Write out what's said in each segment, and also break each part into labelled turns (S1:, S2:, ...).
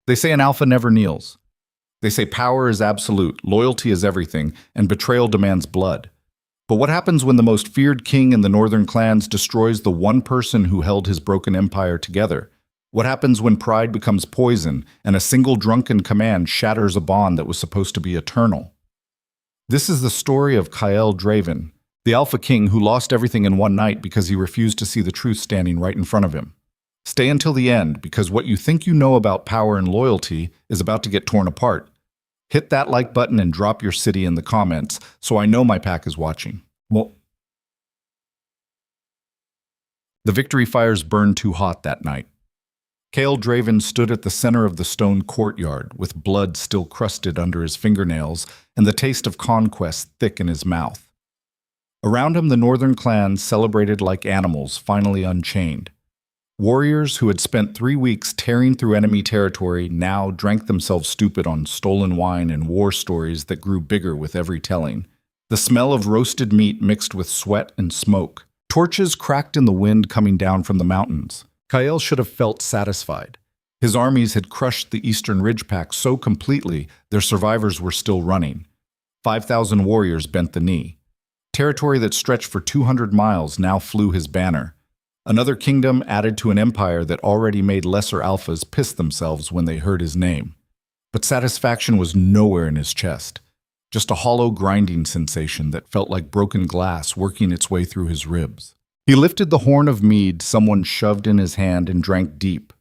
S1: They say an alpha never kneels. They say power is absolute, loyalty is everything, and betrayal demands blood. But what happens when the most feared king in the northern clans destroys the one person who held his broken empire together? What happens when pride becomes poison and a single drunken command shatters a bond that was supposed to be eternal? This is the story of Kyle Draven, the Alpha King who lost everything in one night because he refused to see the truth standing right in front of him. Stay until the end, because what you think you know about power and loyalty is about to get torn apart. Hit that like button and drop your city in the comments so I know my pack is watching. Well, the victory fires burned too hot that night. Kale Draven stood at the center of the stone courtyard, with blood still crusted under his fingernails and the taste of conquest thick in his mouth. Around him, the northern clans celebrated like animals finally unchained. Warriors who had spent 3 weeks tearing through enemy territory now drank themselves stupid on stolen wine and war stories that grew bigger with every telling. The smell of roasted meat mixed with sweat and smoke. Torches cracked in the wind coming down from the mountains. Kyle should have felt satisfied. His armies had crushed the eastern ridgepack so completely their survivors were still running. 5,000 warriors bent the knee. Territory that stretched for 200 miles now flew his banner. Another kingdom added to an empire that already made lesser alphas piss themselves when they heard his name. But satisfaction was nowhere in his chest. Just a hollow grinding sensation that felt like broken glass working its way through his ribs. He lifted the horn of mead someone shoved in his hand and drank deep.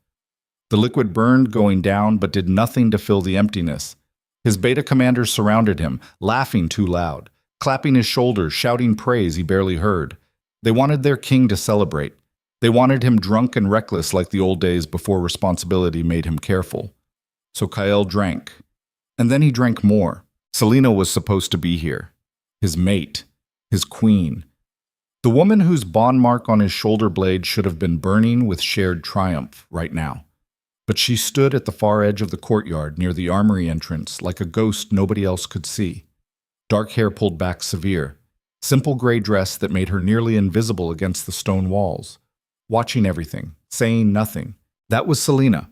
S1: The liquid burned going down but did nothing to fill the emptiness. His beta commanders surrounded him, laughing too loud, clapping his shoulders, shouting praise he barely heard. They wanted their king to celebrate. They wanted him drunk and reckless like the old days before responsibility made him careful. So Kyle drank. And then he drank more. Selena was supposed to be here. His mate. His queen. The woman whose bond mark on his shoulder blade should have been burning with shared triumph right now. But she stood at the far edge of the courtyard near the armory entrance like a ghost nobody else could see. Dark hair pulled back severe. Simple gray dress that made her nearly invisible against the stone walls. Watching everything, saying nothing. That was Selena.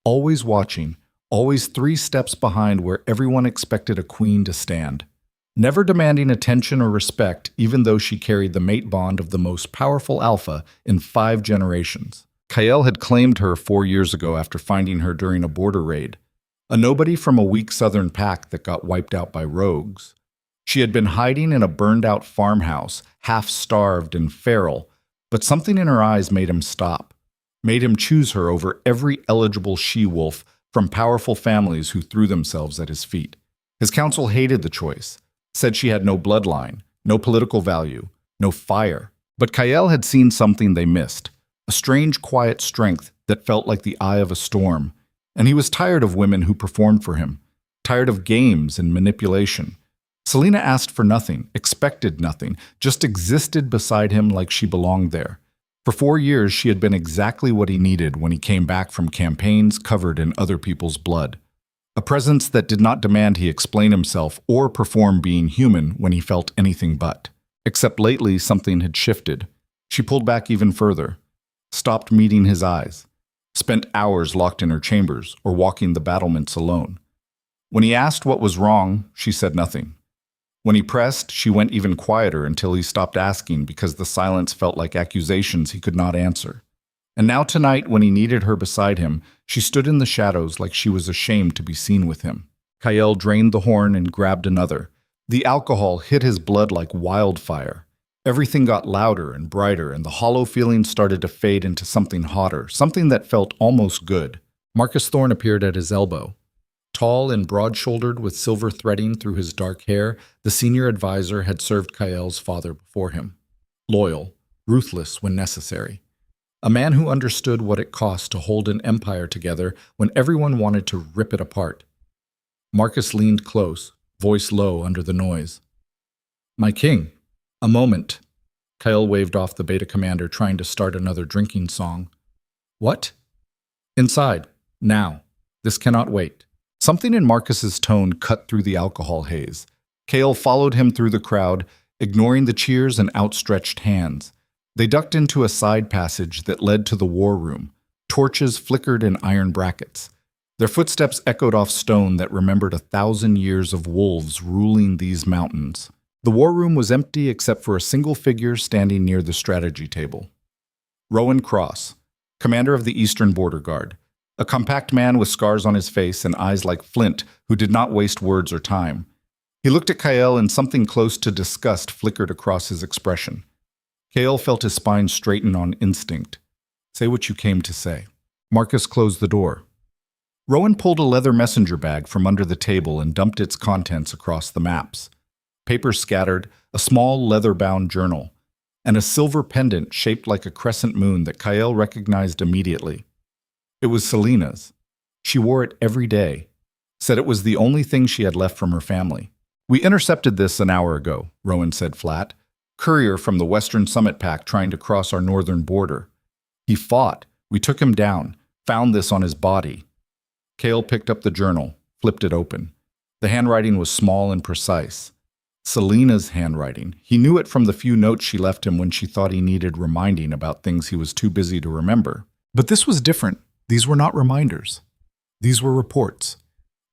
S1: Always watching, always 3 steps behind where everyone expected a queen to stand. Never demanding attention or respect, even though she carried the mate bond of the most powerful alpha in 5 generations. Kyle had claimed her 4 years ago after finding her during a border raid. A nobody from a weak southern pack that got wiped out by rogues. She had been hiding in a burned-out farmhouse, half-starved and feral, but something in her eyes made him stop, made him choose her over every eligible she-wolf from powerful families who threw themselves at his feet. His council hated the choice, said she had no bloodline, no political value, no fire. But Kyle had seen something they missed, a strange quiet strength that felt like the eye of a storm, and he was tired of women who performed for him, tired of games and manipulation. Selena asked for nothing, expected nothing, just existed beside him like she belonged there. For 4 years, she had been exactly what he needed when he came back from campaigns covered in other people's blood. A presence that did not demand he explain himself or perform being human when he felt anything but. Except lately, something had shifted. She pulled back even further, stopped meeting his eyes, spent hours locked in her chambers or walking the battlements alone. When he asked what was wrong, she said nothing. When he pressed, she went even quieter until he stopped asking because the silence felt like accusations he could not answer. And now tonight, when he needed her beside him, she stood in the shadows like she was ashamed to be seen with him. Kyle drained the horn and grabbed another. The alcohol hit his blood like wildfire. Everything got louder and brighter, and the hollow feeling started to fade into something hotter, something that felt almost good. Marcus Thorne appeared at his elbow. Tall and broad-shouldered with silver threading through his dark hair, the senior advisor had served Kyle's father before him. Loyal, ruthless when necessary. A man who understood what it cost to hold an empire together when everyone wanted to rip it apart. Marcus leaned close, voice low under the noise. "My king, a moment." Kyle waved off the beta commander, trying to start another drinking song. "What?" "Inside, now. This cannot wait." Something in Marcus's tone cut through the alcohol haze. Kale followed him through the crowd, ignoring the cheers and outstretched hands. They ducked into a side passage that led to the war room. Torches flickered in iron brackets. Their footsteps echoed off stone that remembered 1,000 years of wolves ruling these mountains. The war room was empty except for a single figure standing near the strategy table. Rowan Cross, commander of the Eastern Border Guard, a compact man with scars on his face and eyes like flint who did not waste words or time. He looked at Kael and something close to disgust flickered across his expression. Kael felt his spine straighten on instinct. Say what you came to say. Marcus closed the door. Rowan pulled a leather messenger bag from under the table and dumped its contents across the maps. Papers scattered, a small leather-bound journal, and a silver pendant shaped like a crescent moon that Kael recognized immediately. It was Selena's. She wore it every day, said it was the only thing she had left from her family. We intercepted this an hour ago, Rowan said flat. Courier from the Western Summit Pack trying to cross our northern border. He fought. We took him down, found this on his body. Kael picked up the journal, flipped it open. The handwriting was small and precise. Selena's handwriting. He knew it from the few notes she left him when she thought he needed reminding about things he was too busy to remember. But this was different. These were not reminders. These were reports.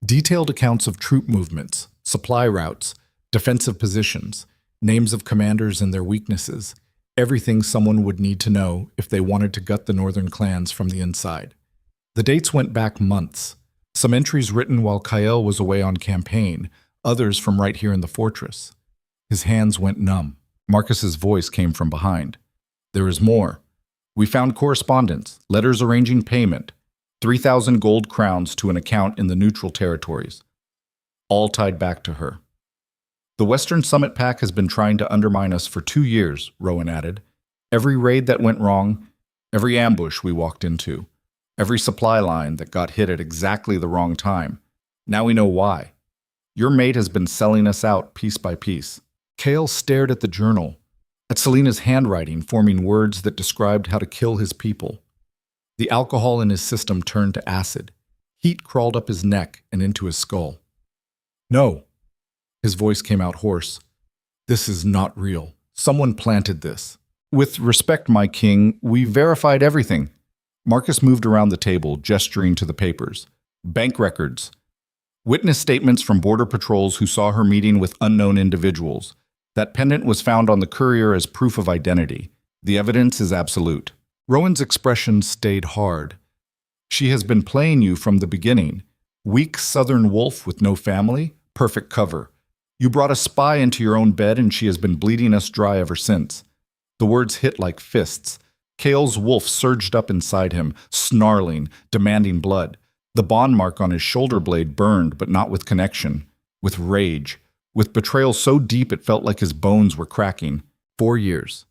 S1: Detailed accounts of troop movements, supply routes, defensive positions, names of commanders and their weaknesses, everything someone would need to know if they wanted to gut the northern clans from the inside. The dates went back months. Some entries written while Kael was away on campaign, others from right here in the fortress. His hands went numb. Marcus's voice came from behind. There is more. We found correspondence, letters arranging payment, 3,000 gold crowns to an account in the neutral territories. All tied back to her. The Western Summit Pack has been trying to undermine us for 2 years, Rowan added. Every raid that went wrong, every ambush we walked into, every supply line that got hit at exactly the wrong time. Now we know why. Your mate has been selling us out piece by piece. Kael stared at the journal, at Selena's handwriting forming words that described how to kill his people. The alcohol in his system turned to acid. Heat crawled up his neck and into his skull. No. His voice came out hoarse. This is not real. Someone planted this. With respect, my king, we verified everything. Marcus moved around the table, gesturing to the papers. Bank records. Witness statements from border patrols who saw her meeting with unknown individuals. That pendant was found on the courier as proof of identity. The evidence is absolute. Rowan's expression stayed hard. She has been playing you from the beginning. Weak southern wolf with no family, perfect cover. You brought a spy into your own bed and she has been bleeding us dry ever since. The words hit like fists. Kael's wolf surged up inside him, snarling, demanding blood. The bond mark on his shoulder blade burned, but not with connection. With rage. With betrayal so deep it felt like his bones were cracking. 4 years.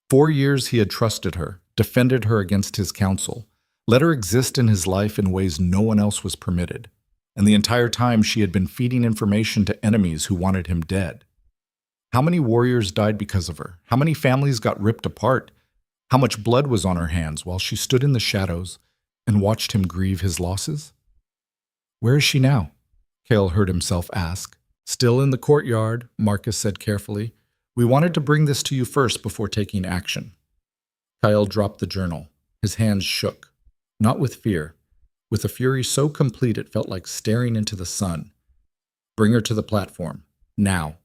S1: 4 years he had trusted her, defended her against his counsel, let her exist in his life in ways no one else was permitted. And the entire time she had been feeding information to enemies who wanted him dead. How many warriors died because of her? How many families got ripped apart? How much blood was on her hands while she stood in the shadows and watched him grieve his losses? Where is she now? Kael heard himself ask. Still in the courtyard, Marcus said carefully. We wanted to bring this to you first before taking action. Kael dropped the journal. His hands shook. Not with fear. With a fury so complete it felt like staring into the sun. Bring her to the platform. Now.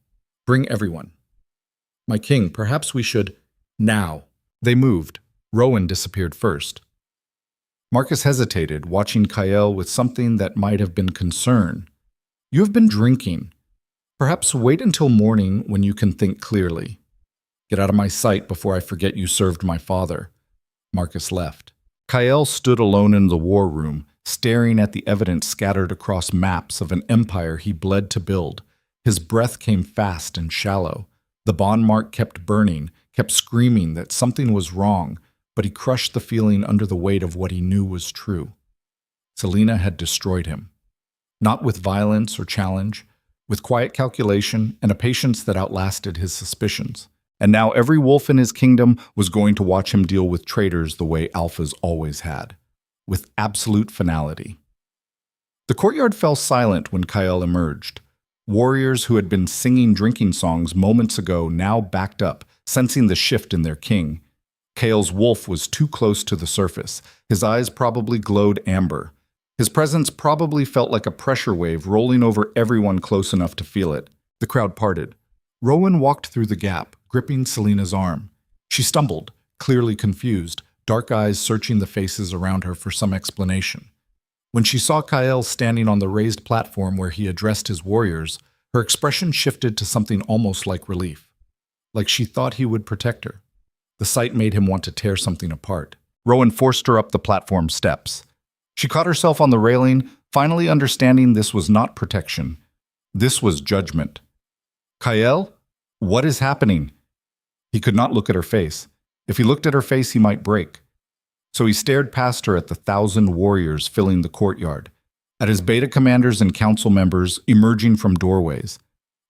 S1: Bring everyone. My king, perhaps we should... Now. They moved. Rowan disappeared first. Marcus hesitated, watching Kael with something that might have been concern. You have been drinking. Perhaps wait until morning when you can think clearly. Get out of my sight before I forget you served my father. Marcus left. Kael stood alone in the war room, staring at the evidence scattered across maps of an empire he bled to build. His breath came fast and shallow. The bond mark kept burning, kept screaming that something was wrong, but he crushed the feeling under the weight of what he knew was true. Selena had destroyed him. Not with violence or challenge, with quiet calculation and a patience that outlasted his suspicions. And now every wolf in his kingdom was going to watch him deal with traitors the way alphas always had, with absolute finality. The courtyard fell silent when Kael emerged. Warriors who had been singing drinking songs moments ago now backed up, sensing the shift in their king. Kael's wolf was too close to the surface. His eyes probably glowed amber. His presence probably felt like a pressure wave rolling over everyone close enough to feel it. The crowd parted. Rowan walked through the gap, gripping Selena's arm. She stumbled, clearly confused, dark eyes searching the faces around her for some explanation. When she saw Kael standing on the raised platform where he addressed his warriors, her expression shifted to something almost like relief. Like she thought he would protect her. The sight made him want to tear something apart. Rowan forced her up the platform steps. She caught herself on the railing, finally understanding this was not protection. This was judgment. Kael, what is happening? He could not look at her face. If he looked at her face, he might break. So he stared past her at the 1,000 warriors filling the courtyard, at his beta commanders and council members emerging from doorways,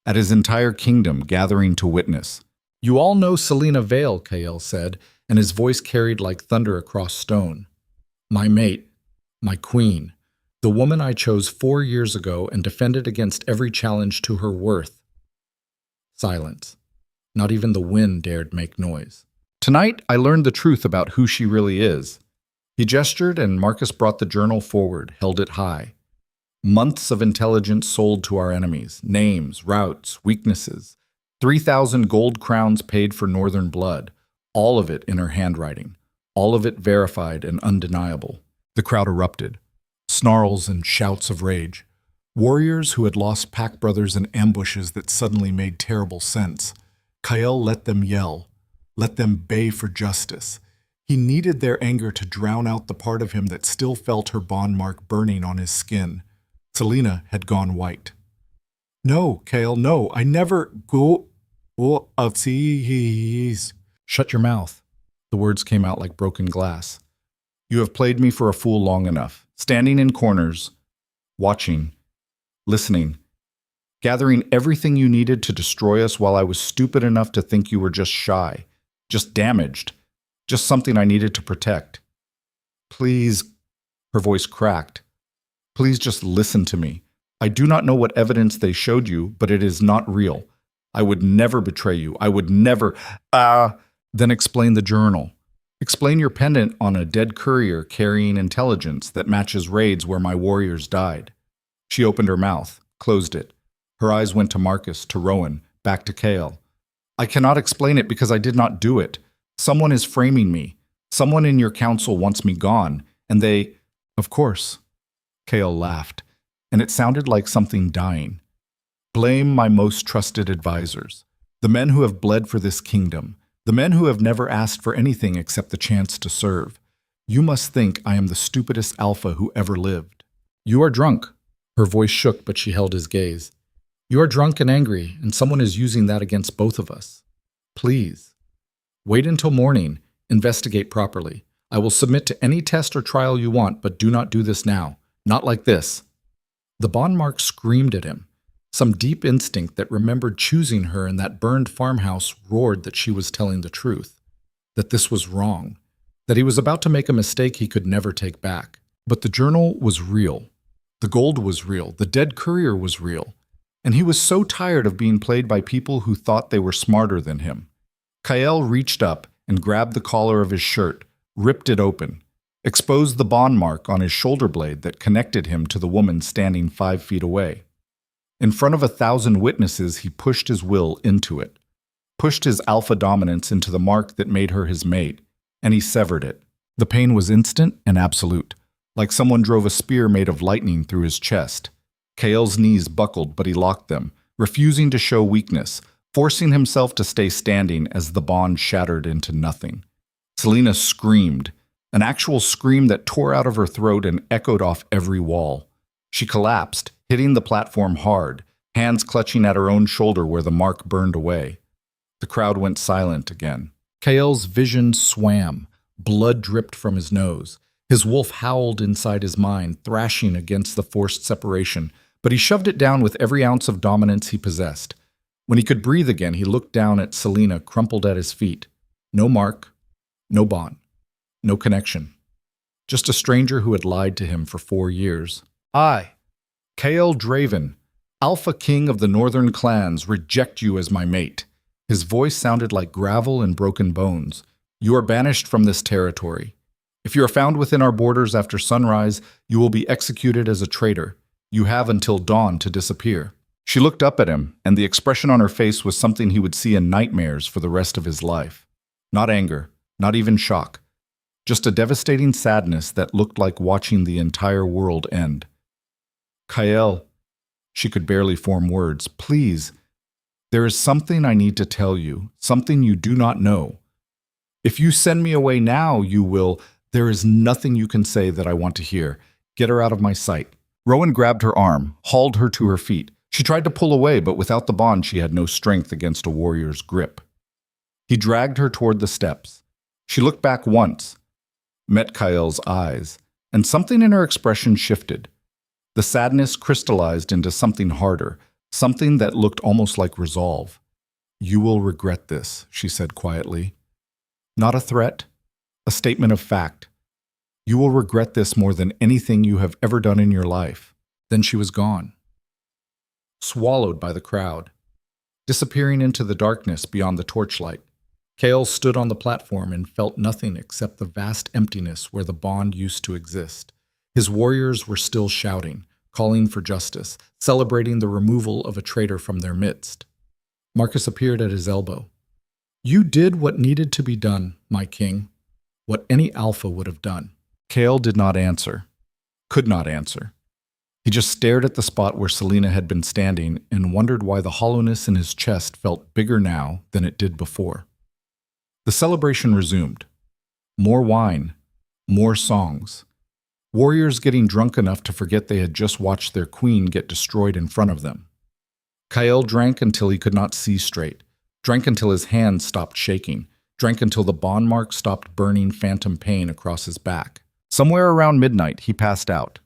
S1: at his entire kingdom gathering to witness. You all know Selena Vale, Kael said, and his voice carried like thunder across stone. My mate, my queen, the woman I chose 4 years ago and defended against every challenge to her worth. Silence. Not even the wind dared make noise. Tonight, I learned the truth about who she really is. He gestured, and Marcus brought the journal forward, held it high. Months of intelligence sold to our enemies, names, routes, weaknesses. 3,000 gold crowns paid for northern blood, all of it in her handwriting, all of it verified and undeniable. The crowd erupted, snarls and shouts of rage. Warriors who had lost pack brothers in ambushes that suddenly made terrible sense. Kael let them yell, let them bay for justice. He needed their anger to drown out the part of him that still felt her bond mark burning on his skin. Selena had gone white. No, Kael, no, I never go. Shut your mouth. The words came out like broken glass. You have played me for a fool long enough, standing in corners, watching, listening, gathering everything you needed to destroy us while I was stupid enough to think you were just shy, just damaged, just something I needed to protect. Please, her voice cracked. Please just listen to me. I do not know what evidence they showed you, but it is not real. I would never betray you. I would never. Then explain the journal. Explain your pendant on a dead courier carrying intelligence that matches raids where my warriors died. She opened her mouth, closed it. Her eyes went to Marcus, to Rowan, back to Kael. I cannot explain it because I did not do it. Someone is framing me. Someone in your council wants me gone, and they... Of course. Kael laughed, and it sounded like something dying. Blame my most trusted advisors, the men who have bled for this kingdom, the men who have never asked for anything except the chance to serve. You must think I am the stupidest alpha who ever lived. You are drunk. Her voice shook, but she held his gaze. You are drunk and angry, and someone is using that against both of us. Please. Wait until morning. Investigate properly. I will submit to any test or trial you want, but do not do this now. Not like this. The bond mark screamed at him. Some deep instinct that remembered choosing her in that burned farmhouse roared that she was telling the truth, that this was wrong, that he was about to make a mistake he could never take back. But the journal was real. The gold was real. The dead courier was real. And he was so tired of being played by people who thought they were smarter than him. Kael reached up and grabbed the collar of his shirt, ripped it open, exposed the bond mark on his shoulder blade that connected him to the woman standing 5 feet away. In front of 1,000 witnesses, he pushed his will into it, pushed his alpha dominance into the mark that made her his mate, and he severed it. The pain was instant and absolute, like someone drove a spear made of lightning through his chest. Kael's knees buckled, but he locked them, refusing to show weakness, forcing himself to stay standing as the bond shattered into nothing. Selena screamed, an actual scream that tore out of her throat and echoed off every wall. She collapsed, hitting the platform hard, hands clutching at her own shoulder where the mark burned away. The crowd went silent again. Kael's vision swam. Blood dripped from his nose. His wolf howled inside his mind, thrashing against the forced separation, but he shoved it down with every ounce of dominance he possessed. When he could breathe again, he looked down at Selena crumpled at his feet. No mark, no bond, no connection. Just a stranger who had lied to him for 4 years. I, Kael Draven, Alpha King of the Northern Clans, reject you as my mate. His voice sounded like gravel and broken bones. You are banished from this territory. If you are found within our borders after sunrise, you will be executed as a traitor. You have until dawn to disappear." She looked up at him, and the expression on her face was something he would see in nightmares for the rest of his life. Not anger, not even shock. Just a devastating sadness that looked like watching the entire world end. "Kael," she could barely form words, "please, there is something I need to tell you, something you do not know. If you send me away now, you will. There is nothing you can say that I want to hear. Get her out of my sight." Rowan grabbed her arm, hauled her to her feet. She tried to pull away, but without the bond, she had no strength against a warrior's grip. He dragged her toward the steps. She looked back once, met Kael's eyes, and something in her expression shifted. The sadness crystallized into something harder, something that looked almost like resolve. "You will regret this," she said quietly. Not a threat, a statement of fact. "You will regret this more than anything you have ever done in your life." Then she was gone, swallowed by the crowd, disappearing into the darkness beyond the torchlight. Kael stood on the platform and felt nothing except the vast emptiness where the bond used to exist. His warriors were still shouting, calling for justice, celebrating the removal of a traitor from their midst. Marcus appeared at his elbow. "You did what needed to be done, my king, what any alpha would have done." Kael did not answer, could not answer. He just stared at the spot where Selena had been standing and wondered why the hollowness in his chest felt bigger now than it did before. The celebration resumed. More wine, more songs. Warriors getting drunk enough to forget they had just watched their queen get destroyed in front of them. Kael drank until he could not see straight, drank until his hands stopped shaking, drank until the bond mark stopped burning phantom pain across his back. Somewhere around midnight, he passed out.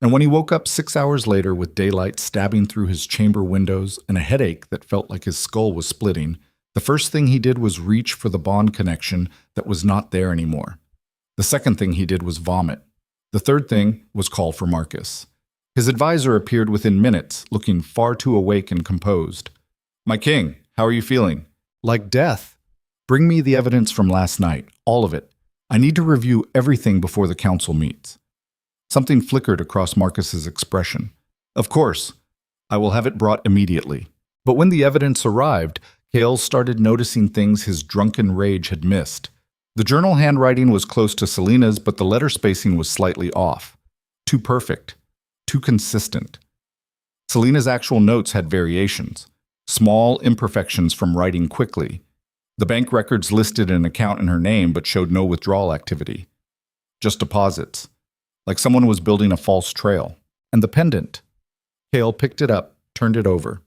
S1: And when he woke up 6 hours later with daylight stabbing through his chamber windows and a headache that felt like his skull was splitting, the first thing he did was reach for the bond connection that was not there anymore. The second thing he did was vomit. The third thing was call for Marcus. His advisor appeared within minutes, looking far too awake and composed. "My king, how are you feeling?" "Like death. Bring me the evidence from last night, all of it. I need to review everything before the council meets." Something flickered across Marcus's expression. "Of course. I will have it brought immediately." But when the evidence arrived, Kael started noticing things his drunken rage had missed. The journal handwriting was close to Selena's, but the letter spacing was slightly off. Too perfect. Too consistent. Selena's actual notes had variations. Small imperfections from writing quickly. The bank records listed an account in her name but showed no withdrawal activity. Just deposits. Like someone was building a false trail. And the pendant. Kael picked it up, turned it over.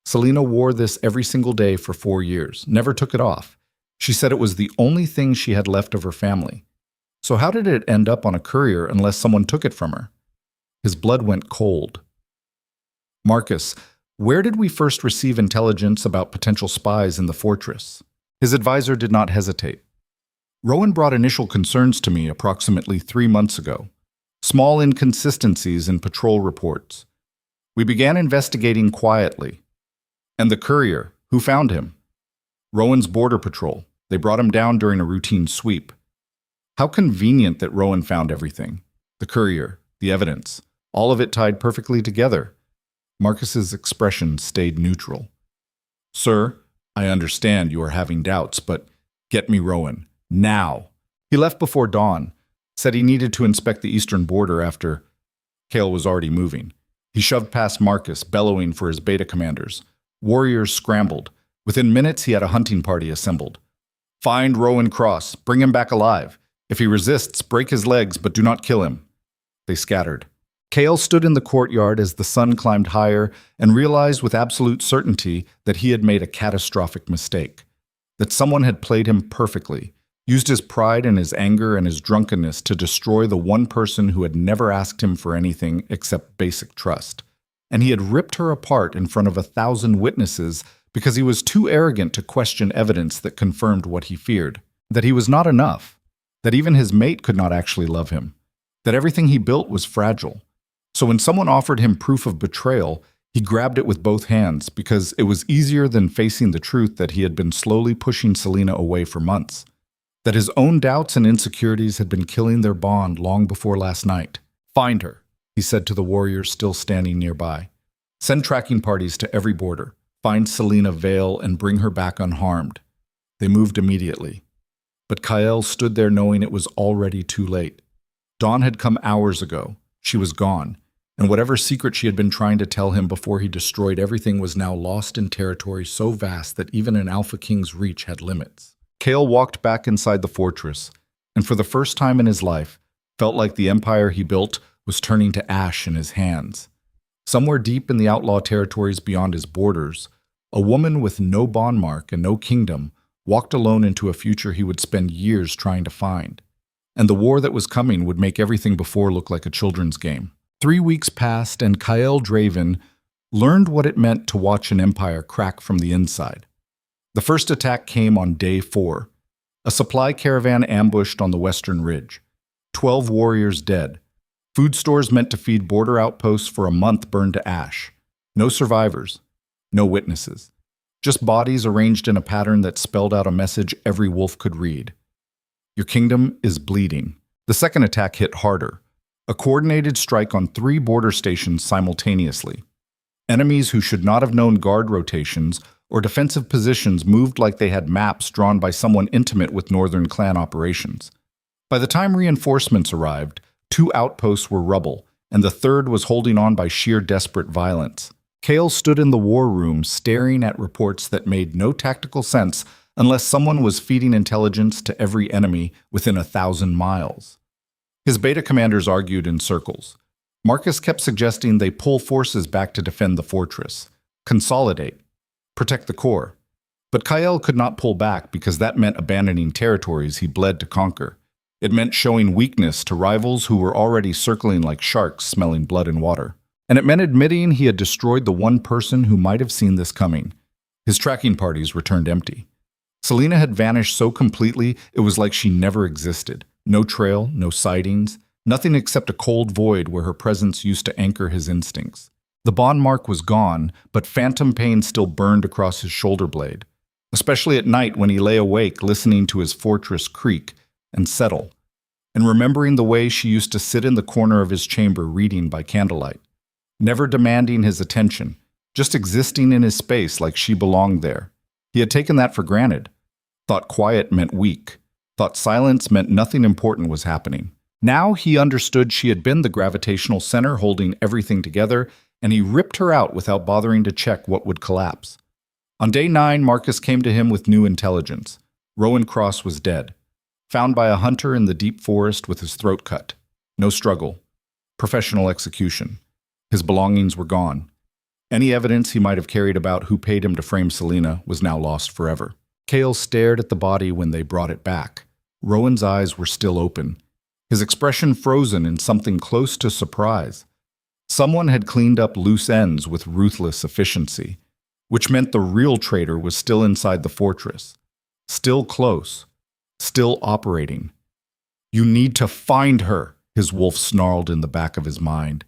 S1: Selena wore this every single day for 4 years, never took it off. She said it was the only thing she had left of her family. So how did it end up on a courier unless someone took it from her? His blood went cold. "Marcus, where did we first receive intelligence about potential spies in the fortress?" His advisor did not hesitate. "Rowan brought initial concerns to me approximately 3 months ago. Small inconsistencies in patrol reports. We began investigating quietly. And the courier, who found him? Rowan's border patrol. They brought him down during a routine sweep. How convenient that Rowan found everything. The courier, the evidence, all of it tied perfectly together." Marcus's expression stayed neutral. "Sir, I understand you are having doubts, but get me Rowan. Now." He left before dawn, said he needed to inspect the eastern border after Kael was already moving. He shoved past Marcus, bellowing for his beta commanders. Warriors scrambled. Within minutes, he had a hunting party assembled. "Find Rowan Cross. Bring him back alive. If he resists, break his legs, but do not kill him." They scattered. Kael stood in the courtyard as the sun climbed higher and realized with absolute certainty that he had made a catastrophic mistake. That someone had played him perfectly, used his pride and his anger and his drunkenness to destroy the one person who had never asked him for anything except basic trust. And he had ripped her apart in front of 1,000 witnesses because he was too arrogant to question evidence that confirmed what he feared. That he was not enough. That even his mate could not actually love him. That everything he built was fragile. So when someone offered him proof of betrayal, he grabbed it with both hands because it was easier than facing the truth that he had been slowly pushing Selena away for months. that his own doubts and insecurities had been killing their bond long before last night. "Find her," he said to the warriors still standing nearby. "Send tracking parties to every border. Find Selena Vale and bring her back unharmed." They moved immediately. But Kael stood there knowing it was already too late. Dawn had come hours ago. She was gone, and whatever secret she had been trying to tell him before he destroyed everything was now lost in territory so vast that even an Alpha King's reach had limits. Kael walked back inside the fortress, and for the first time in his life, felt like the empire he built was turning to ash in his hands. Somewhere deep in the outlaw territories beyond his borders, a woman with no bond mark and no kingdom walked alone into a future he would spend years trying to find. And the war that was coming would make everything before look like a children's game. 3 weeks passed, and Kael Draven learned what it meant to watch an empire crack from the inside. The first attack came on day 4. A supply caravan ambushed on the western ridge. 12 warriors dead. Food stores meant to feed border outposts for a month burned to ash. No survivors. No witnesses. Just bodies arranged in a pattern that spelled out a message every wolf could read. Your kingdom is bleeding. The second attack hit harder. A coordinated strike on 3 border stations simultaneously. Enemies who should not have known guard rotations or defensive positions moved like they had maps drawn by someone intimate with Northern Clan operations. By the time reinforcements arrived, 2 outposts were rubble, and the third was holding on by sheer desperate violence. Kael stood in the war room staring at reports that made no tactical sense unless someone was feeding intelligence to every enemy within 1,000 miles. His beta commanders argued in circles. Marcus kept suggesting they pull forces back to defend the fortress, consolidate, protect the core. But Kael could not pull back because that meant abandoning territories he bled to conquer. It meant showing weakness to rivals who were already circling like sharks smelling blood and water. And it meant admitting he had destroyed the one person who might have seen this coming. His tracking parties returned empty. Selena had vanished so completely it was like she never existed. No trail, no sightings, nothing except a cold void where her presence used to anchor his instincts. The bond mark was gone, but phantom pain still burned across his shoulder blade, especially at night when he lay awake listening to his fortress creak and settle, and remembering the way she used to sit in the corner of his chamber reading by candlelight, never demanding his attention, just existing in his space like she belonged there. He had taken that for granted, thought quiet meant weak, thought silence meant nothing important was happening. Now he understood she had been the gravitational center holding everything together, and he ripped her out without bothering to check what would collapse. On day 9, Marcus came to him with new intelligence. Rowan Cross was dead, found by a hunter in the deep forest with his throat cut. No struggle. Professional execution. His belongings were gone. Any evidence he might have carried about who paid him to frame Selena was now lost forever. Kael stared at the body when they brought it back. Rowan's eyes were still open, his expression frozen in something close to surprise. Someone had cleaned up loose ends with ruthless efficiency, which meant the real traitor was still inside the fortress, still close, still operating. "You need to find her," his wolf snarled in the back of his mind.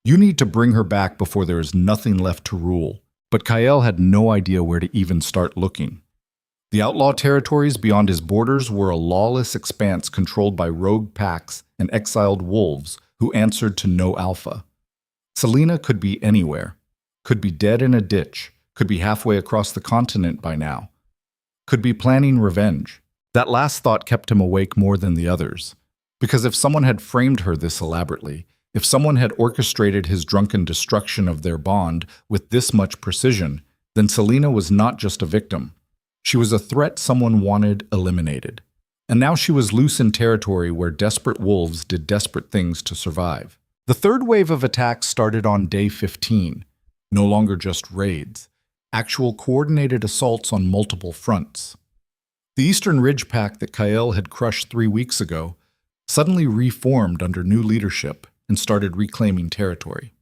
S1: "You need to bring her back before there is nothing left to rule." But Kael had no idea where to even start looking. The outlaw territories beyond his borders were a lawless expanse controlled by rogue packs and exiled wolves who answered to no alpha. Selena could be anywhere, could be dead in a ditch, could be halfway across the continent by now, could be planning revenge. That last thought kept him awake more than the others, because if someone had framed her this elaborately, if someone had orchestrated his drunken destruction of their bond with this much precision, then Selena was not just a victim. She was a threat someone wanted eliminated. And now she was loose in territory where desperate wolves did desperate things to survive. The third wave of attacks started on day 15, no longer just raids, actual coordinated assaults on multiple fronts. The Eastern Ridge Pack that Kael had crushed 3 weeks ago suddenly reformed under new leadership and started reclaiming territory.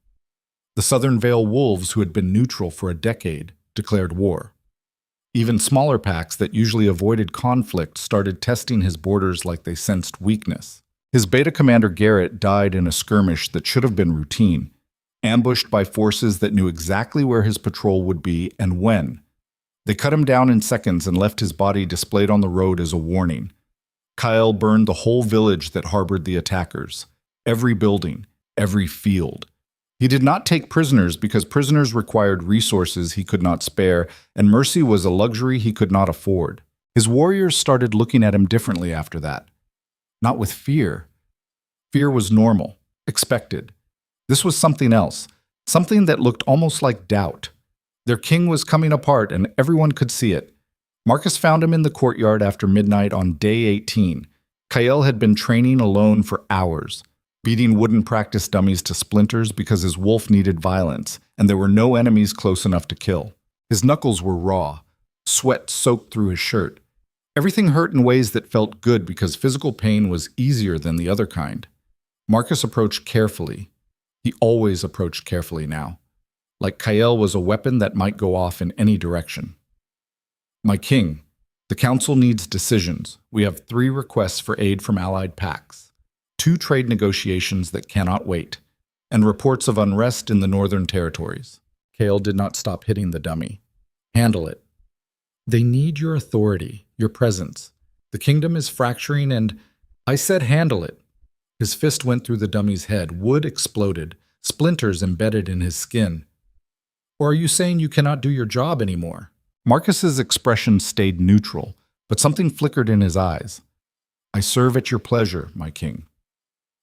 S1: The Southern Vale Wolves, who had been neutral for a decade, declared war. Even smaller packs that usually avoided conflict started testing his borders like they sensed weakness. His beta commander Garrett died in a skirmish that should have been routine, ambushed by forces that knew exactly where his patrol would be and when. They cut him down in seconds and left his body displayed on the road as a warning. Kyle burned the whole village that harbored the attackers, every building, every field. He did not take prisoners because prisoners required resources he could not spare, and mercy was a luxury he could not afford. His warriors started looking at him differently after that. Not with fear. Fear was normal, expected. This was something else, something that looked almost like doubt. Their king was coming apart, and everyone could see it. Marcus found him in the courtyard after midnight on day 18. Kyle had been training alone for hours, beating wooden practice dummies to splinters because his wolf needed violence, and there were no enemies close enough to kill. His knuckles were raw, sweat soaked through his shirt. Everything hurt in ways that felt good because physical pain was easier than the other kind. Marcus approached carefully. He always approached carefully now, like Kyle was a weapon that might go off in any direction. My king, the council needs decisions. We have 3 requests for aid from allied pacts, 2 trade negotiations that cannot wait, and reports of unrest in the northern territories. Kale did not stop hitting the dummy. Handle it. They need your authority, your presence. The kingdom is fracturing and I said handle it. His fist went through the dummy's head. Wood exploded, splinters embedded in his skin. Or are you saying you cannot do your job anymore? Marcus's expression stayed neutral, but something flickered in his eyes. I serve at your pleasure, my king.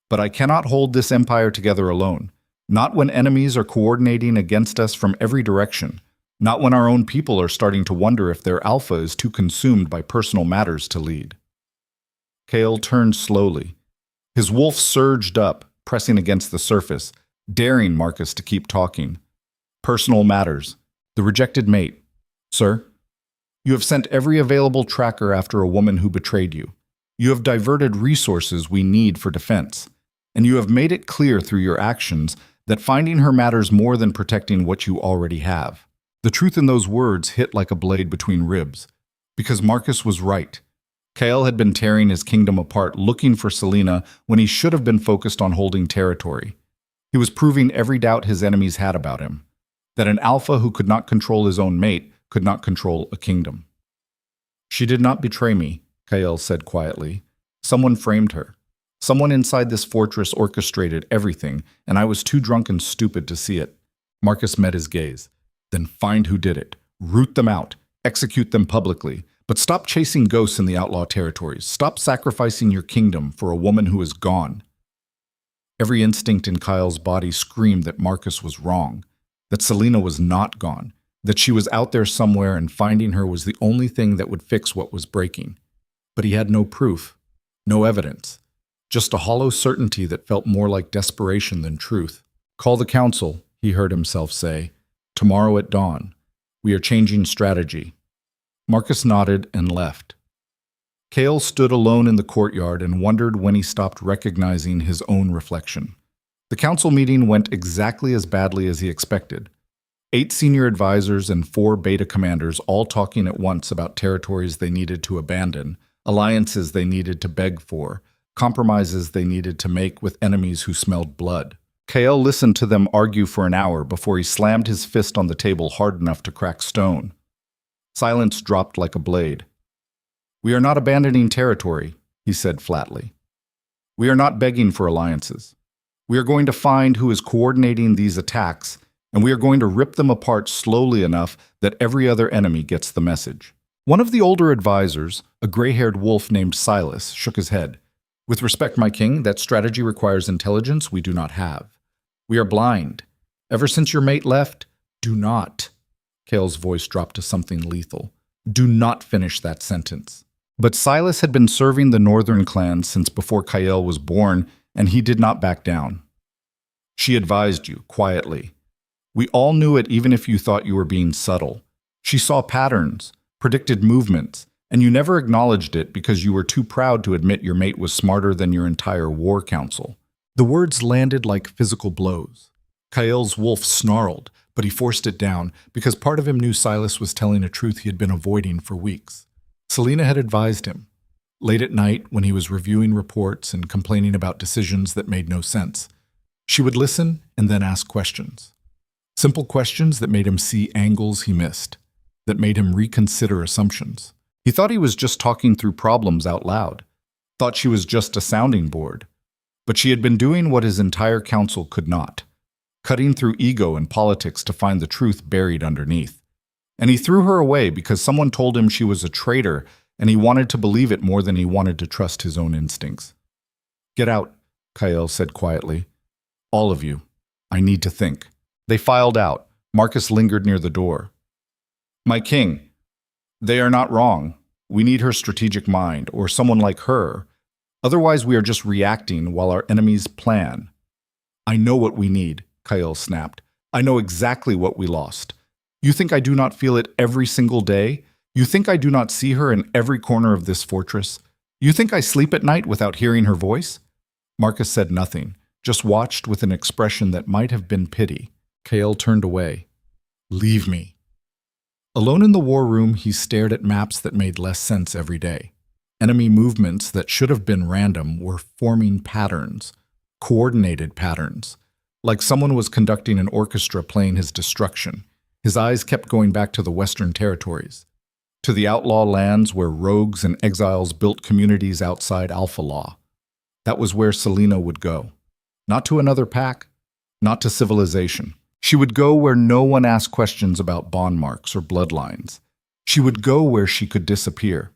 S1: But I cannot hold this empire together alone, not when enemies are coordinating against us from every direction, not when our own people are starting to wonder if their alpha is too consumed by personal matters to lead. Kale turned slowly. His wolf surged up, pressing against the surface, daring Marcus to keep talking. Personal matters. The rejected mate. Sir, you have sent every available tracker after a woman who betrayed you. You have diverted resources we need for defense. And you have made it clear through your actions that finding her matters more than protecting what you already have. The truth in those words hit like a blade between ribs. Because Marcus was right. Kale had been tearing his kingdom apart looking for Selena when he should have been focused on holding territory. He was proving every doubt his enemies had about him. That an alpha who could not control his own mate could not control a kingdom. She did not betray me, Kale said quietly. Someone framed her. Someone inside this fortress orchestrated everything, and I was too drunk and stupid to see it. Marcus met his gaze. Then find who did it. Root them out. Execute them publicly. But stop chasing ghosts in the outlaw territories. Stop sacrificing your kingdom for a woman who is gone. Every instinct in Kyle's body screamed that Marcus was wrong, that Selena was not gone, that she was out there somewhere and finding her was the only thing that would fix what was breaking. But he had no proof, no evidence, just a hollow certainty that felt more like desperation than truth. Call the council, he heard himself say. Tomorrow at dawn. We are changing strategy. Marcus nodded and left. Kale stood alone in the courtyard and wondered when he stopped recognizing his own reflection. The council meeting went exactly as badly as he expected. 8 senior advisors and 4 beta commanders all talking at once about territories they needed to abandon, alliances they needed to beg for, compromises they needed to make with enemies who smelled blood. Kale listened to them argue for an hour before he slammed his fist on the table hard enough to crack stone. Silence dropped like a blade. We are not abandoning territory, he said flatly. We are not begging for alliances. We are going to find who is coordinating these attacks, and we are going to rip them apart slowly enough that every other enemy gets the message. One of the older advisors, a gray-haired wolf named Silas, shook his head. With respect, my king, that strategy requires intelligence we do not have. We are blind. Ever since your mate left, do not. Kale's voice dropped to something lethal. Do not finish that sentence. But Silas had been serving the northern clan since before Kyle was born, and he did not back down. She advised you, quietly. We all knew it even if you thought you were being subtle. She saw patterns, predicted movements, and you never acknowledged it because you were too proud to admit your mate was smarter than your entire war council. The words landed like physical blows. Kyle's wolf snarled, but he forced it down because part of him knew Silas was telling a truth he had been avoiding for weeks. Selena had advised him. Late at night, when he was reviewing reports and complaining about decisions that made no sense, she would listen and then ask questions. Simple questions that made him see angles he missed, that made him reconsider assumptions. He thought he was just talking through problems out loud. thought she was just a sounding board. But she had been doing what his entire council could not, cutting through ego and politics to find the truth buried underneath. And he threw her away because someone told him she was a traitor, and he wanted to believe it more than he wanted to trust his own instincts. "Get out," Kael said quietly. "All of you. I need to think." They filed out. Marcus lingered near the door. "My king, they are not wrong. We need her strategic mind, or someone like her. Otherwise, we are just reacting while our enemies plan." "I know what we need," Kael snapped. "I know exactly what we lost. You think I do not feel it every single day? You think I do not see her in every corner of this fortress? You think I sleep at night without hearing her voice?" Marcus said nothing, just watched with an expression that might have been pity. Kael turned away. "Leave me." Alone in the war room, he stared at maps that made less sense every day. Enemy movements that should have been random were forming patterns, coordinated patterns, like someone was conducting an orchestra playing his destruction. His eyes kept going back to the Western territories, to the outlaw lands where rogues and exiles built communities outside Alpha Law. That was where Selena would go. Not to another pack, not to civilization. She would go where no one asked questions about bond marks or bloodlines. She would go where she could disappear.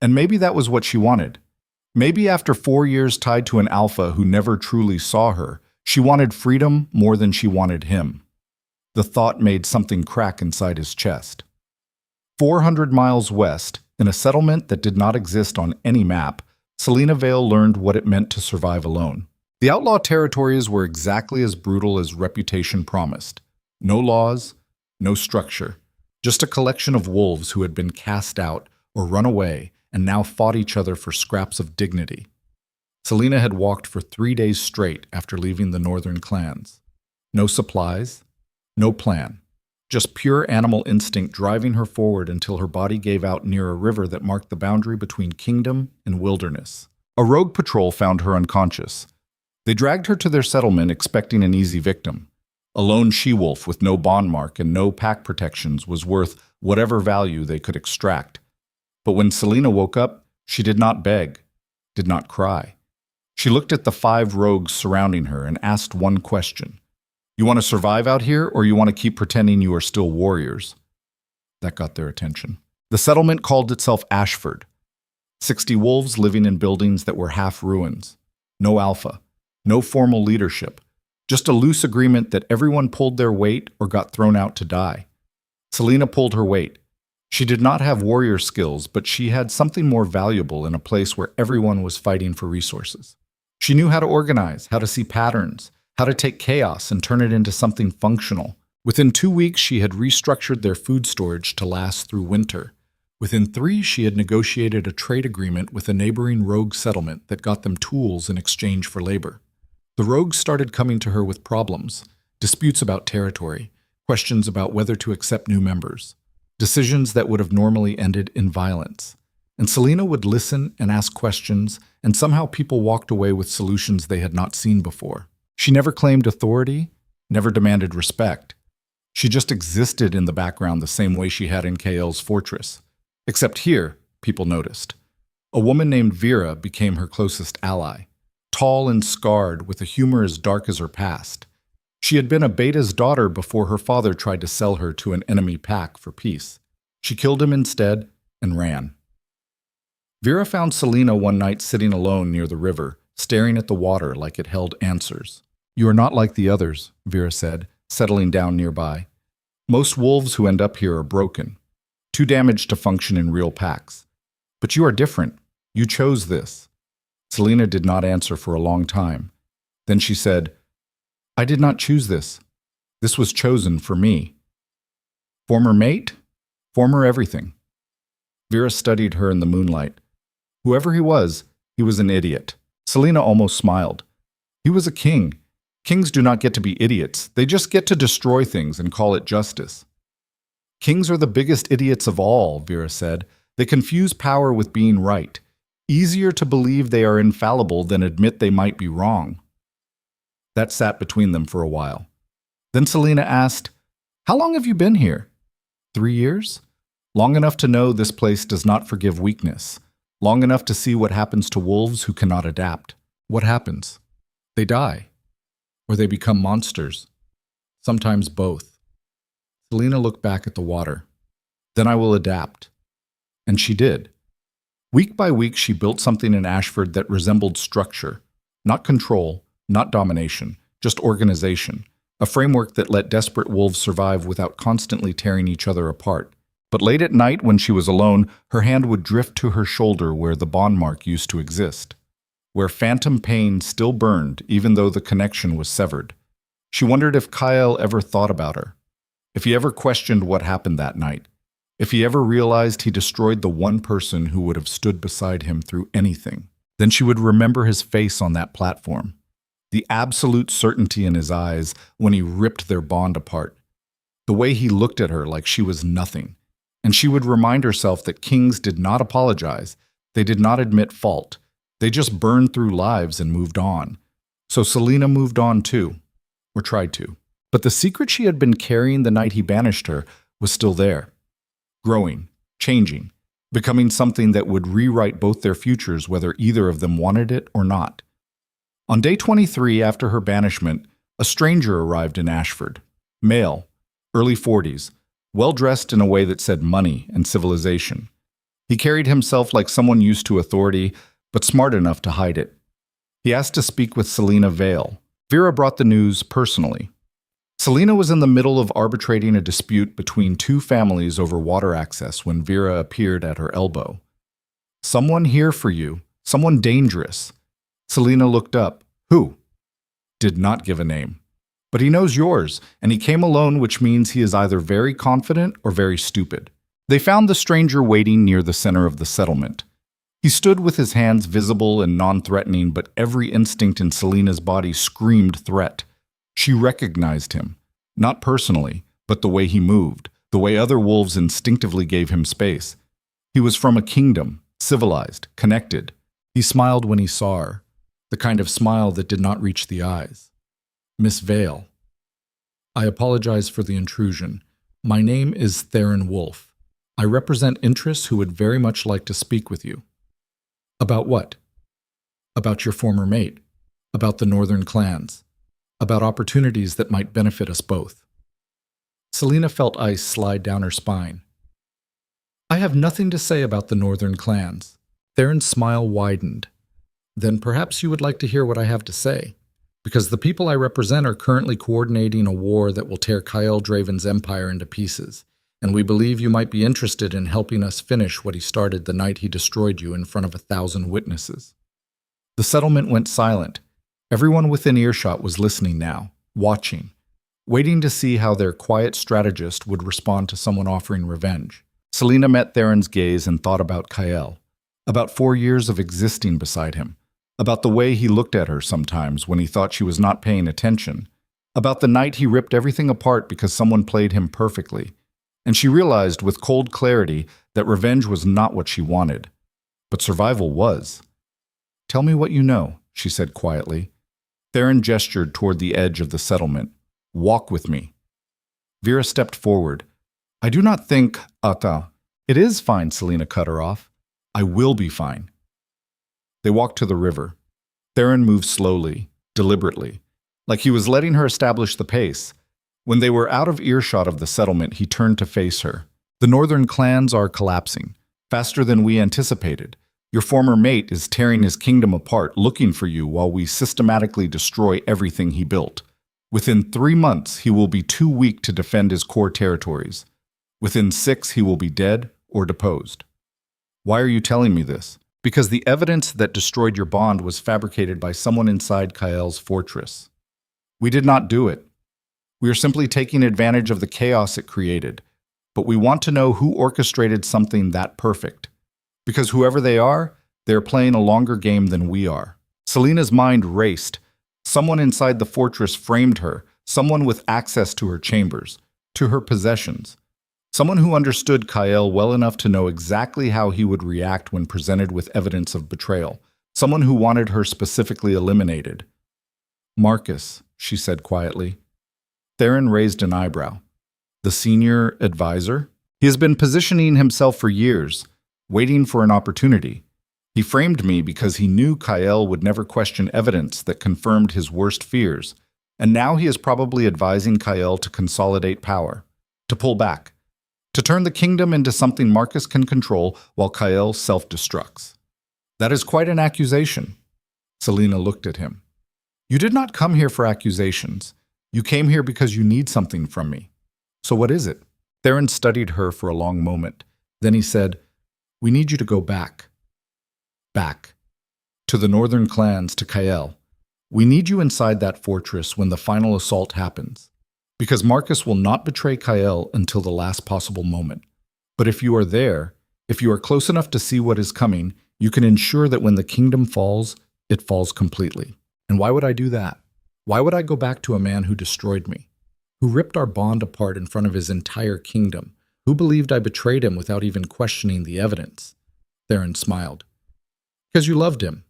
S1: And maybe that was what she wanted. Maybe after 4 years tied to an alpha who never truly saw her, she wanted freedom more than she wanted him. The thought made something crack inside his chest. 400 miles west, in a settlement that did not exist on any map, Selena Vale learned what it meant to survive alone. The outlaw territories were exactly as brutal as reputation promised. No laws, no structure, just a collection of wolves who had been cast out or run away and now fought each other for scraps of dignity. Selena had walked for 3 days straight after leaving the northern clans. No supplies, no plan, just pure animal instinct driving her forward until her body gave out near a river that marked the boundary between kingdom and wilderness. A rogue patrol found her unconscious. They dragged her to their settlement expecting an easy victim. A lone she-wolf with no bond mark and no pack protections was worth whatever value they could extract. But when Selena woke up, she did not beg, did not cry. She looked at the 5 rogues surrounding her and asked one question. "You want to survive out here, or you want to keep pretending you are still warriors?" That got their attention. The settlement called itself Ashford. 60 wolves living in buildings that were half ruins. No alpha, no formal leadership, just a loose agreement that everyone pulled their weight or got thrown out to die. Selena pulled her weight. She did not have warrior skills, but she had something more valuable in a place where everyone was fighting for resources. She knew how to organize, how to see patterns, how to take chaos and turn it into something functional. Within 2 weeks, she had restructured their food storage to last through winter. Within 3, she had negotiated a trade agreement with a neighboring rogue settlement that got them tools in exchange for labor. The rogues started coming to her with problems, disputes about territory, questions about whether to accept new members, decisions that would have normally ended in violence. And Selena would listen and ask questions, and somehow people walked away with solutions they had not seen before. She never claimed authority, never demanded respect. She just existed in the background the same way she had in Kael's fortress. Except here, people noticed. A woman named Vera became her closest ally, tall and scarred with a humor as dark as her past. She had been a beta's daughter before her father tried to sell her to an enemy pack for peace. She killed him instead and ran. Vera found Selena one night sitting alone near the river, staring at the water like it held answers. "You are not like the others," Vera said, settling down nearby. "Most wolves who end up here are broken, too damaged to function in real packs. But you are different. You chose this." Selena did not answer for a long time. Then she said, "I did not choose this. This was chosen for me." "Former mate? Former everything." Vera studied her in the moonlight. Whoever he was an idiot. Selena almost smiled. He was a king. Kings do not get to be idiots. They just get to destroy things and call it justice. "Kings are the biggest idiots of all," Vera said. "They confuse power with being right. Easier to believe they are infallible than admit they might be wrong." That sat between them for a while. Then Selena asked, "How long have you been here?" 3 years? Long enough to know this place does not forgive weakness. long enough to see what happens to wolves who cannot adapt. What happens? They die. Or they become monsters. Sometimes both. Selena looked back at the water. Then I will adapt. And she did. Week by week, she built something in Ashford that resembled structure. Not control, not domination, just organization. A framework that let desperate wolves survive without constantly tearing each other apart. But late at night, when she was alone, her hand would drift to her shoulder where the bond mark used to exist. Where phantom pain still burned, even though the connection was severed. She wondered if Kyle ever thought about her. If he ever questioned what happened that night. If he ever realized he destroyed the one person who would have stood beside him through anything. Then she would remember his face on that platform. The absolute certainty in his eyes when he ripped their bond apart. The way he looked at her like she was nothing. And she would remind herself that kings did not apologize. They did not admit fault. They just burned through lives and moved on. So Selena moved on too. Or tried to. But the secret she had been carrying the night he banished her was still there. Growing, changing, becoming something that would rewrite both their futures whether either of them wanted it or not. On day 23 after her banishment, a stranger arrived in Ashford. Male, early 40s, well-dressed in a way that said money and civilization. He carried himself like someone used to authority, but smart enough to hide it. He asked to speak with Selena Vale. Vera brought the news personally. Selena was in the middle of arbitrating a dispute between two families over water access when Vera appeared at her elbow. "Someone here for you. Someone dangerous." Selena looked up. "Who?" Did not give a name. "But he knows yours, and he came alone, which means he is either very confident or very stupid." They found the stranger waiting near the center of the settlement. He stood with his hands visible and non-threatening, but every instinct in Selena's body screamed threat. She recognized him, not personally, but the way he moved, the way other wolves instinctively gave him space. He was from a kingdom, civilized, connected. He smiled when he saw her, the kind of smile that did not reach the eyes. "Miss Vale, I apologize for the intrusion. My name is Theron Wolfe. I represent interests who would very much like to speak with you." "About what?" "About your former mate, about the northern clans, about opportunities that might benefit us both." Selena felt ice slide down her spine. "I have nothing to say about the northern clans." Theron's smile widened. "Then perhaps you would like to hear what I have to say, because the people I represent are currently coordinating a war that will tear Kyle Draven's empire into pieces, and we believe you might be interested in helping us finish what he started the night he destroyed you in front of 1,000 witnesses." The settlement went silent. Everyone within earshot was listening now, watching, waiting to see how their quiet strategist would respond to someone offering revenge. Selena met Theron's gaze and thought about Kyle, about 4 years of existing beside him, about the way he looked at her sometimes when he thought she was not paying attention, about the night he ripped everything apart because someone played him perfectly. And she realized with cold clarity that revenge was not what she wanted, but survival was. "Tell me what you know," she said quietly. Theron gestured toward the edge of the settlement. "Walk with me." Vera stepped forward. "I do not think, Ata." "It is fine," Selena cut her off. "I will be fine." They walked to the river. Theron moved slowly, deliberately, like he was letting her establish the pace. When they were out of earshot of the settlement, he turned to face her. "The northern clans are collapsing, faster than we anticipated. Your former mate is tearing his kingdom apart, looking for you while we systematically destroy everything he built. Within 3 months, he will be too weak to defend his core territories. Within 6, he will be dead or deposed." "Why are you telling me this?" "Because the evidence that destroyed your bond was fabricated by someone inside Kyle's fortress. We did not do it. We are simply taking advantage of the chaos it created. But we want to know who orchestrated something that perfect. Because whoever they are playing a longer game than we are." Selena's mind raced. Someone inside the fortress framed her, someone with access to her chambers, to her possessions. Someone who understood Kyle well enough to know exactly how he would react when presented with evidence of betrayal. Someone who wanted her specifically eliminated. "Marcus," she said quietly. Theron raised an eyebrow. "The senior advisor? He has been positioning himself for years, waiting for an opportunity. He framed me because he knew Kael would never question evidence that confirmed his worst fears, and now he is probably advising Kael to consolidate power, to pull back, to turn the kingdom into something Marcus can control while Kael self-destructs. That is quite an accusation. Selena looked at him. You did not come here for accusations. You came here because you need something from me. So what is it? Theron studied her for a long moment. Then he said, we need you to go back. Back. To the northern clans, to Kael. We need you inside that fortress when the final assault happens. Because Marcus will not betray Kael until the last possible moment. But if you are there, if you are close enough to see what is coming, you can ensure that when the kingdom falls, it falls completely. And why would I do that? Why would I go back to a man who destroyed me? Who ripped our bond apart in front of his entire kingdom? Who believed I betrayed him without even questioning the evidence? Theron smiled. Because you loved him.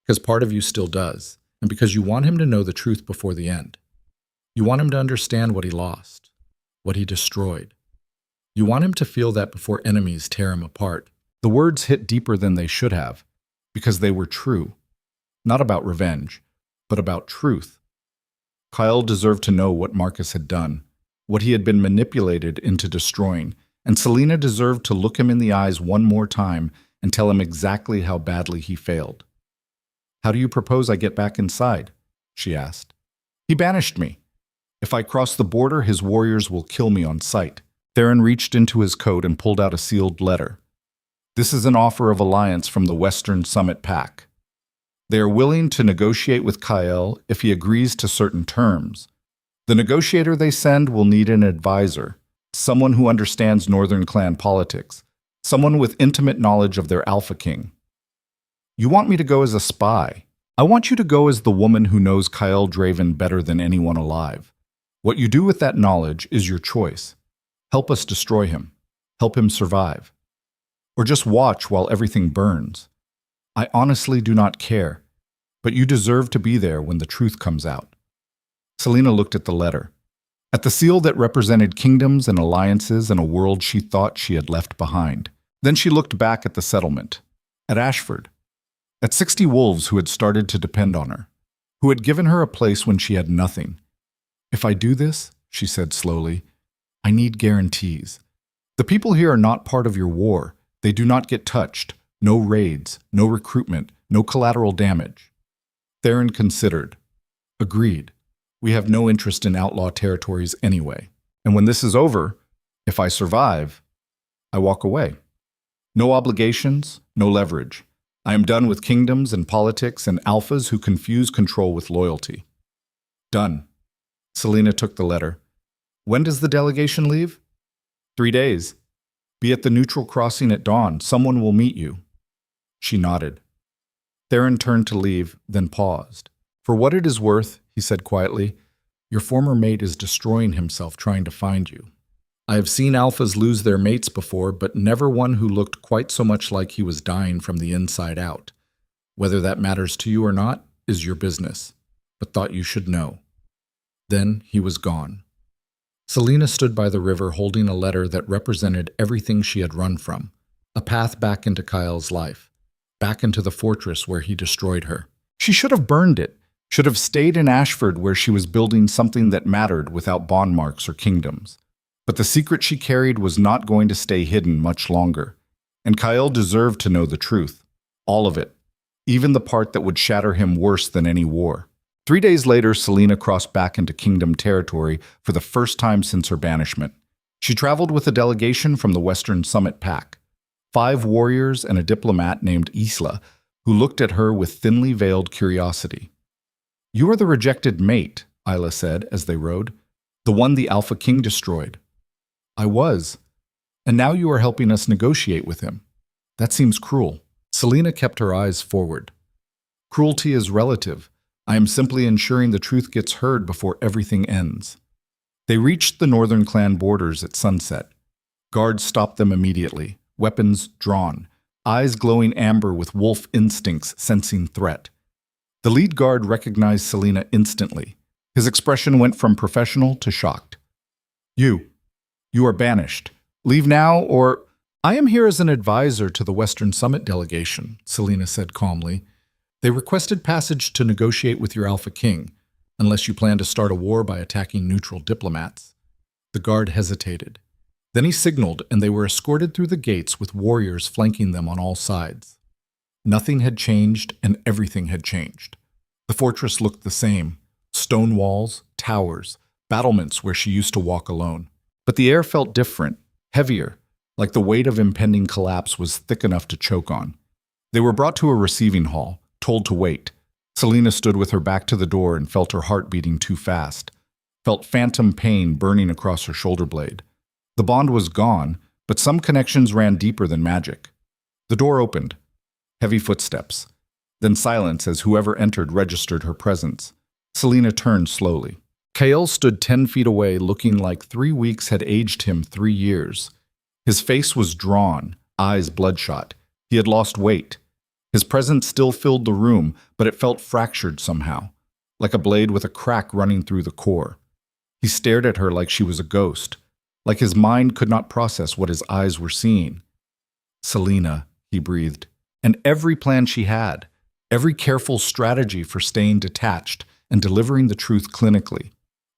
S1: Because part of you still does. And because you want him to know the truth before the end. You want him to understand what he lost, what he destroyed. You want him to feel that before enemies tear him apart. The words hit deeper than they should have, because they were true. Not about revenge, but about truth. Kael deserved to know what Marcus had done, what he had been manipulated into destroying, and Selena deserved to look him in the eyes one more time and tell him exactly how badly he failed. How do you propose I get back inside? She asked. He banished me. If I cross the border, his warriors will kill me on sight. Theron reached into his coat and pulled out a sealed letter. This is an offer of alliance from the Western Summit Pack. They are willing to negotiate with Kael if he agrees to certain terms. The negotiator they send will need an advisor, someone who understands Northern Clan politics, someone with intimate knowledge of their Alpha King. You want me to go as a spy. I want you to go as the woman who knows Kael Draven better than anyone alive. What you do with that knowledge is your choice. Help us destroy him. Help him survive. Or just watch while everything burns. I honestly do not care, but you deserve to be there when the truth comes out. Selena looked at the letter, at the seal that represented kingdoms and alliances and a world she thought she had left behind. Then she looked back at the settlement, at Ashford, at 60 wolves who had started to depend on her, who had given her a place when she had nothing. If I do this, she said slowly, I need guarantees. The people here are not part of your war. They do not get touched. No raids, no recruitment, no collateral damage. Theron considered. Agreed. We have no interest in outlaw territories anyway. And when this is over, if I survive, I walk away. No obligations, no leverage. I am done with kingdoms and politics and alphas who confuse control with loyalty. Done. Selena took the letter. When does the delegation leave? 3 days. Be at the neutral crossing at dawn. Someone will meet you. She nodded. Theron turned to leave, then paused. For what it is worth, he said quietly, your former mate is destroying himself trying to find you. I have seen alphas lose their mates before, but never one who looked quite so much like he was dying from the inside out. Whether that matters to you or not is your business, but thought you should know. Then he was gone. Selena stood by the river holding a letter that represented everything she had run from, a path back into Kael's life, back into the fortress where he destroyed her. She should have burned it, should have stayed in Ashford where she was building something that mattered without bond marks or kingdoms. But the secret she carried was not going to stay hidden much longer, and Kael deserved to know the truth, all of it, even the part that would shatter him worse than any war. 3 days later, Selena crossed back into kingdom territory for the first time since her banishment. She traveled with a delegation from the Western Summit Pack, 5 warriors and a diplomat named Isla, who looked at her with thinly veiled curiosity. You are the rejected mate, Isla said as they rode, the one the Alpha King destroyed. I was. And now you are helping us negotiate with him. That seems cruel. Selena kept her eyes forward. Cruelty is relative. I am simply ensuring the truth gets heard before everything ends. They reached the Northern Clan borders at sunset. Guards stopped them immediately, weapons drawn, eyes glowing amber with wolf instincts sensing threat. The lead guard recognized Selena instantly. His expression went from professional to shocked. You are banished. Leave now or... I am here as an advisor to the Western Summit delegation, Selena said calmly. They requested passage to negotiate with your Alpha King, unless you plan to start a war by attacking neutral diplomats. The guard hesitated. Then he signaled, and they were escorted through the gates with warriors flanking them on all sides. Nothing had changed, and everything had changed. The fortress looked the same: stone walls, towers, battlements where she used to walk alone. But the air felt different, heavier, like the weight of impending collapse was thick enough to choke on. They were brought to a receiving hall, told to wait. Selena stood with her back to the door and felt her heart beating too fast, felt phantom pain burning across her shoulder blade. The bond was gone, but some connections ran deeper than magic. The door opened. Heavy footsteps. Then silence as whoever entered registered her presence. Selena turned slowly. Kael stood 10 feet away, looking like 3 weeks had aged him 3 years. His face was drawn, eyes bloodshot. He had lost weight. His presence still filled the room, but it felt fractured somehow, like a blade with a crack running through the core. He stared at her like she was a ghost, like his mind could not process what his eyes were seeing. Selena, he breathed, and every plan she had, every careful strategy for staying detached and delivering the truth clinically,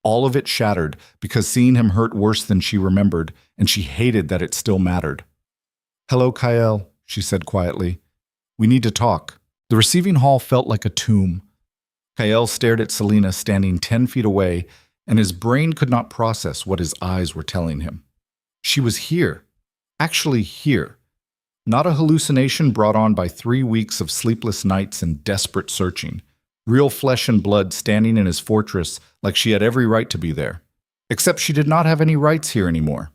S1: all of it shattered because seeing him hurt worse than she remembered, and she hated that it still mattered. "Hello, Kael," she said quietly. "We need to talk." The receiving hall felt like a tomb. Kael stared at Selena standing 10 feet away, and his brain could not process what his eyes were telling him. She was here, actually here. Not a hallucination brought on by 3 weeks of sleepless nights and desperate searching. Real flesh and blood standing in his fortress like she had every right to be there. Except she did not have any rights here anymore.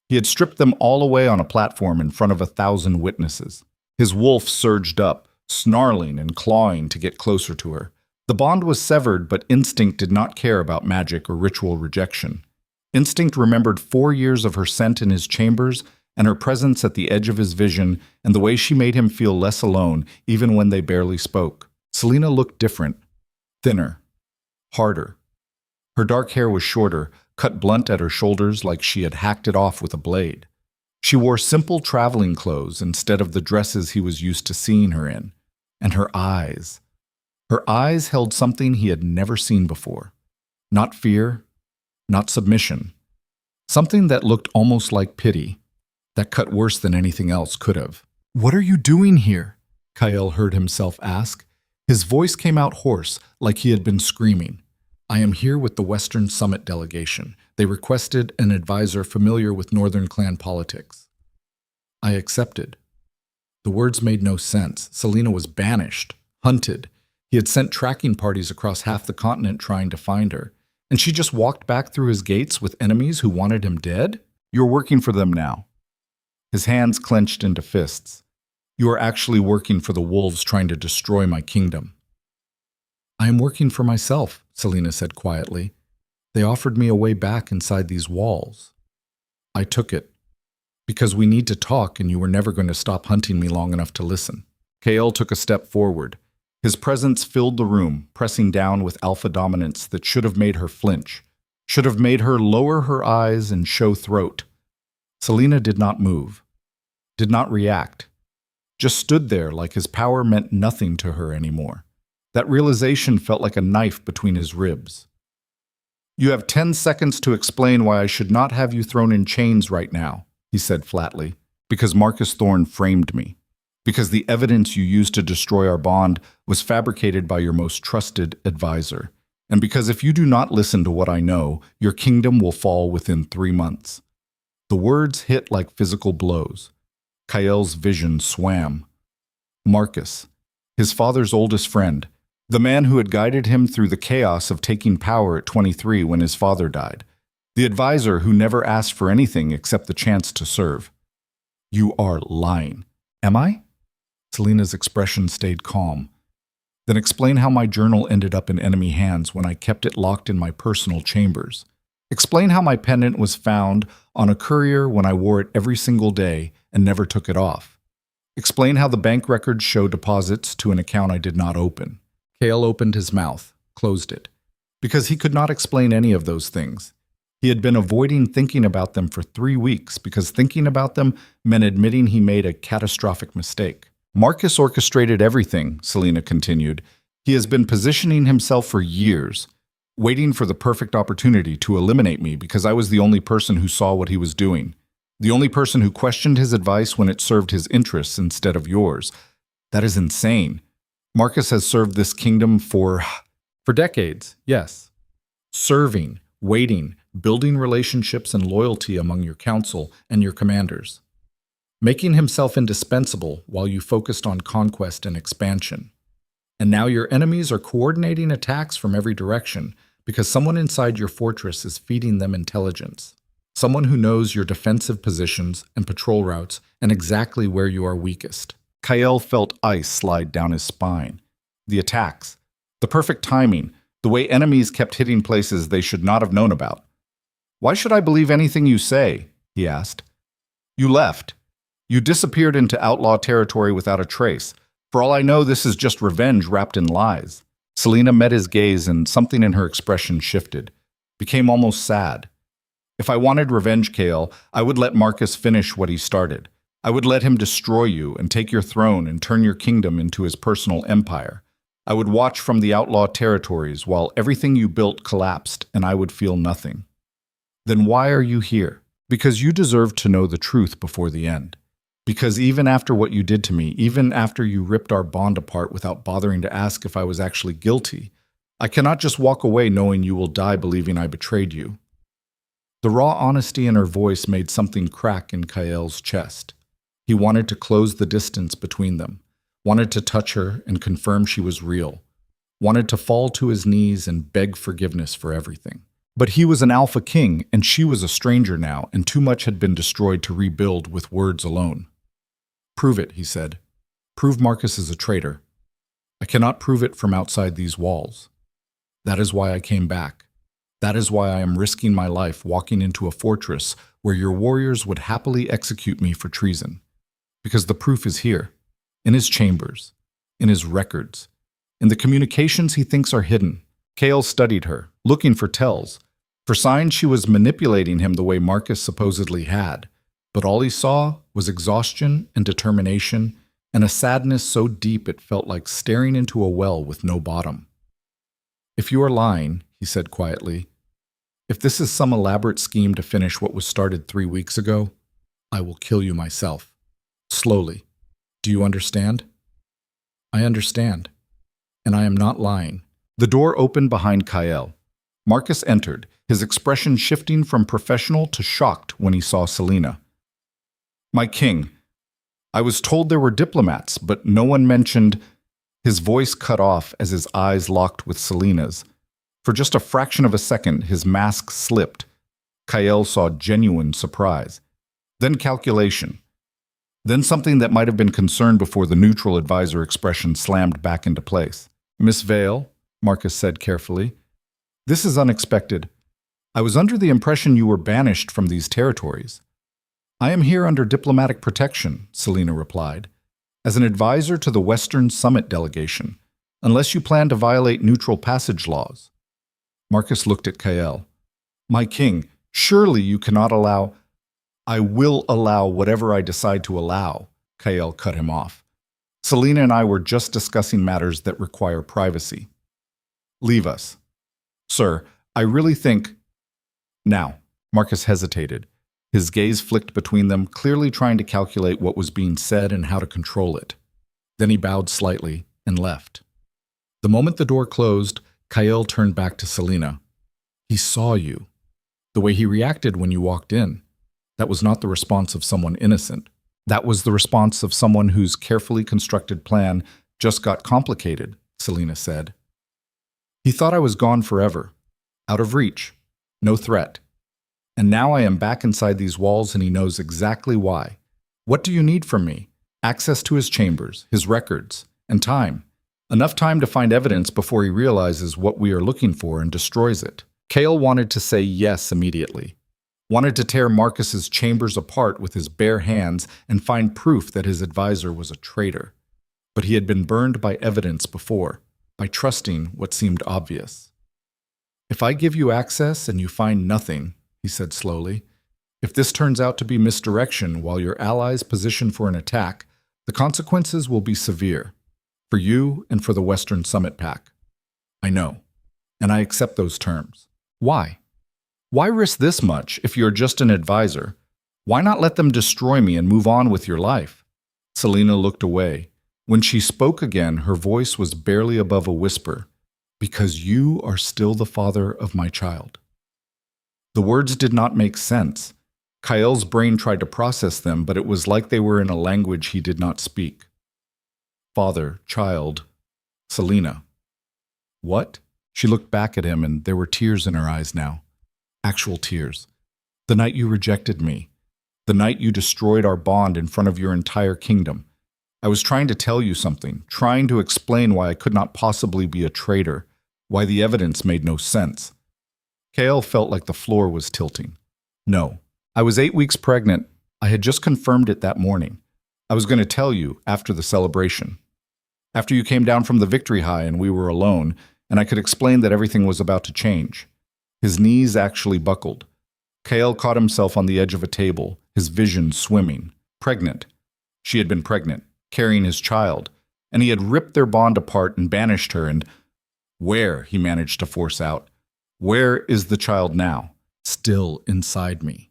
S1: He had stripped them all away on a platform in front of 1,000 witnesses. His wolf surged up, snarling and clawing to get closer to her. The bond was severed, but instinct did not care about magic or ritual rejection. Instinct remembered 4 years of her scent in his chambers and her presence at the edge of his vision and the way she made him feel less alone even when they barely spoke. Selena looked different, thinner, harder. Her dark hair was shorter, cut blunt at her shoulders like she had hacked it off with a blade. She wore simple traveling clothes instead of the dresses he was used to seeing her in. And her eyes held something he had never seen before. Not fear, not submission. Something that looked almost like pity, that cut worse than anything else could have. "What are you doing here?" Kael heard himself ask. His voice came out hoarse, like he had been screaming. "I am here with the Western Summit delegation. They requested an advisor familiar with Northern clan politics." I accepted. The words made no sense. Selena was banished, hunted. He had sent tracking parties across half the continent trying to find her. And she just walked back through his gates with enemies who wanted him dead? "You're working for them now." His hands clenched into fists. "You are actually working for the wolves trying to destroy my kingdom." "I am working for myself," Selena said quietly. "They offered me a way back inside these walls. I took it. Because we need to talk and you were never going to stop hunting me long enough to listen." Kael took a step forward. His presence filled the room, pressing down with alpha dominance that should have made her flinch, should have made her lower her eyes and show throat. Selena did not move, did not react, just stood there like his power meant nothing to her anymore. That realization felt like a knife between his ribs. "You have 10 seconds to explain why I should not have you thrown in chains right now," he said flatly. "Because Marcus Thorne framed me. Because the evidence you used to destroy our bond was fabricated by your most trusted advisor. And because if you do not listen to what I know, your kingdom will fall within 3 months." The words hit like physical blows. Kael's vision swam. Marcus, his father's oldest friend, the man who had guided him through the chaos of taking power at 23 when his father died. The advisor who never asked for anything except the chance to serve. "You are lying." "Am I?" Selena's expression stayed calm. "Then explain how my journal ended up in enemy hands when I kept it locked in my personal chambers. Explain how my pendant was found on a courier when I wore it every single day and never took it off. Explain how the bank records show deposits to an account I did not open." Kael opened his mouth, closed it. Because he could not explain any of those things. He had been avoiding thinking about them for 3 weeks because thinking about them meant admitting he made a catastrophic mistake. Marcus orchestrated everything, Selena continued. He has been positioning himself for years, waiting for the perfect opportunity to eliminate me because I was the only person who saw what he was doing. The only person who questioned his advice when it served his interests instead of yours. That is insane. Marcus has served this kingdom for decades, yes. Serving, waiting, building relationships and loyalty among your council and your commanders. Making himself indispensable while you focused on conquest and expansion. And now your enemies are coordinating attacks from every direction because someone inside your fortress is feeding them intelligence. Someone who knows your defensive positions and patrol routes and exactly where you are weakest. Kael felt ice slide down his spine. The attacks, the perfect timing, the way enemies kept hitting places they should not have known about. Why should I believe anything you say? He asked. You left. You disappeared into outlaw territory without a trace. For all I know, this is just revenge wrapped in lies. Selena met his gaze and something in her expression shifted, became almost sad. If I wanted revenge, Kael, I would let Marcus finish what he started. I would let him destroy you and take your throne and turn your kingdom into his personal empire. I would watch from the outlaw territories while everything you built collapsed and I would feel nothing. Then why are you here? Because you deserve to know the truth before the end. Because even after what you did to me, even after you ripped our bond apart without bothering to ask if I was actually guilty, I cannot just walk away knowing you will die believing I betrayed you. The raw honesty in her voice made something crack in Kael's chest. He wanted to close the distance between them, wanted to touch her and confirm she was real, wanted to fall to his knees and beg forgiveness for everything. But he was an alpha king, and she was a stranger now, and too much had been destroyed to rebuild with words alone. Prove it, he said. Prove Marcus is a traitor. I cannot prove it from outside these walls. That is why I came back. That is why I am risking my life walking into a fortress where your warriors would happily execute me for treason. Because the proof is here, in his chambers, in his records, in the communications he thinks are hidden. Kael studied her, looking for tells, for signs she was manipulating him the way Marcus supposedly had. But all he saw was exhaustion and determination, and a sadness so deep it felt like staring into a well with no bottom. If you are lying, he said quietly, if this is some elaborate scheme to finish what was started 3 weeks ago, I will kill you myself. Slowly. Do you understand? I understand. And I am not lying. The door opened behind Kael. Marcus entered, his expression shifting from professional to shocked when he saw Selena. My king, I was told there were diplomats, but no one mentioned... His voice cut off as his eyes locked with Selena's. For just a fraction of a second, his mask slipped. Kael saw genuine surprise. Then calculation. Then something that might have been concern before the neutral advisor expression slammed back into place. Miss Vale, Marcus said carefully, this is unexpected. I was under the impression you were banished from these territories. I am here under diplomatic protection, Selena replied, as an advisor to the Western Summit delegation, unless you plan to violate neutral passage laws. Marcus looked at Kael. My king, surely you cannot allow... I will allow whatever I decide to allow, Kael cut him off. Selena and I were just discussing matters that require privacy. Leave us. Sir, I really think... Now, Marcus hesitated. His gaze flicked between them, clearly trying to calculate what was being said and how to control it. Then he bowed slightly and left. The moment the door closed, Kael turned back to Selena. He saw you. The way he reacted when you walked in. That was not the response of someone innocent. That was the response of someone whose carefully constructed plan just got complicated, Selena said. He thought I was gone forever. Out of reach. No threat. And now I am back inside these walls and he knows exactly why. What do you need from me? Access to his chambers, his records, and time. Enough time to find evidence before he realizes what we are looking for and destroys it. Kael wanted to say yes immediately. Wanted to tear Marcus's chambers apart with his bare hands and find proof that his advisor was a traitor. But he had been burned by evidence before, by trusting what seemed obvious. If I give you access and you find nothing, he said slowly. If this turns out to be misdirection while your allies position for an attack, the consequences will be severe, for you and for the Western Summit Pack. I know, and I accept those terms. Why? Why risk this much if you're just an advisor? Why not let them destroy me and move on with your life? Selena looked away. When she spoke again, her voice was barely above a whisper. Because you are still the father of my child. The words did not make sense. Kael's brain tried to process them, but it was like they were in a language he did not speak. Father, child, Selena. What? She looked back at him, and there were tears in her eyes now. Actual tears. The night you rejected me. The night you destroyed our bond in front of your entire kingdom. I was trying to tell you something, trying to explain why I could not possibly be a traitor, why the evidence made no sense. Kael felt like the floor was tilting. No. I was 8 weeks pregnant. I had just confirmed it that morning. I was going to tell you after the celebration. After you came down from the victory high and we were alone, and I could explain that everything was about to change. His knees actually buckled. Kael caught himself on the edge of a table, his vision swimming. Pregnant. She had been pregnant, carrying his child, and he had ripped their bond apart and banished her, and where, he managed to force out, where is the child now? Still inside me.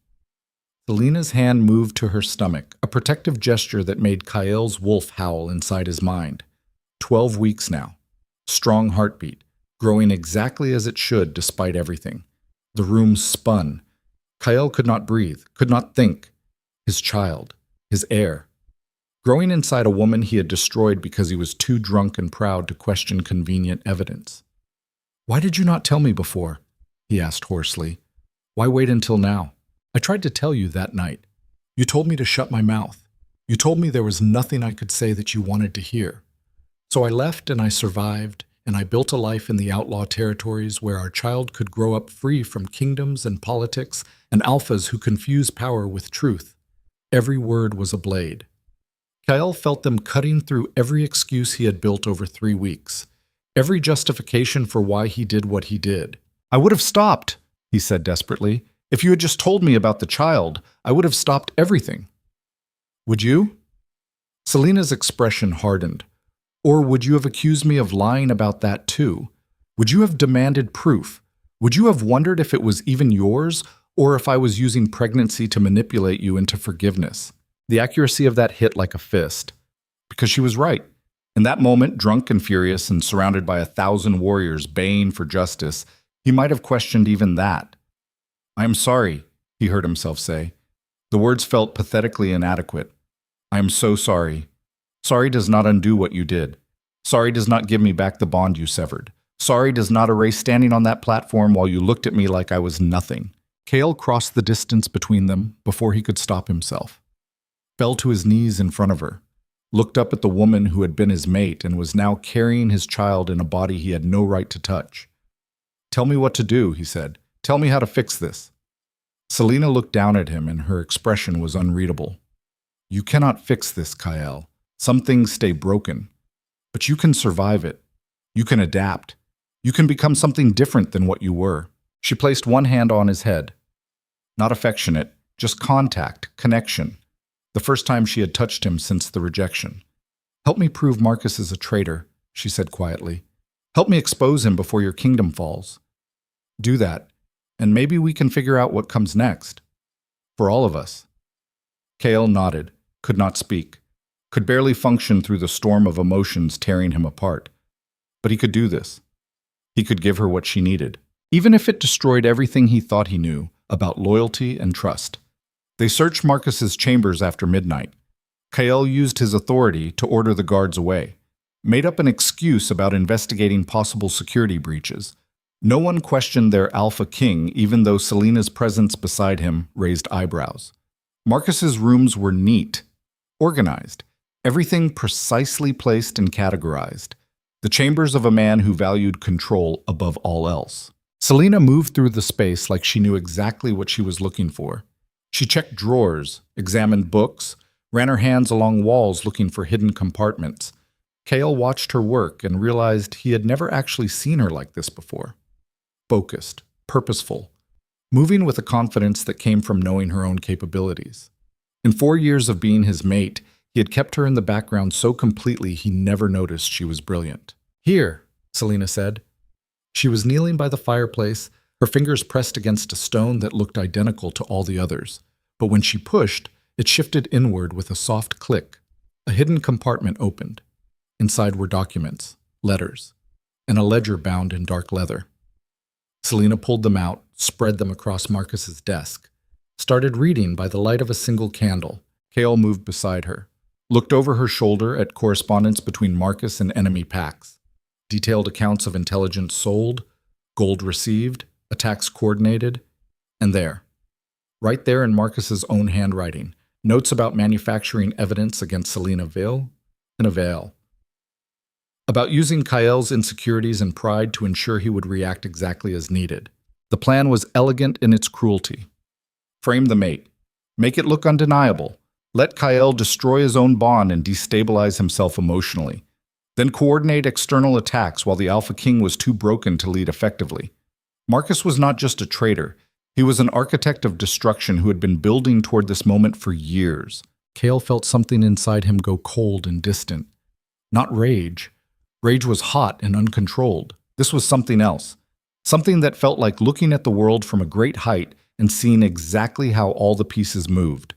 S1: Selena's hand moved to her stomach, a protective gesture that made Kael's wolf howl inside his mind. 12 weeks now. Strong heartbeat, growing exactly as it should despite everything. The room spun. Kael could not breathe, could not think. His child, his heir. Growing inside a woman he had destroyed because he was too drunk and proud to question convenient evidence. Why did you not tell me before? He asked hoarsely. Why wait until now? I tried to tell you that night. You told me to shut my mouth. You told me there was nothing I could say that you wanted to hear. So I left and I survived, and I built a life in the outlaw territories where our child could grow up free from kingdoms and politics and alphas who confuse power with truth. Every word was a blade. Kael felt them cutting through every excuse he had built over 3 weeks, every justification for why he did what he did. I would have stopped, he said desperately. If you had just told me about the child, I would have stopped everything. Would you? Selena's expression hardened. Or would you have accused me of lying about that too? Would you have demanded proof? Would you have wondered if it was even yours, or if I was using pregnancy to manipulate you into forgiveness? The accuracy of that hit like a fist. Because she was right. In that moment, drunk and furious and surrounded by 1,000 warriors baying for justice, he might have questioned even that. I am sorry, he heard himself say. The words felt pathetically inadequate. I am so sorry. Sorry does not undo what you did. Sorry does not give me back the bond you severed. Sorry does not erase standing on that platform while you looked at me like I was nothing. Kael crossed the distance between them before he could stop himself. Fell to his knees in front of her, looked up at the woman who had been his mate and was now carrying his child in a body he had no right to touch. Tell me what to do, he said. Tell me how to fix this. Selena looked down at him and her expression was unreadable. You cannot fix this, Kael. Some things stay broken. But you can survive it. You can adapt. You can become something different than what you were. She placed one hand on his head. Not affectionate, just contact, connection. The first time she had touched him since the rejection. Help me prove Marcus is a traitor, she said quietly. Help me expose him before your kingdom falls. Do that, and maybe we can figure out what comes next. For all of us. Kael nodded, could not speak, could barely function through the storm of emotions tearing him apart. But he could do this. He could give her what she needed, even if it destroyed everything he thought he knew about loyalty and trust. They searched Marcus's chambers after midnight. Kael used his authority to order the guards away, made up an excuse about investigating possible security breaches. No one questioned their alpha king, even though Selena's presence beside him raised eyebrows. Marcus's rooms were neat, organized, everything precisely placed and categorized. The chambers of a man who valued control above all else. Selena moved through the space like she knew exactly what she was looking for. She checked drawers, examined books, ran her hands along walls looking for hidden compartments. Kael watched her work and realized he had never actually seen her like this before. Focused, purposeful. moving with a confidence that came from knowing her own capabilities. In 4 years of being his mate, he had kept her in the background so completely he never noticed she was brilliant. "Here," Selena said. She was kneeling by the fireplace, her fingers pressed against a stone that looked identical to all the others. But when she pushed, it shifted inward with a soft click. A hidden compartment opened. Inside were documents, letters, and a ledger bound in dark leather. Selena pulled them out, spread them across Marcus's desk, started reading by the light of a single candle. Kale moved beside her, looked over her shoulder at correspondence between Marcus and enemy packs, detailed accounts of intelligence sold, gold received, attacks coordinated, and there, right there in Marcus's own handwriting, notes about manufacturing evidence against Selena Vale and Avail, about using Kael's insecurities and pride to ensure he would react exactly as needed. The plan was elegant in its cruelty. Frame the mate. Make it look undeniable. Let Kael destroy his own bond and destabilize himself emotionally. Then coordinate external attacks while the Alpha King was too broken to lead effectively. Marcus was not just a traitor. He was an architect of destruction who had been building toward this moment for years. Kale felt something inside him go cold and distant. Not rage. Rage was hot and uncontrolled. This was something else. Something that felt like looking at the world from a great height and seeing exactly how all the pieces moved.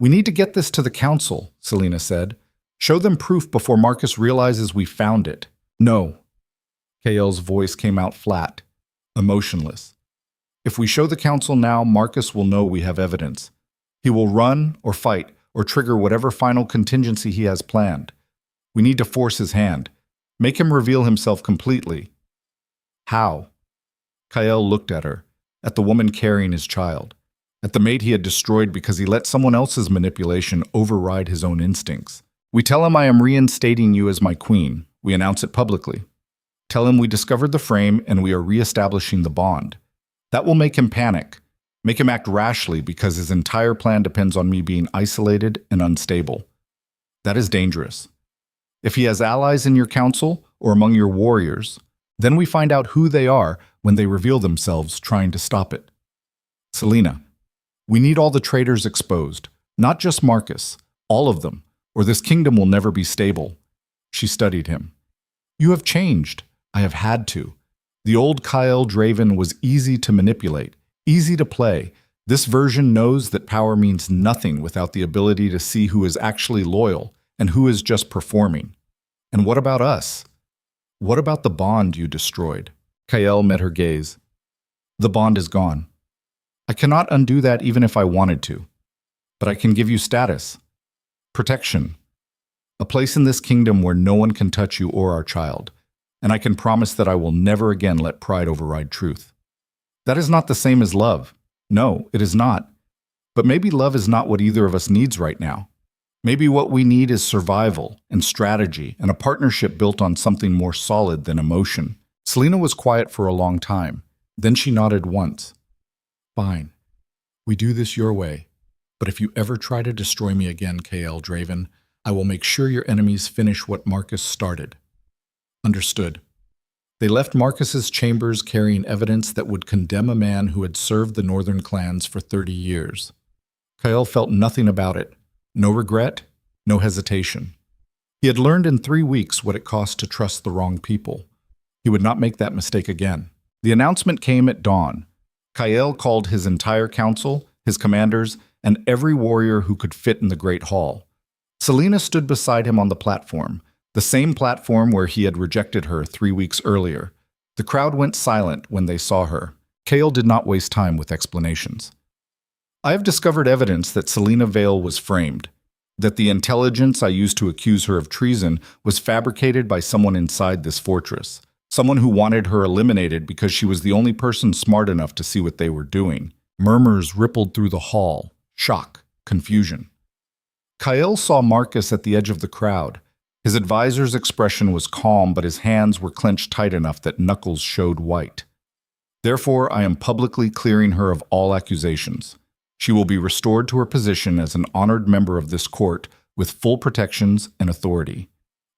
S1: "We need to get this to the council," Selena said. "Show them proof before Marcus realizes we found it." "No." Kael's voice came out flat, emotionless. "If we show the council now, Marcus will know we have evidence. He will run or fight or trigger whatever final contingency he has planned. We need to force his hand. Make him reveal himself completely." "How?" Kael looked at her, at the woman carrying his child, at the mate he had destroyed because he let someone else's manipulation override his own instincts. "We tell him I am reinstating you as my queen. We announce it publicly. Tell him we discovered the frame and we are reestablishing the bond. That will make him panic, make him act rashly because his entire plan depends on me being isolated and unstable. That is dangerous. If he has allies in your council or among your warriors, then we find out who they are when they reveal themselves trying to stop it. Selena, we need all the traitors exposed, not just Marcus, all of them, or this kingdom will never be stable." She studied him. "You have changed. I have had to. The old Kael Draven was easy to manipulate, easy to play. This version knows that power means nothing without the ability to see who is actually loyal and who is just performing. And what about us? What about the bond you destroyed?" Kael met her gaze. "The bond is gone. I cannot undo that even if I wanted to. But I can give you status. Protection. A place in this kingdom where no one can touch you or our child. And I can promise that I will never again let pride override truth. That is not the same as love. No, it is not. But maybe love is not what either of us needs right now. Maybe what we need is survival and strategy and a partnership built on something more solid than emotion." Selena was quiet for a long time. Then she nodded once. "Fine. We do this your way. But if you ever try to destroy me again, Kael Draven, I will make sure your enemies finish what Marcus started." Understood. They left Marcus's chambers carrying evidence that would condemn a man who had served the northern clans for 30 years. Kael felt nothing about it. No regret, no hesitation. He had learned in 3 weeks what it cost to trust the wrong people. He would not make that mistake again. The announcement came at dawn. Kael called his entire council, his commanders, and every warrior who could fit in the Great Hall. Selena stood beside him on the platform, the same platform where he had rejected her 3 weeks earlier. The crowd went silent when they saw her. Kael did not waste time with explanations. "I have discovered evidence that Selena Vale was framed, that the intelligence I used to accuse her of treason was fabricated by someone inside this fortress, someone who wanted her eliminated because she was the only person smart enough to see what they were doing." Murmurs rippled through the hall, shock, confusion. Kael saw Marcus at the edge of the crowd. His advisor's expression was calm, but his hands were clenched tight enough that knuckles showed white. "Therefore, I am publicly clearing her of all accusations. She will be restored to her position as an honored member of this court with full protections and authority.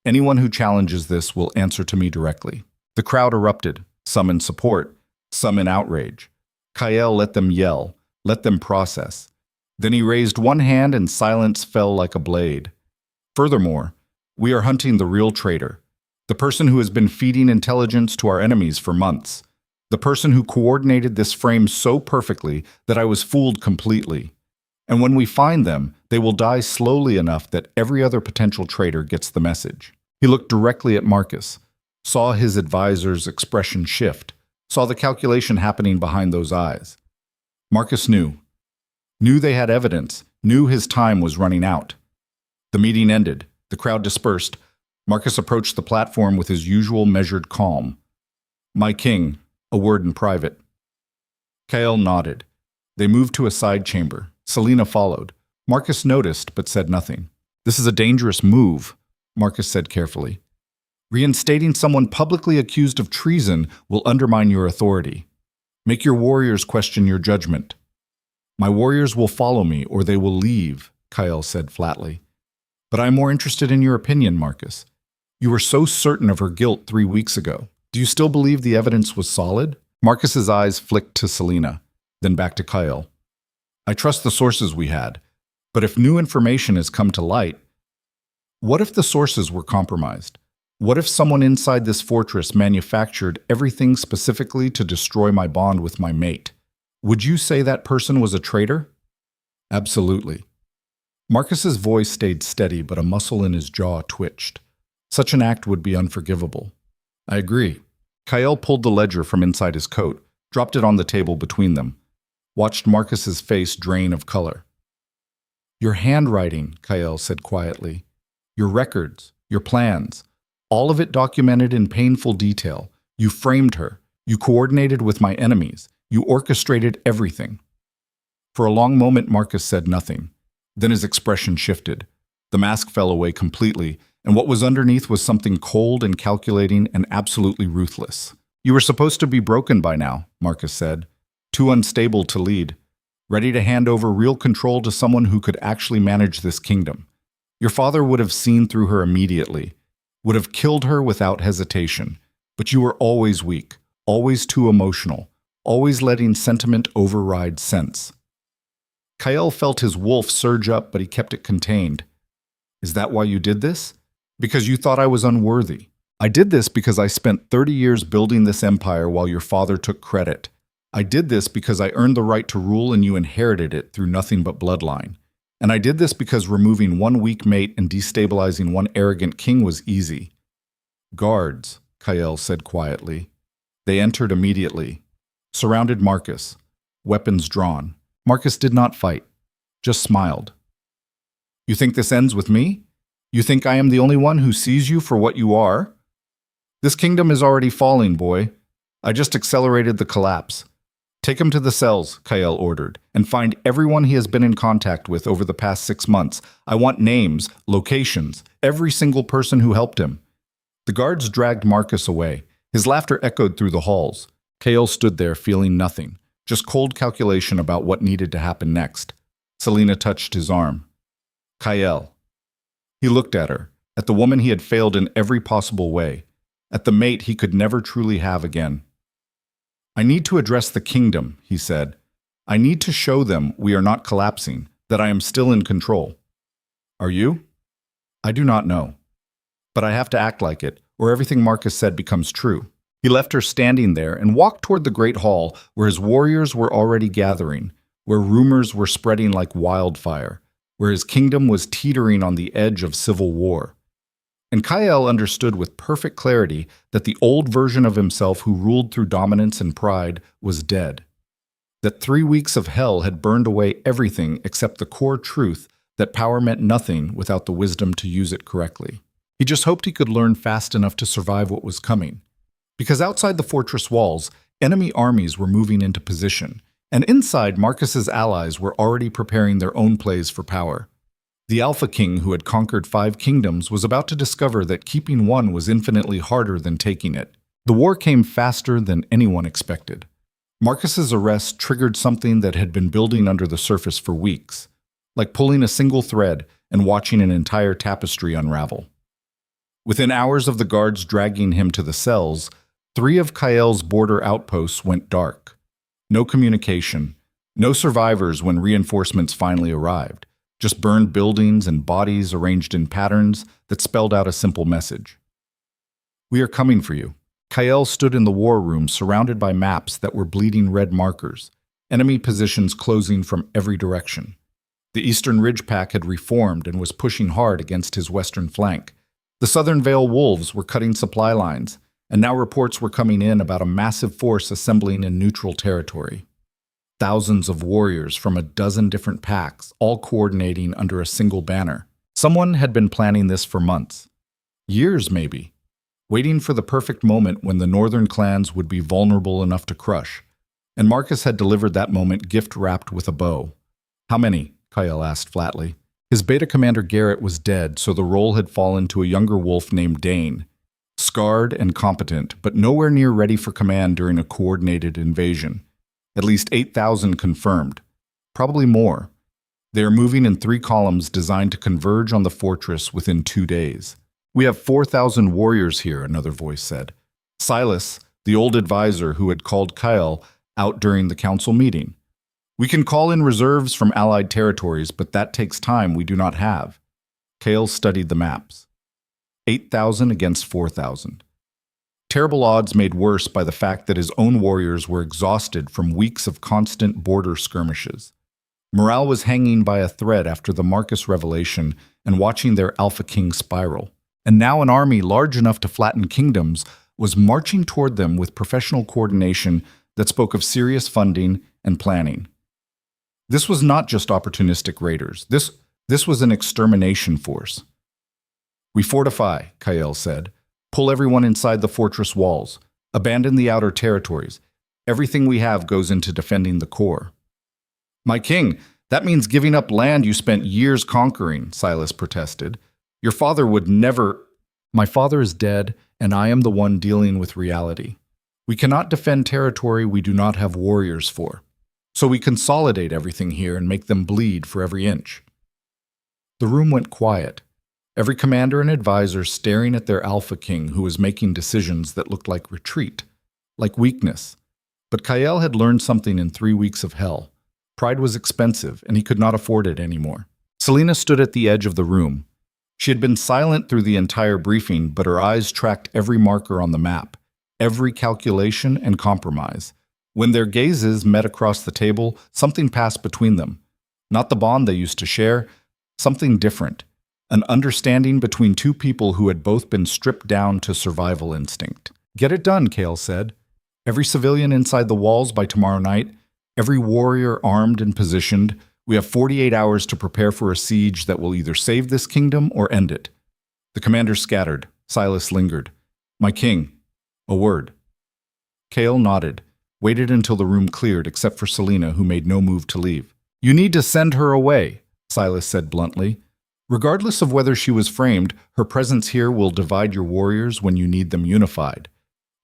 S1: Anyone who challenges this will answer to me directly." The crowd erupted, some in support, some in outrage. Kael let them yell, let them process. Then he raised one hand and silence fell like a blade. Furthermore, we are hunting the real traitor, the person who has been feeding intelligence to our enemies for months, the person who coordinated this frame so perfectly that I was fooled completely. And when we find them, they will die slowly enough that every other potential traitor gets the message. He looked directly at Marcus, saw his advisor's expression shift, saw the calculation happening behind those eyes. Marcus knew they had evidence, knew his time was running out. The meeting ended. The crowd dispersed. Marcus approached the platform with his usual measured calm. "My king, a word in private." Kael nodded. They moved to a side chamber. Selena followed. Marcus noticed, but said nothing. "This is a dangerous move," Marcus said carefully. "Reinstating someone publicly accused of treason will undermine your authority. Make your warriors question your judgment." "My warriors will follow me, or they will leave," Kael said flatly. "But I am more interested in your opinion, Marcus. You were so certain of her guilt 3 weeks ago. Do you still believe the evidence was solid?" Marcus's eyes flicked to Selena, then back to Kael. "I trust the sources we had, but if new information has come to light, what if the sources were compromised? What if someone inside this fortress manufactured everything specifically to destroy my bond with my mate? Would you say that person was a traitor?" "Absolutely." Marcus's voice stayed steady, but a muscle in his jaw twitched. Such an act would be unforgivable. "I agree." Kael pulled the ledger from inside his coat, dropped it on the table between them, watched Marcus's face drain of color. "Your handwriting," Kael said quietly. "Your records, your plans, all of it documented in painful detail. You framed her. You coordinated with my enemies. You orchestrated everything." For a long moment, Marcus said nothing. Then his expression shifted. The mask fell away completely, and what was underneath was something cold and calculating and absolutely ruthless. "You were supposed to be broken by now," Marcus said. "Too unstable to lead. Ready to hand over real control to someone who could actually manage this kingdom. Your father would have seen through her immediately, would have killed her without hesitation. But you were always weak, always too emotional, always letting sentiment override sense." Kael felt his wolf surge up, but he kept it contained. "Is that why you did this? Because you thought I was unworthy. I did this because I spent 30 years building this empire while your father took credit. I did this because I earned the right to rule and you inherited it through nothing but bloodline. And I did this because removing one weak mate and destabilizing one arrogant king was easy." "Guards," Kael said quietly. They entered immediately, surrounded Marcus, weapons drawn. Marcus did not fight, just smiled. "You think this ends with me? You think I am the only one who sees you for what you are? This kingdom is already falling, boy. I just accelerated the collapse. Take him to the cells," Kael ordered, "and find everyone he has been in contact with over the past 6 months. I want names, locations, every single person who helped him." The guards dragged Marcus away. His laughter echoed through the halls. Kael stood there feeling nothing, just cold calculation about what needed to happen next. Selena touched his arm. "Kael." He looked at her, at the woman he had failed in every possible way, at the mate he could never truly have again. "I need to address the kingdom," he said. "I need to show them we are not collapsing, that I am still in control." "Are you?" "I do not know. But I have to act like it, or everything Marcus said becomes true." He left her standing there and walked toward the great hall where his warriors were already gathering, where rumors were spreading like wildfire, where his kingdom was teetering on the edge of civil war. And Kael understood with perfect clarity that the old version of himself who ruled through dominance and pride was dead. That 3 weeks of hell had burned away everything except the core truth that power meant nothing without the wisdom to use it correctly. He just hoped he could learn fast enough to survive what was coming. Because outside the fortress walls, enemy armies were moving into position, and inside Marcus's allies were already preparing their own plays for power. The Alpha King who had conquered 5 kingdoms was about to discover that keeping one was infinitely harder than taking it. The war came faster than anyone expected. Marcus's arrest triggered something that had been building under the surface for weeks, like pulling a single thread and watching an entire tapestry unravel. Within hours of the guards dragging him to the cells, 3 of Kael's border outposts went dark. No communication. No survivors when reinforcements finally arrived. Just burned buildings and bodies arranged in patterns that spelled out a simple message. We are coming for you. Kael stood in the war room surrounded by maps that were bleeding red markers, enemy positions closing from every direction. The Eastern Ridge Pack had reformed and was pushing hard against his western flank. The Southern Vale Wolves were cutting supply lines, and now reports were coming in about a massive force assembling in neutral territory. Thousands of warriors from a dozen different packs, all coordinating under a single banner. Someone had been planning this for months. Years, maybe. Waiting for the perfect moment when the northern clans would be vulnerable enough to crush. And Marcus had delivered that moment gift-wrapped with a bow. How many? Kael asked flatly. His beta commander Garrett was dead, so the role had fallen to a younger wolf named Dane. Scarred and competent, but nowhere near ready for command during a coordinated invasion. At least 8,000 confirmed. Probably more. They are moving in 3 columns designed to converge on the fortress within 2 days. We have 4,000 warriors here, another voice said. Silas, the old advisor who had called Kael out during the council meeting. We can call in reserves from allied territories, but that takes time we do not have. Kael studied the maps. 8,000 against 4,000. Terrible odds made worse by the fact that his own warriors were exhausted from weeks of constant border skirmishes. Morale was hanging by a thread after the Marcus revelation and watching their Alpha King spiral. And now an army large enough to flatten kingdoms was marching toward them with professional coordination that spoke of serious funding and planning. This was not just opportunistic raiders. This was an extermination force. We fortify, Kael said. Pull everyone inside the fortress walls. Abandon the outer territories. Everything we have goes into defending the core. My king, that means giving up land you spent years conquering, Silas protested. Your father would never... My father is dead, and I am the one dealing with reality. We cannot defend territory we do not have warriors for. So we consolidate everything here and make them bleed for every inch. The room went quiet. Every commander and advisor staring at their Alpha King who was making decisions that looked like retreat, like weakness. But Kael had learned something in 3 weeks of hell. Pride was expensive, and he could not afford it anymore. Selena stood at the edge of the room. She had been silent through the entire briefing, but her eyes tracked every marker on the map, every calculation and compromise. When their gazes met across the table, something passed between them. Not the bond they used to share, something different. An understanding between 2 people who had both been stripped down to survival instinct. Get it done, Kael said. Every civilian inside the walls by tomorrow night, every warrior armed and positioned. We have 48 hours to prepare for a siege that will either save this kingdom or end it. The commander scattered. Silas lingered. My king, a word. Kael nodded, waited until the room cleared except for Selena, who made no move to leave. You need to send her away, Silas said bluntly. Regardless of whether she was framed, her presence here will divide your warriors when you need them unified.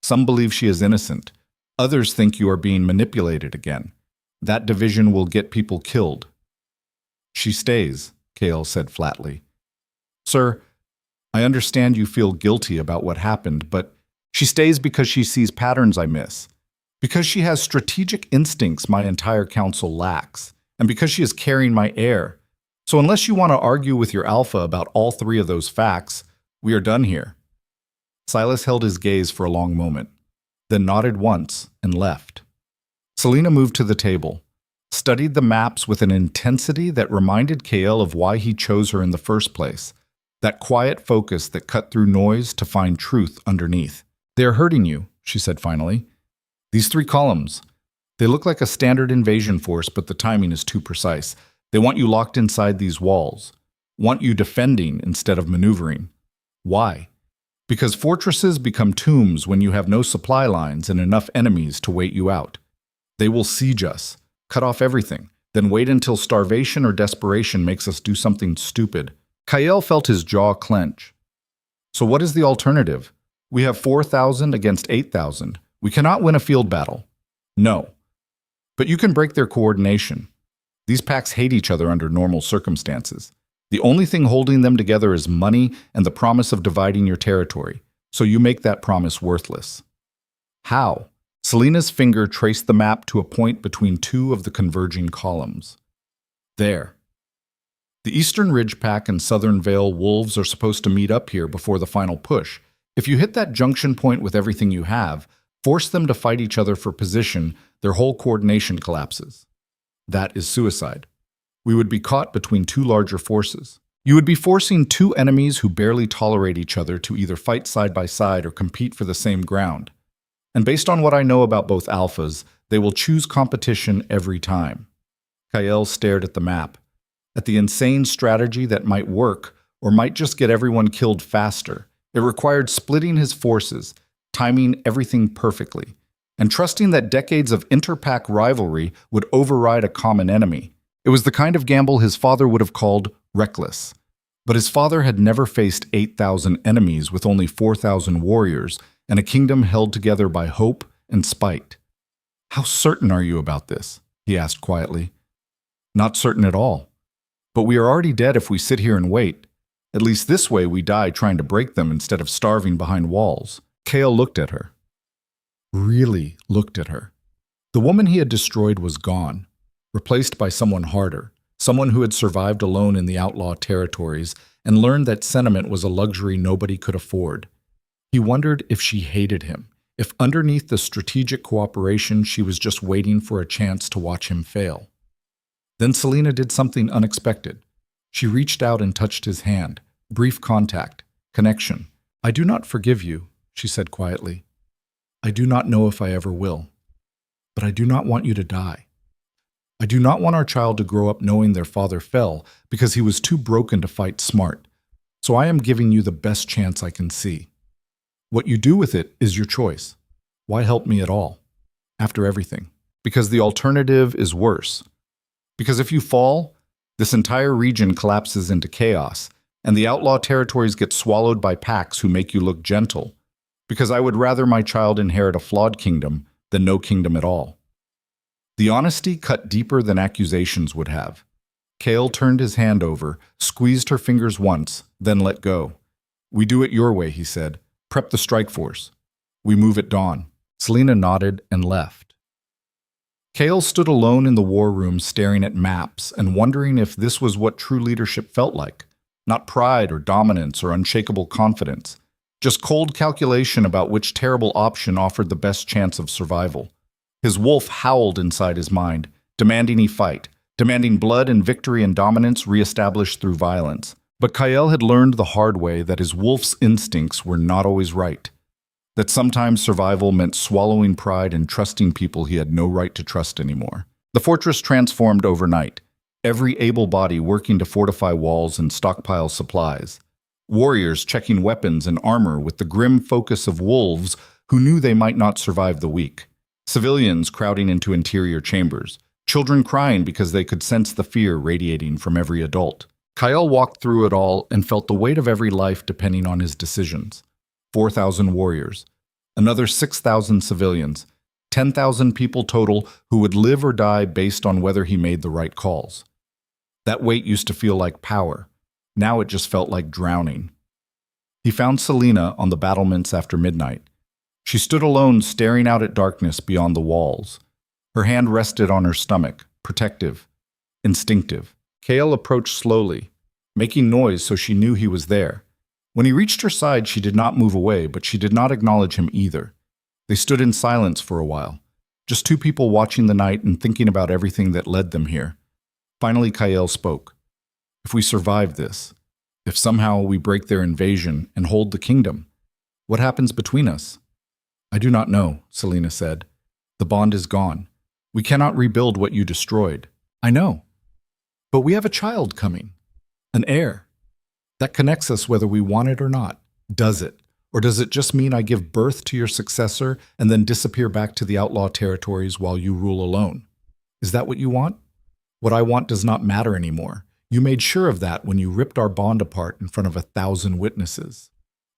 S1: Some believe she is innocent. Others think you are being manipulated again. That division will get people killed. She stays, Kael said flatly. Sir, I understand you feel guilty about what happened, but she stays because she sees patterns I miss. Because she has strategic instincts my entire council lacks. And because she is carrying my heir. So unless you want to argue with your alpha about all 3 of those facts, we are done here. Silas held his gaze for a long moment, then nodded once and left. Selena moved to the table, studied the maps with an intensity that reminded Kael of why he chose her in the first place, that quiet focus that cut through noise to find truth underneath. They are hurting you, she said finally. These 3 columns, they look like a standard invasion force, but the timing is too precise. They want you locked inside these walls, want you defending instead of maneuvering. Why? Because fortresses become tombs when you have no supply lines and enough enemies to wait you out. They will siege us, cut off everything, then wait until starvation or desperation makes us do something stupid. Kael felt his jaw clench. So what is the alternative? We have 4,000 against 8,000. We cannot win a field battle. No. But you can break their coordination. These packs hate each other under normal circumstances. The only thing holding them together is money and the promise of dividing your territory, so you make that promise worthless. How? Selena's finger traced the map to a point between two of the converging columns. There. The Eastern Ridge Pack and Southern Vale Wolves are supposed to meet up here before the final push. If you hit that junction point with everything you have, force them to fight each other for position, their whole coordination collapses. That is suicide. We would be caught between two larger forces. You would be forcing two enemies who barely tolerate each other to either fight side by side or compete for the same ground. And based on what I know about both alphas, they will choose competition every time. Kael stared at the map, at the insane strategy that might work or might just get everyone killed faster. It required splitting his forces, timing everything perfectly, and trusting that decades of inter-pack rivalry would override a common enemy. It was the kind of gamble his father would have called reckless. But his father had never faced 8,000 enemies with only 4,000 warriors and a kingdom held together by hope and spite. "How certain are you about this?" he asked quietly. "Not certain at all. But we are already dead if we sit here and wait. At least this way we die trying to break them instead of starving behind walls." Kael looked at her. Really looked at her. The woman he had destroyed was gone, replaced by someone harder, someone who had survived alone in the outlaw territories and learned that sentiment was a luxury nobody could afford. He wondered if she hated him, if underneath the strategic cooperation she was just waiting for a chance to watch him fail. Then Selena did something unexpected. She reached out and touched his hand. Brief contact, connection. "I do not forgive you," she said quietly. "I do not know if I ever will. But I do not want you to die. I do not want our child to grow up knowing their father fell because he was too broken to fight smart. So I am giving you the best chance I can see. What you do with it is your choice. Why help me at all? After everything. Because the alternative is worse. Because if you fall, this entire region collapses into chaos, and the outlaw territories get swallowed by packs who make you look gentle. Because I would rather my child inherit a flawed kingdom than no kingdom at all." The honesty cut deeper than accusations would have. Kael turned his hand over, squeezed her fingers once, then let go. "We do it your way," he said. "Prep the strike force. We move at dawn." Selena nodded and left. Kael stood alone in the war room staring at maps and wondering if this was what true leadership felt like. Not pride or dominance or unshakable confidence. Just cold calculation about which terrible option offered the best chance of survival. His wolf howled inside his mind, demanding he fight, demanding blood and victory and dominance reestablished through violence. But Kael had learned the hard way that his wolf's instincts were not always right. That sometimes survival meant swallowing pride and trusting people he had no right to trust anymore. The fortress transformed overnight, every able body working to fortify walls and stockpile supplies. Warriors checking weapons and armor with the grim focus of wolves who knew they might not survive the week. Civilians crowding into interior chambers, children crying because they could sense the fear radiating from every adult. Kael walked through it all and felt the weight of every life depending on his decisions. 4,000 warriors, another 6,000 civilians, 10,000 people total who would live or die based on whether he made the right calls. That weight used to feel like power. Now it just felt like drowning. He found Selena on the battlements after midnight. She stood alone staring out at darkness beyond the walls. Her hand rested on her stomach, protective, instinctive. Kael approached slowly, making noise so she knew he was there. When he reached her side, she did not move away, but she did not acknowledge him either. They stood in silence for a while, just two people watching the night and thinking about everything that led them here. Finally, Kael spoke. "If we survive this, if somehow we break their invasion and hold the kingdom, what happens between us?" "I do not know," Selena said. "The bond is gone. We cannot rebuild what you destroyed." "I know. But we have a child coming, an heir. That connects us whether we want it or not. Does it? Or does it just mean I give birth to your successor and then disappear back to the outlaw territories while you rule alone? Is that what you want? What I want does not matter anymore. You made sure of that when you ripped our bond apart in front of 1,000 witnesses.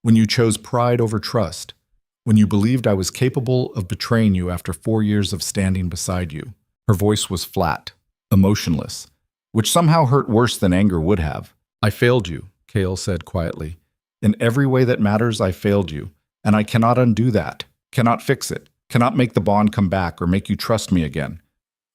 S1: When you chose pride over trust. When you believed I was capable of betraying you after 4 years of standing beside you." Her voice was flat, emotionless, which somehow hurt worse than anger would have. "I failed you," Kael said quietly. "In every way that matters, I failed you, and I cannot undo that, cannot fix it. cannot make the bond come back or make you trust me again.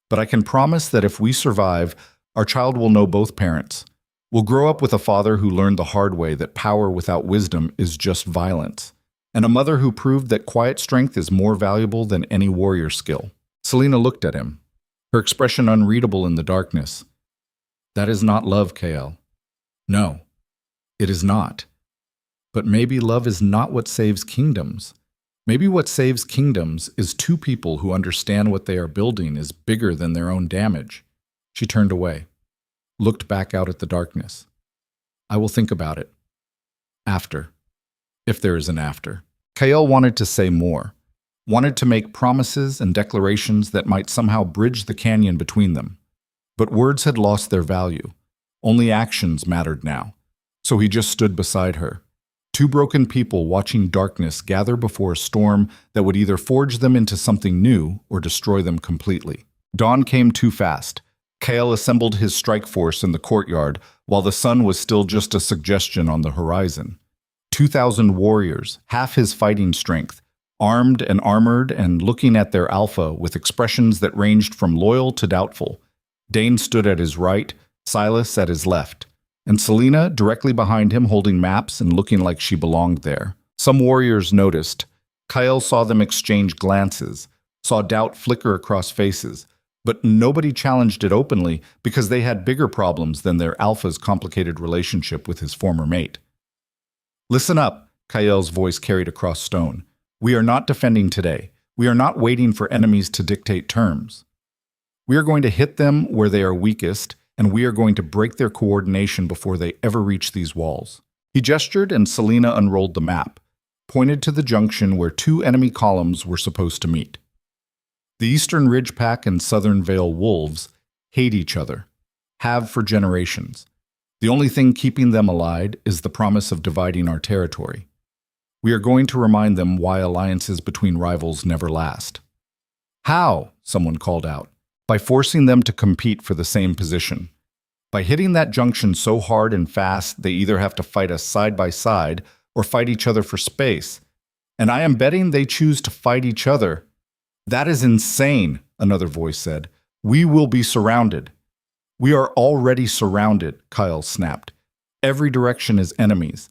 S1: But I can promise that if we survive, our child will know both parents. We'll grow up with a father who learned the hard way that power without wisdom is just violence, and a mother who proved that quiet strength is more valuable than any warrior skill. Selena looked at him, her expression unreadable in the darkness. That is not love, KL. No, it is not. But maybe love is not what saves kingdoms. Maybe what saves kingdoms is two people who understand what they are building is bigger than their own damage. She turned away, looked back out at the darkness. I will think about it. After. If there is an after. Kael wanted to say more, wanted to make promises and declarations that might somehow bridge the canyon between them. But words had lost their value. Only actions mattered now. So he just stood beside her. Two broken people watching darkness gather before a storm that would either forge them into something new or destroy them completely. Dawn came too fast. Kael assembled his strike force in the courtyard while the sun was still just a suggestion on the horizon. 2,000 warriors, half his fighting strength, armed and armored and looking at their alpha with expressions that ranged from loyal to doubtful. Dane stood at his right, Silas at his left, and Selena directly behind him holding maps and looking like she belonged there. Some warriors noticed. Kael saw them exchange glances, saw doubt flicker across faces, but nobody challenged it openly because they had bigger problems than their alpha's complicated relationship with his former mate. Listen up, Kael's voice carried across stone. We are not defending today. We are not waiting for enemies to dictate terms. We are going to hit them where they are weakest, and we are going to break their coordination before they ever reach these walls. He gestured and Selena unrolled the map, pointed to the junction where two enemy columns were supposed to meet. The Eastern Ridge Pack and Southern Vale Wolves hate each other, have for generations. The only thing keeping them allied is the promise of dividing our territory. We are going to remind them why alliances between rivals never last. How? Someone called out. By forcing them to compete for the same position. By hitting that junction so hard and fast they either have to fight us side by side or fight each other for space. And I am betting they choose to fight each other. That is insane, another voice said. We will be surrounded. We are already surrounded, Kyle snapped. Every direction is enemies.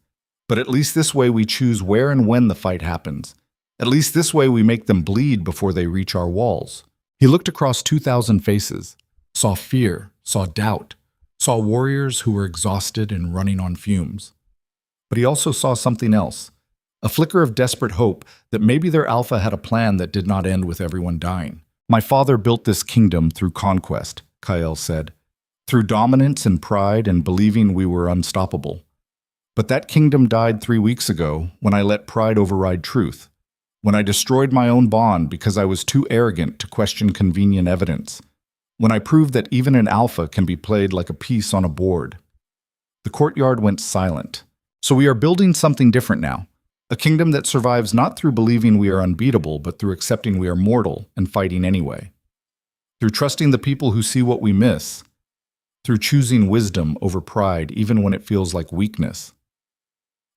S1: But at least this way we choose where and when the fight happens. At least this way we make them bleed before they reach our walls. He looked across 2,000 faces, saw fear, saw doubt, saw warriors who were exhausted and running on fumes. But he also saw something else, a flicker of desperate hope that maybe their alpha had a plan that did not end with everyone dying. My father built this kingdom through conquest, Kael said, through dominance and pride and believing we were unstoppable. But that kingdom died 3 weeks ago when I let pride override truth. When I destroyed my own bond because I was too arrogant to question convenient evidence. When I proved that even an alpha can be played like a piece on a board. The courtyard went silent. So we are building something different now. A kingdom that survives not through believing we are unbeatable, but through accepting we are mortal and fighting anyway. Through trusting the people who see what we miss. Through choosing wisdom over pride even when it feels like weakness.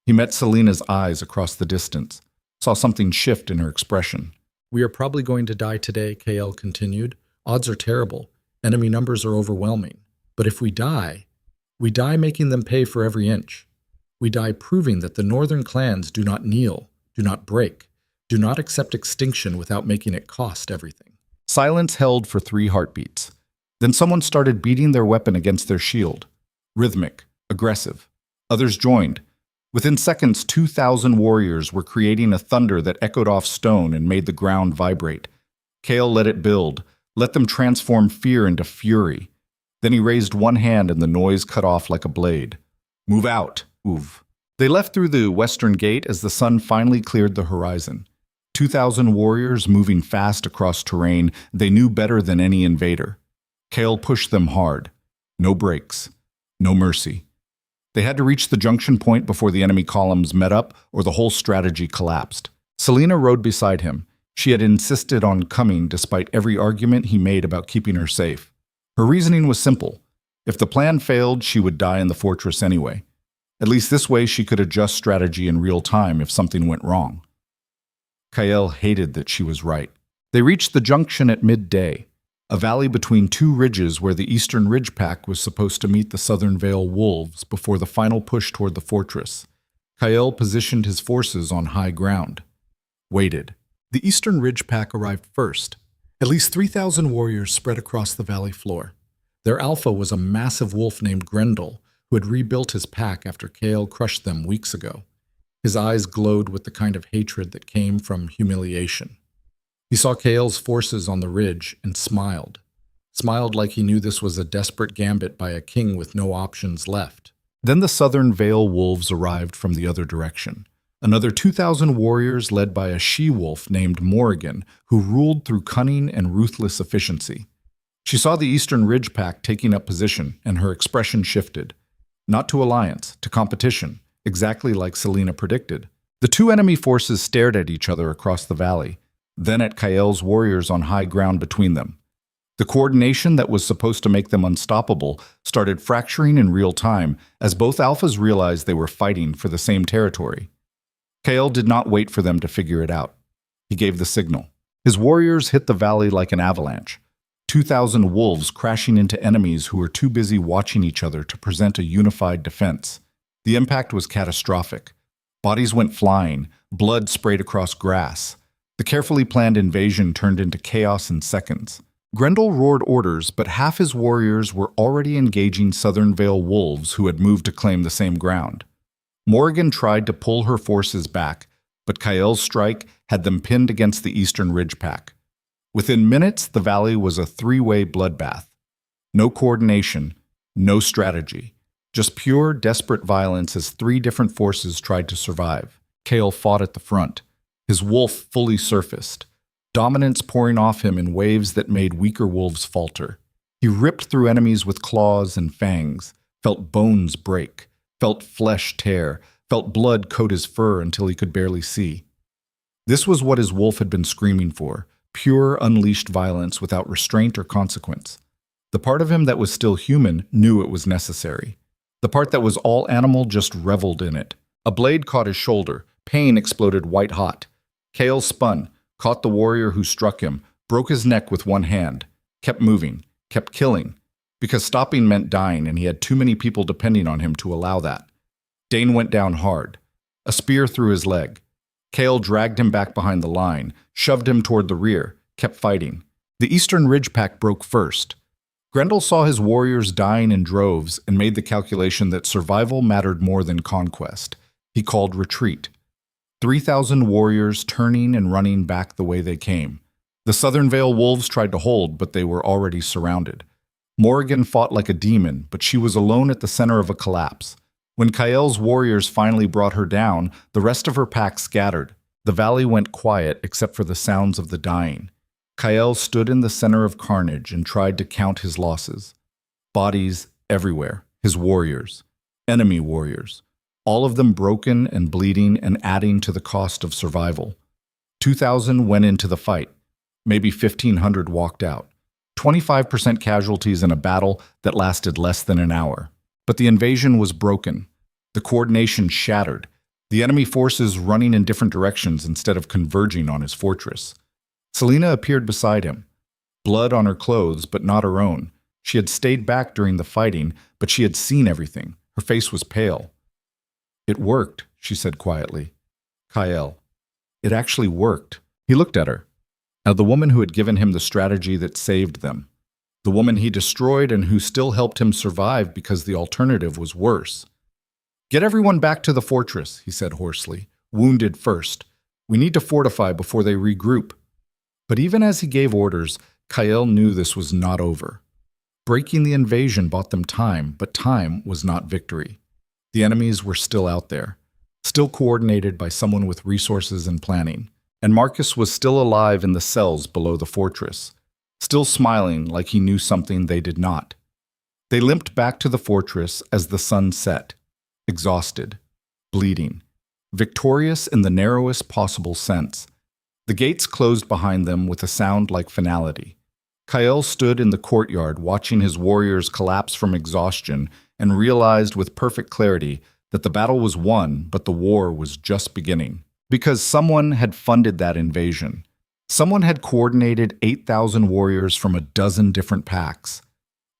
S1: He met Selena's eyes across the distance. Saw something shift in her expression. We are probably going to die today, Kael continued. Odds are terrible. Enemy numbers are overwhelming. But if we die making them pay for every inch. We die proving that the northern clans do not kneel, do not break, do not accept extinction without making it cost everything. Silence held for 3 heartbeats. Then someone started beating their weapon against their shield. Rhythmic, aggressive. Others joined. Within seconds, 2,000 warriors were creating a thunder that echoed off stone and made the ground vibrate. Kael let it build, let them transform fear into fury. Then he raised one hand and the noise cut off like a blade. Move out, Uv. They left through the western gate as the sun finally cleared the horizon. 2,000 warriors moving fast across terrain they knew better than any invader. Kael pushed them hard. No breaks. No mercy. They had to reach the junction point before the enemy columns met up or the whole strategy collapsed. Selena rode beside him. She had insisted on coming despite every argument he made about keeping her safe. Her reasoning was simple. If the plan failed, she would die in the fortress anyway. At least this way she could adjust strategy in real time if something went wrong. Kael hated that she was right. They reached the junction at midday, a valley between two ridges where the Eastern Ridge Pack was supposed to meet the Southern Vale Wolves before the final push toward the fortress. Kael positioned his forces on high ground. Waited. The Eastern Ridge Pack arrived first. At least 3,000 warriors spread across the valley floor. Their alpha was a massive wolf named Grendel, who had rebuilt his pack after Kael crushed them weeks ago. His eyes glowed with the kind of hatred that came from humiliation. He saw Kael's forces on the ridge and smiled. Smiled like he knew this was a desperate gambit by a king with no options left. Then the Southern Vale Wolves arrived from the other direction. Another 2,000 warriors led by a she-wolf named Morrigan, who ruled through cunning and ruthless efficiency. She saw the Eastern Ridge Pack taking up position, and her expression shifted. Not to alliance, to competition, exactly like Selena predicted. The two enemy forces stared at each other across the valley, then at Kael's warriors on high ground between them. The coordination that was supposed to make them unstoppable started fracturing in real time as both alphas realized they were fighting for the same territory. Kael did not wait for them to figure it out. He gave the signal. His warriors hit the valley like an avalanche. 2,000 wolves crashing into enemies who were too busy watching each other to present a unified defense. The impact was catastrophic. Bodies went flying, blood sprayed across grass. The carefully planned invasion turned into chaos in seconds. Grendel roared orders, but half his warriors were already engaging Southern Vale wolves who had moved to claim the same ground. Morrigan tried to pull her forces back, but Kael's strike had them pinned against the Eastern Ridge Pack. Within minutes, the valley was a three-way bloodbath. No coordination, no strategy. Just pure, desperate violence as three different forces tried to survive. Kael fought at the front. His wolf fully surfaced, dominance pouring off him in waves that made weaker wolves falter. He ripped through enemies with claws and fangs, felt bones break, felt flesh tear, felt blood coat his fur until he could barely see. This was what his wolf had been screaming for, pure, unleashed violence without restraint or consequence. The part of him that was still human knew it was necessary. The part that was all animal just reveled in it. A blade caught his shoulder. Pain exploded white-hot. Kael spun, caught the warrior who struck him, broke his neck with one hand, kept moving, kept killing, because stopping meant dying and he had too many people depending on him to allow that. Dane went down hard. A spear through his leg. Kael dragged him back behind the line, shoved him toward the rear, kept fighting. The Eastern Ridge Pack broke first. Grendel saw his warriors dying in droves and made the calculation that survival mattered more than conquest. He called retreat. 3,000 warriors turning and running back the way they came. The Southern Vale Wolves tried to hold, but they were already surrounded. Morrigan fought like a demon, but she was alone at the center of a collapse. When Kael's warriors finally brought her down, the rest of her pack scattered. The valley went quiet except for the sounds of the dying. Kael stood in the center of carnage and tried to count his losses. Bodies everywhere, his warriors, enemy warriors, all of them broken and bleeding and adding to the cost of survival. 2,000 went into the fight. Maybe 1,500 walked out. 25% casualties in a battle that lasted less than an hour. But the invasion was broken. The coordination shattered. The enemy forces running in different directions instead of converging on his fortress. Selena appeared beside him. Blood on her clothes, but not her own. She had stayed back during the fighting, but she had seen everything. Her face was pale. "It worked," she said quietly. "Kael, it actually worked." He looked at her. At the woman who had given him the strategy that saved them. The woman he destroyed and who still helped him survive because the alternative was worse. "Get everyone back to the fortress," he said hoarsely. "Wounded first. We need to fortify before they regroup." But even as he gave orders, Kael knew this was not over. Breaking the invasion bought them time, but time was not victory. The enemies were still out there, still coordinated by someone with resources and planning. And Marcus was still alive in the cells below the fortress, still smiling like he knew something they did not. They limped back to the fortress as the sun set, exhausted, bleeding, victorious in the narrowest possible sense. The gates closed behind them with a sound like finality. Kael stood in the courtyard watching his warriors collapse from exhaustion and realized with perfect clarity that the battle was won, but the war was just beginning. Because someone had funded that invasion. Someone had coordinated 8,000 warriors from a dozen different packs.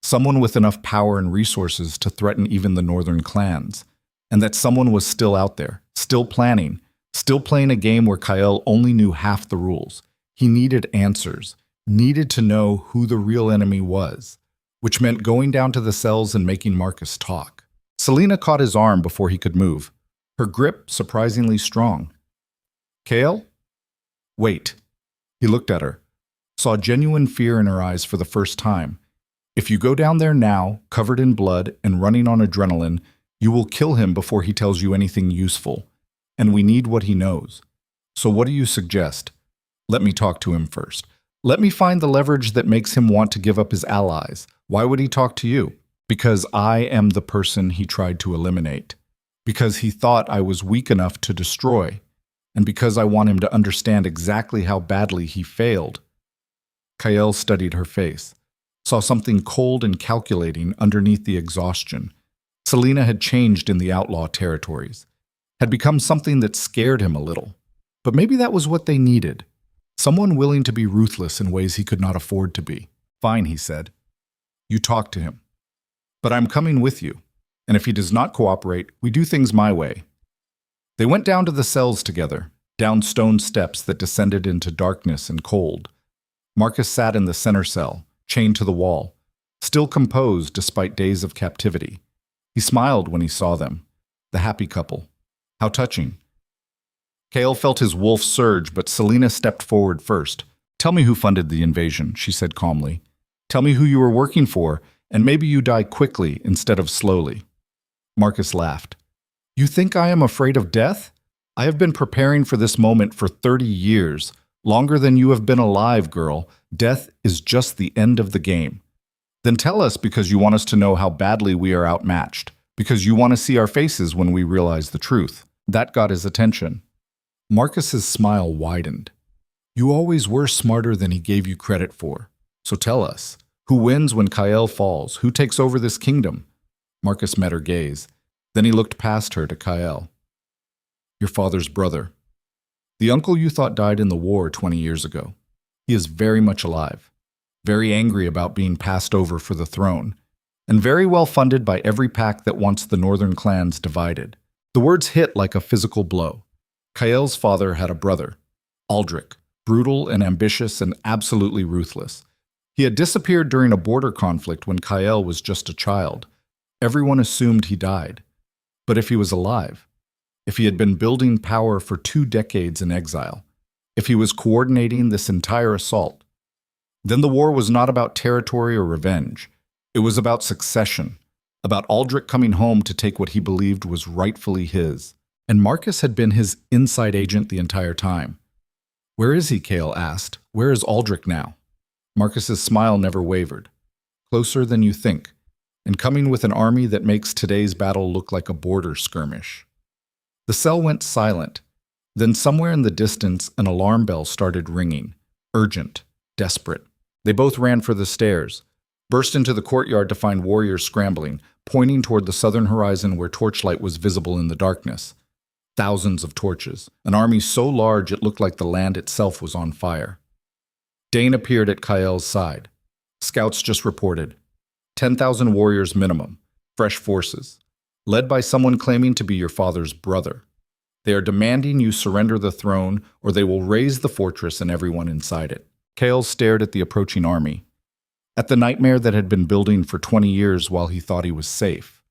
S1: Someone with enough power and resources to threaten even the northern clans. And that someone was still out there, still planning, still playing a game where Kael only knew half the rules. He needed answers, needed to know who the real enemy was, which meant going down to the cells and making Marcus talk. Selena caught his arm before he could move, her grip surprisingly strong. Kael? Wait. He looked at her, saw genuine fear in her eyes for the first time. If you go down there now, covered in blood and running on adrenaline, you will kill him before he tells you anything useful. And we need what he knows. So what do you suggest? Let me talk to him first. Let me find the leverage that makes him want to give up his allies. Why would he talk to you? Because I am the person he tried to eliminate. Because he thought I was weak enough to destroy. And because I want him to understand exactly how badly he failed. Kael studied her face, saw something cold and calculating underneath the exhaustion. Selena had changed in the outlaw territories, had become something that scared him a little. But maybe that was what they needed. Someone willing to be ruthless in ways he could not afford to be. Fine, he said. You talk to him. But I'm coming with you. And if he does not cooperate, we do things my way. They went down to the cells together, down stone steps that descended into darkness and cold. Marcus sat in the center cell, chained to the wall, still composed despite days of captivity. He smiled when he saw them, the happy couple. How touching. Kael felt his wolf surge, but Selena stepped forward first. Tell me who funded the invasion, she said calmly. Tell me who you were working for, and maybe you die quickly instead of slowly. Marcus laughed. You think I am afraid of death? I have been preparing for this moment for 30 years, longer than you have been alive, girl. Death is just the end of the game. Then tell us because you want us to know how badly we are outmatched, because you want to see our faces when we realize the truth. That got his attention. Marcus's smile widened. You always were smarter than he gave you credit for. So tell us, who wins when Kael falls? Who takes over this kingdom? Marcus met her gaze. Then he looked past her to Kael. Your father's brother. The uncle you thought died in the war 20 years ago. He is very much alive, very angry about being passed over for the throne, and very well funded by every pack that wants the northern clans divided. The words hit like a physical blow. Kael's father had a brother, Aldrich, brutal and ambitious and absolutely ruthless. He had disappeared during a border conflict when Kael was just a child. Everyone assumed he died. But if he was alive, if he had been building power for 2 decades in exile, if he was coordinating this entire assault, then the war was not about territory or revenge. It was about succession, about Aldrich coming home to take what he believed was rightfully his. And Marcus had been his inside agent the entire time. Where is he? Kael asked. Where is Aldrich now? Marcus's smile never wavered. Closer than you think, and coming with an army that makes today's battle look like a border skirmish. The cell went silent. Then somewhere in the distance, an alarm bell started ringing. Urgent, desperate. They both ran for the stairs, burst into the courtyard to find warriors scrambling, pointing toward the southern horizon where torchlight was visible in the darkness. Thousands of torches, an army so large it looked like the land itself was on fire. Dane appeared at Kael's side. Scouts just reported. 10,000 warriors minimum, fresh forces, led by someone claiming to be your father's brother. They are demanding you surrender the throne or they will raze the fortress and everyone inside it. Kael stared at the approaching army, at the nightmare that had been building for 20 years while he thought he was safe,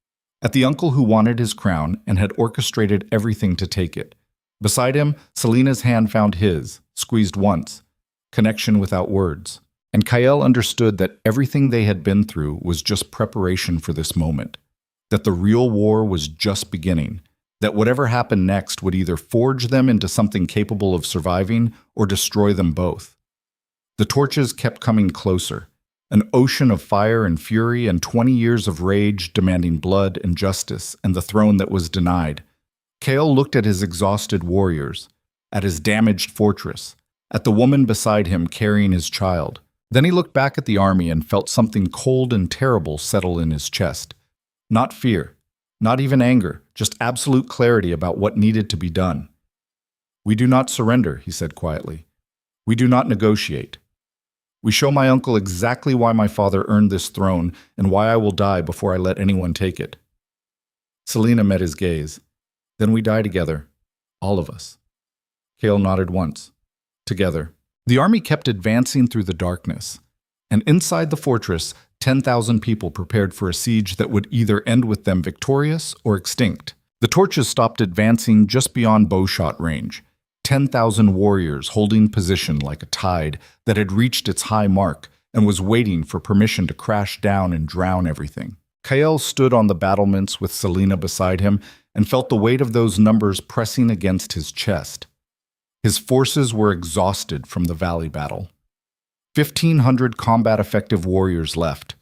S1: at the uncle who wanted his crown and had orchestrated everything to take it. Beside him, Selena's hand found his, squeezed once, connection without words. And Kael understood that everything they had been through was just preparation for this moment, that the real war was just beginning, that whatever happened next would either forge them into something capable of surviving or destroy them both. The torches kept coming closer, an ocean of fire and fury and 20 years of rage demanding blood and justice and the throne that was denied. Kael looked at his exhausted warriors, at his damaged fortress, at the woman beside him carrying his child. Then he looked back at the army and felt something cold and terrible settle in his chest. Not fear, not even anger, just absolute clarity about what needed to be done. We do not surrender, he said quietly. We do not negotiate. We show my uncle exactly why my father earned this throne and why I will die before I let anyone take it. Selena met his gaze. Then we die together. All of us. Cale nodded once. Together. The army kept advancing through the darkness, and inside the fortress, 10,000 people prepared for a siege that would either end with them victorious or extinct. The torches stopped advancing just beyond bowshot range. 10,000 warriors holding position like a tide that had reached its high mark and was waiting for permission to crash down and drown everything. Cale stood on the battlements with Selena beside him and felt the weight of those numbers pressing against his chest. His forces were exhausted from the valley battle. 1,500 combat-effective warriors left,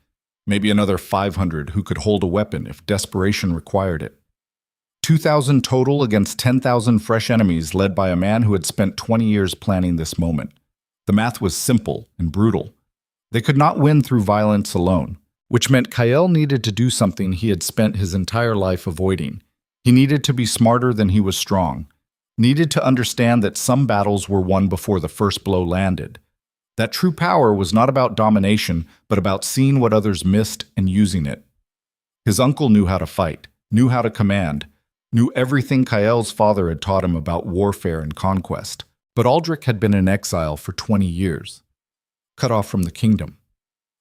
S1: maybe another 500 who could hold a weapon if desperation required it. 2,000 total against 10,000 fresh enemies led by a man who had spent 20 years planning this moment. The math was simple and brutal. They could not win through violence alone, which meant Cale needed to do something he had spent his entire life avoiding. He needed to be smarter than he was strong, needed to understand that some battles were won before the first blow landed. That true power was not about domination, but about seeing what others missed and using it. His uncle knew how to fight, knew how to command, knew everything Cale's father had taught him about warfare and conquest. But Aldrich had been in exile for 20 years, cut off from the kingdom,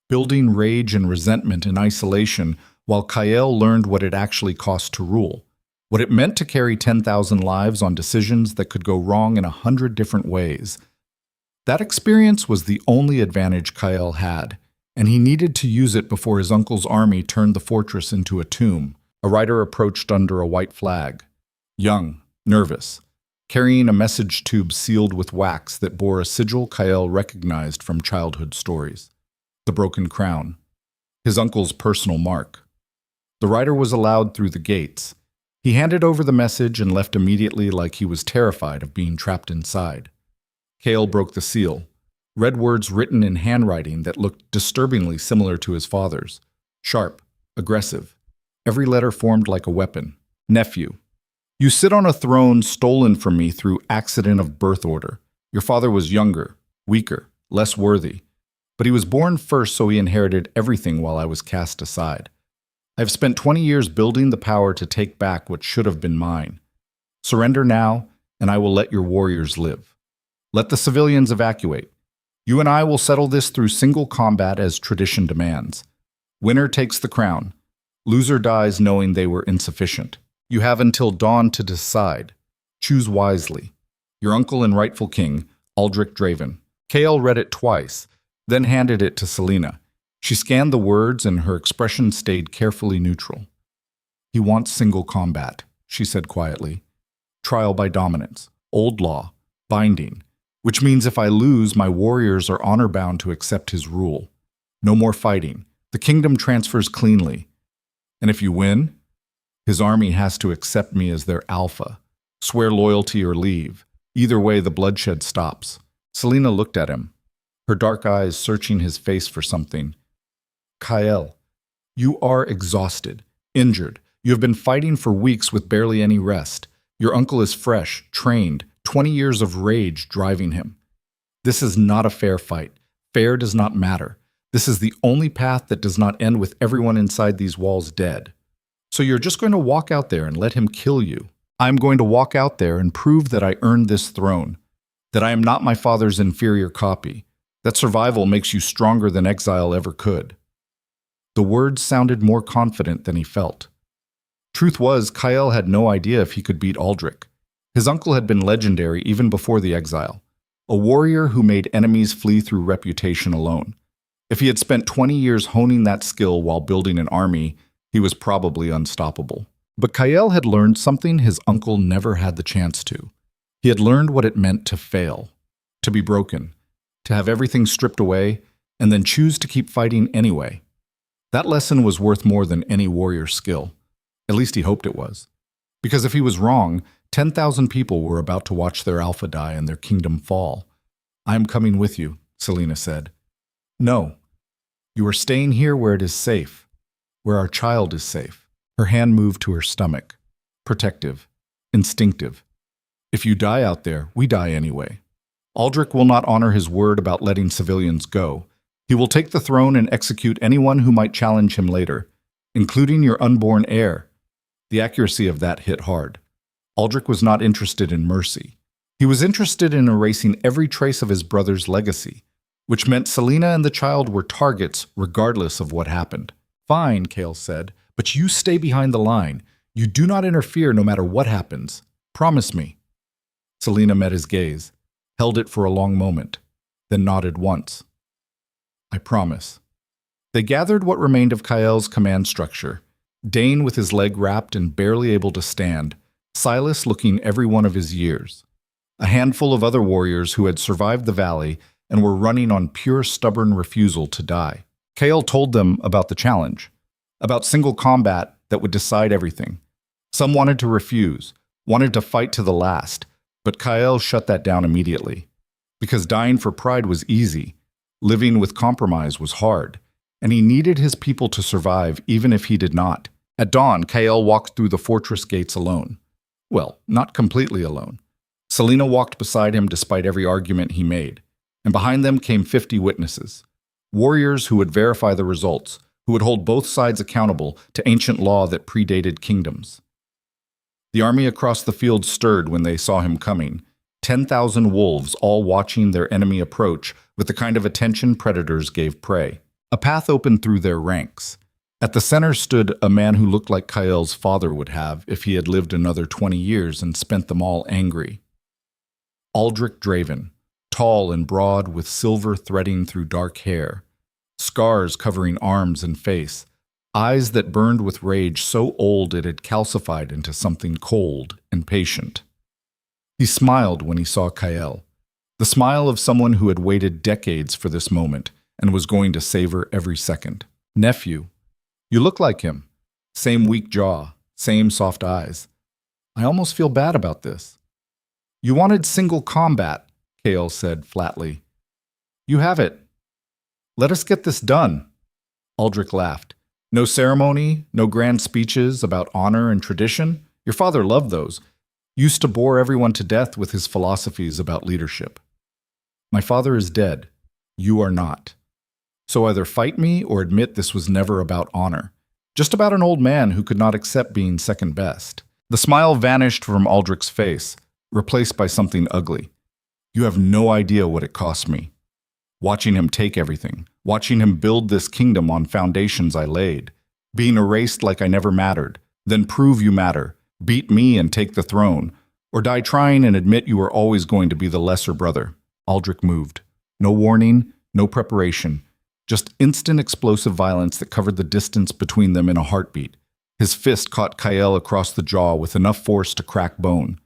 S1: building rage and resentment in isolation while Cale learned what it actually cost to rule, what it meant to carry 10,000 lives on decisions that could go wrong in 100 different ways. That experience was the only advantage Cale had, and he needed to use it before his uncle's army turned the fortress into a tomb. A rider approached under a white flag, young, nervous, carrying a message tube sealed with wax that bore a sigil Cale recognized from childhood stories. The broken crown, his uncle's personal mark. The rider was allowed through the gates. He handed over the message and left immediately like he was terrified of being trapped inside. Cale broke the seal, read words written in handwriting that looked disturbingly similar to his father's. Sharp, aggressive. Every letter formed like a weapon. Nephew. You sit on a throne stolen from me through accident of birth order. Your father was younger, weaker, less worthy. But he was born first, so he inherited everything while I was cast aside. I have spent 20 years building the power to take back what should have been mine. Surrender now, and I will let your warriors live. Let the civilians evacuate. You and I will settle this through single combat as tradition demands. Winner takes the crown. Loser dies knowing they were insufficient. You have until dawn to decide. Choose wisely. Your uncle and rightful king, Aldrich Draven. Cale read it twice, then handed it to Selena. She scanned the words and her expression stayed carefully neutral. He wants single combat, she said quietly. Trial by dominance, old law, binding, which means if I lose, my warriors are honor-bound to accept his rule. No more fighting. The kingdom transfers cleanly. And if you win, his army has to accept me as their alpha, swear loyalty or leave. Either way, the bloodshed stops. Selena looked at him, her dark eyes searching his face for something. Cale, you are exhausted, injured. You have been fighting for weeks with barely any rest. Your uncle is fresh, trained, 20 years of rage driving him. This is not a fair fight. Fair does not matter. This is the only path that does not end with everyone inside these walls dead. So you're just going to walk out there and let him kill you. I'm going to walk out there and prove that I earned this throne, that I am not my father's inferior copy, that survival makes you stronger than exile ever could. The words sounded more confident than he felt. Truth was, Cale had no idea if he could beat Aldrich. His uncle had been legendary even before the exile, a warrior who made enemies flee through reputation alone. If he had spent 20 years honing that skill while building an army, he was probably unstoppable. But Cale had learned something his uncle never had the chance to. He had learned what it meant to fail, to be broken, to have everything stripped away, and then choose to keep fighting anyway. That lesson was worth more than any warrior's skill. At least he hoped it was. Because if he was wrong, 10,000 people were about to watch their alpha die and their kingdom fall. I am coming with you, Selena said. No. You are staying here where it is safe, where our child is safe. Her hand moved to her stomach. Protective. Instinctive. If you die out there, we die anyway. Aldrich will not honor his word about letting civilians go. He will take the throne and execute anyone who might challenge him later, including your unborn heir. The accuracy of that hit hard. Aldrich was not interested in mercy. He was interested in erasing every trace of his brother's legacy, which meant Selena and the child were targets regardless of what happened. Fine, Cale said, but you stay behind the line. You do not interfere no matter what happens. Promise me. Selena met his gaze, held it for a long moment, then nodded once. I promise. They gathered what remained of Kael's command structure, Dane with his leg wrapped and barely able to stand, Silas looking every one of his years. A handful of other warriors who had survived the valley and were running on pure stubborn refusal to die. Kael told them about the challenge, about single combat that would decide everything. Some wanted to refuse, wanted to fight to the last, but Kael shut that down immediately. Because dying for pride was easy, living with compromise was hard, and he needed his people to survive even if he did not. At dawn, Kael walked through the fortress gates alone. Well, not completely alone. Selena walked beside him despite every argument he made, and behind them came 50 witnesses. Warriors who would verify the results, who would hold both sides accountable to ancient law that predated kingdoms. The army across the field stirred when they saw him coming, 10,000 wolves all watching their enemy approach with the kind of attention predators gave prey. A path opened through their ranks. At the center stood a man who looked like Kael's father would have if he had lived another 20 years and spent them all angry. Aldrich Draven, tall and broad with silver threading through dark hair, scars covering arms and face, eyes that burned with rage so old it had calcified into something cold and patient. He smiled when he saw Kael, the smile of someone who had waited decades for this moment and was going to savor every second. Nephew, you look like him. Same weak jaw, same soft eyes. I almost feel bad about this. You wanted single combat, Kael said flatly. You have it. Let us get this done. Aldrich laughed. No ceremony, no grand speeches about honor and tradition. Your father loved those. Used to bore everyone to death with his philosophies about leadership. My father is dead. You are not. So either fight me or admit this was never about honor. Just about an old man who could not accept being second best. The smile vanished from Aldrich's face, replaced by something ugly. You have no idea what it cost me. Watching him take everything, watching him build this kingdom on foundations I laid, being erased like I never mattered, then prove you matter, beat me and take the throne, or die trying and admit you were always going to be the lesser brother. Aldrich moved. No warning, no preparation. Just instant explosive violence that covered the distance between them in a heartbeat. His fist caught Kael across the jaw with enough force to crack bone.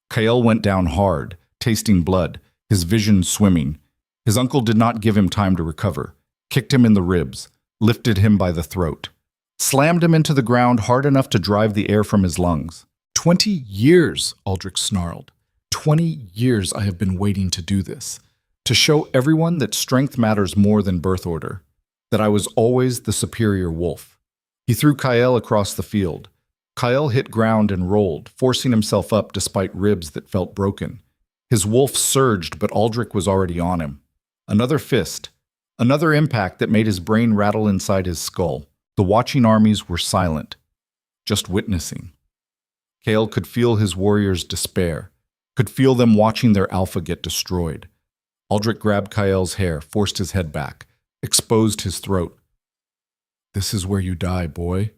S1: Kael went down hard, tasting blood, his vision swimming. His uncle did not give him time to recover, kicked him in the ribs, lifted him by the throat, slammed him into the ground hard enough to drive the air from his lungs. 20 years, Aldrich snarled. 20 years I have been waiting to do this. To show everyone that strength matters more than birth order, that I was always the superior wolf. He threw Kael across the field. Kael hit ground and rolled, forcing himself up despite ribs that felt broken. His wolf surged, but Aldrich was already on him. Another fist, another impact that made his brain rattle inside his skull. The watching armies were silent, just witnessing. Kael could feel his warriors' despair, could feel them watching their alpha get destroyed. Aldrich grabbed Kael's hair, forced his head back, exposed his throat. This is where you die, boy.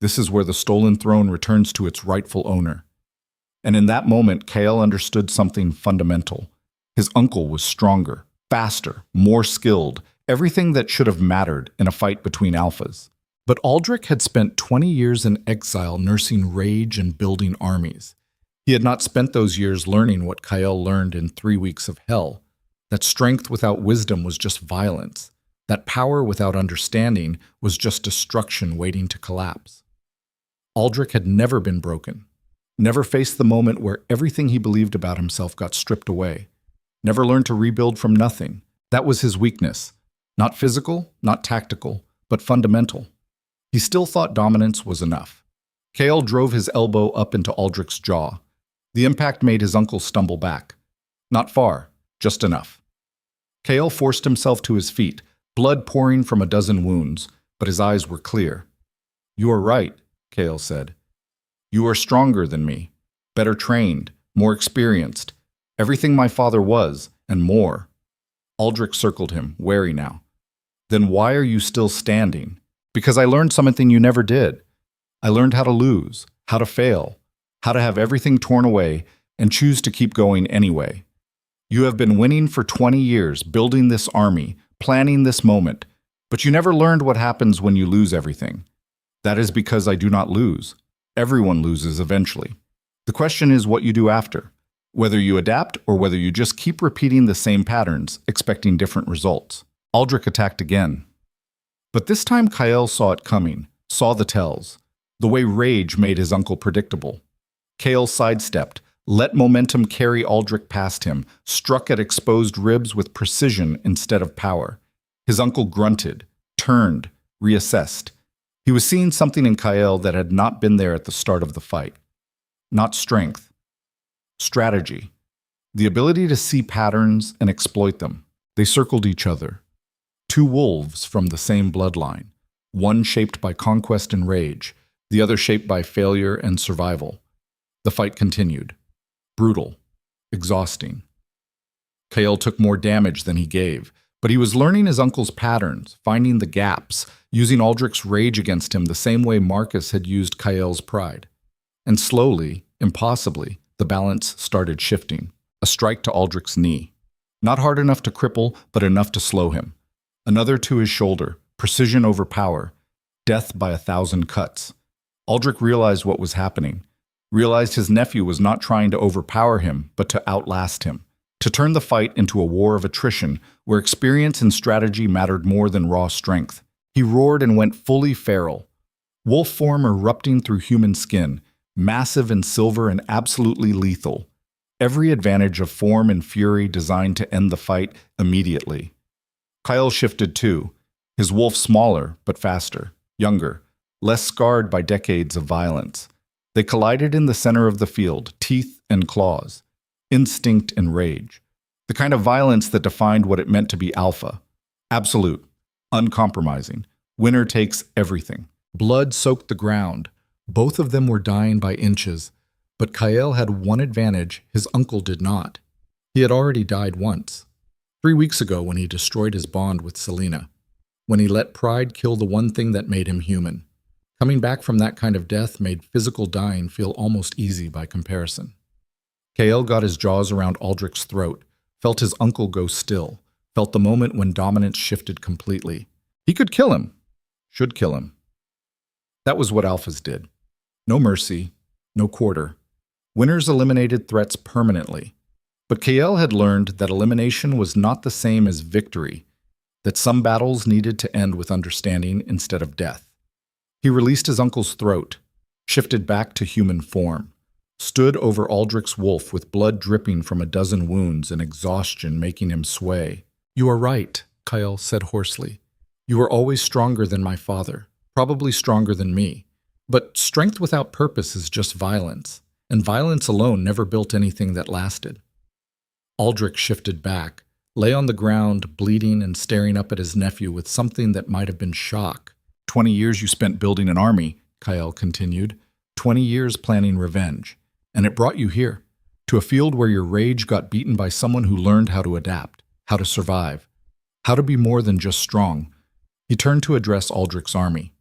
S1: This is where the stolen throne returns to its rightful owner. And in that moment, Kael understood something fundamental. His uncle was stronger, faster, more skilled, everything that should have mattered in a fight between alphas. But Aldrich had spent 20 years in exile nursing rage and building armies. He had not spent those years learning what Kael learned in 3 weeks of hell. That strength without wisdom was just violence. That power without understanding was just destruction waiting to collapse. Aldrich had never been broken. Never faced the moment where everything he believed about himself got stripped away. Never learned to rebuild from nothing. That was his weakness. Not physical, not tactical, but fundamental. He still thought dominance was enough. Kael drove his elbow up into Aldrich's jaw. The impact made his uncle stumble back. Not far, Just enough. Kael forced himself to his feet, blood pouring from a dozen wounds, but his eyes were clear. "You are right," Kael said. "You are stronger than me, better trained, more experienced. Everything my father was, and more." Aldrich circled him, wary now. "Then why are you still standing?" "Because I learned something you never did. I learned how to lose, how to fail, how to have everything torn away, and choose to keep going anyway. You have been winning for 20 years, building this army, planning this moment, but you never learned what happens when you lose everything. That is because I do not lose. Everyone loses eventually. The question is what you do after, whether you adapt or whether you just keep repeating the same patterns, expecting different results." Aldrich attacked again. But this time Kael saw it coming, saw the tells, the way rage made his uncle predictable. Kael sidestepped, let momentum carry Aldrich past him, struck at exposed ribs with precision instead of power. His uncle grunted, turned, reassessed. He was seeing something in Kael that had not been there at the start of the fight. Not strength. Strategy. The ability to see patterns and exploit them. They circled each other. Two wolves from the same bloodline, one shaped by conquest and rage, the other shaped by failure and survival. The fight continued. Brutal. Exhausting. Kael took more damage than he gave, but he was learning his uncle's patterns, finding the gaps, using Aldrich's rage against him the same way Marcus had used Kael's pride. And slowly, impossibly, the balance started shifting. A strike to Aldrich's knee. Not hard enough to cripple, but enough to slow him. Another to his shoulder, precision over power, death by 1,000 cuts. Aldrich realized what was happening, realized his nephew was not trying to overpower him, but to outlast him, to turn the fight into a war of attrition where experience and strategy mattered more than raw strength. He roared and went fully feral, wolf form erupting through human skin, massive and silver and absolutely lethal. Every advantage of form and fury designed to end the fight immediately. Kael shifted too, his wolf smaller but faster, younger, less scarred by decades of violence. They collided in the center of the field, teeth and claws, instinct and rage. The kind of violence that defined what it meant to be alpha. Absolute, uncompromising, winner takes everything. Blood soaked the ground. Both of them were dying by inches, but Kael had one advantage his uncle did not. He had already died once. 3 weeks ago when he destroyed his bond with Selena. When he let pride kill the one thing that made him human. Coming back from that kind of death made physical dying feel almost easy by comparison. Kael got his jaws around Aldrich's throat, felt his uncle go still, felt the moment when dominance shifted completely. He could kill him. Should kill him. That was what alphas did. No mercy, no quarter. Winners eliminated threats permanently. But Kael had learned that elimination was not the same as victory, that some battles needed to end with understanding instead of death. He released his uncle's throat, shifted back to human form, stood over Aldrich's wolf with blood dripping from a dozen wounds and exhaustion making him sway. "You are right," Kael said hoarsely. "You are always stronger than my father, probably stronger than me. But strength without purpose is just violence, and violence alone never built anything that lasted." Aldrich shifted back, lay on the ground, bleeding and staring up at his nephew with something that might have been shock. 20 years you spent building an army," Kael continued. 20 years planning revenge. And it brought you here, to a field where your rage got beaten by someone who learned how to adapt, how to survive, how to be more than just strong. He turned to address Aldrich's army.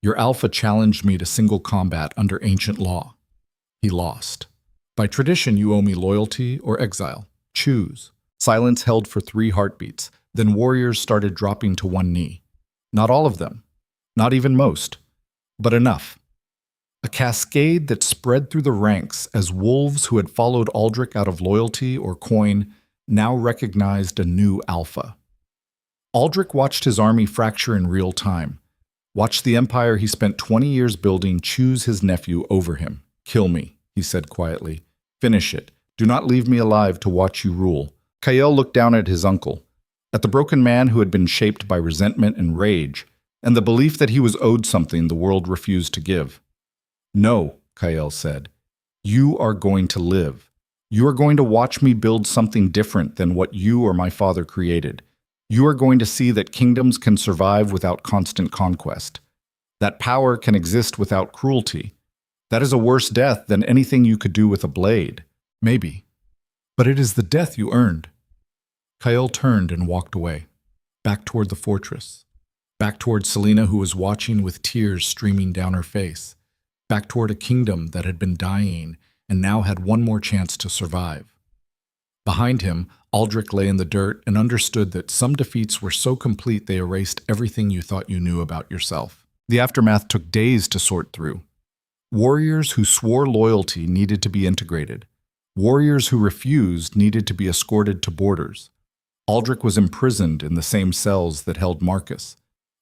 S1: "Your alpha challenged me to single combat under ancient law. He lost. By tradition, you owe me loyalty or exile. Choose." Silence held for 3 heartbeats. Then warriors started dropping to one knee. Not all of them. Not even most. But enough. A cascade that spread through the ranks as wolves who had followed Aldrich out of loyalty or coin now recognized a new alpha. Aldrich watched his army fracture in real time. Watched the empire he spent 20 years building choose his nephew over him. "Kill me," he said quietly. "Finish it. Do not leave me alive to watch you rule." Kael looked down at his uncle, at the broken man who had been shaped by resentment and rage, and the belief that he was owed something the world refused to give. "No," Kael said. "You are going to live. You are going to watch me build something different than what you or my father created. You are going to see that kingdoms can survive without constant conquest, that power can exist without cruelty. That is a worse death than anything you could do with a blade. Maybe. But it is the death you earned. Kyle turned and walked away, back toward the fortress, back toward Selena, who was watching with tears streaming down her face, back toward a kingdom that had been dying and now had one more chance to survive. Behind him, Aldrich lay in the dirt and understood that some defeats were so complete they erased everything you thought you knew about yourself. The aftermath took days to sort through. Warriors who swore loyalty needed to be integrated. Warriors who refused needed to be escorted to borders. Aldrich was imprisoned in the same cells that held Marcus.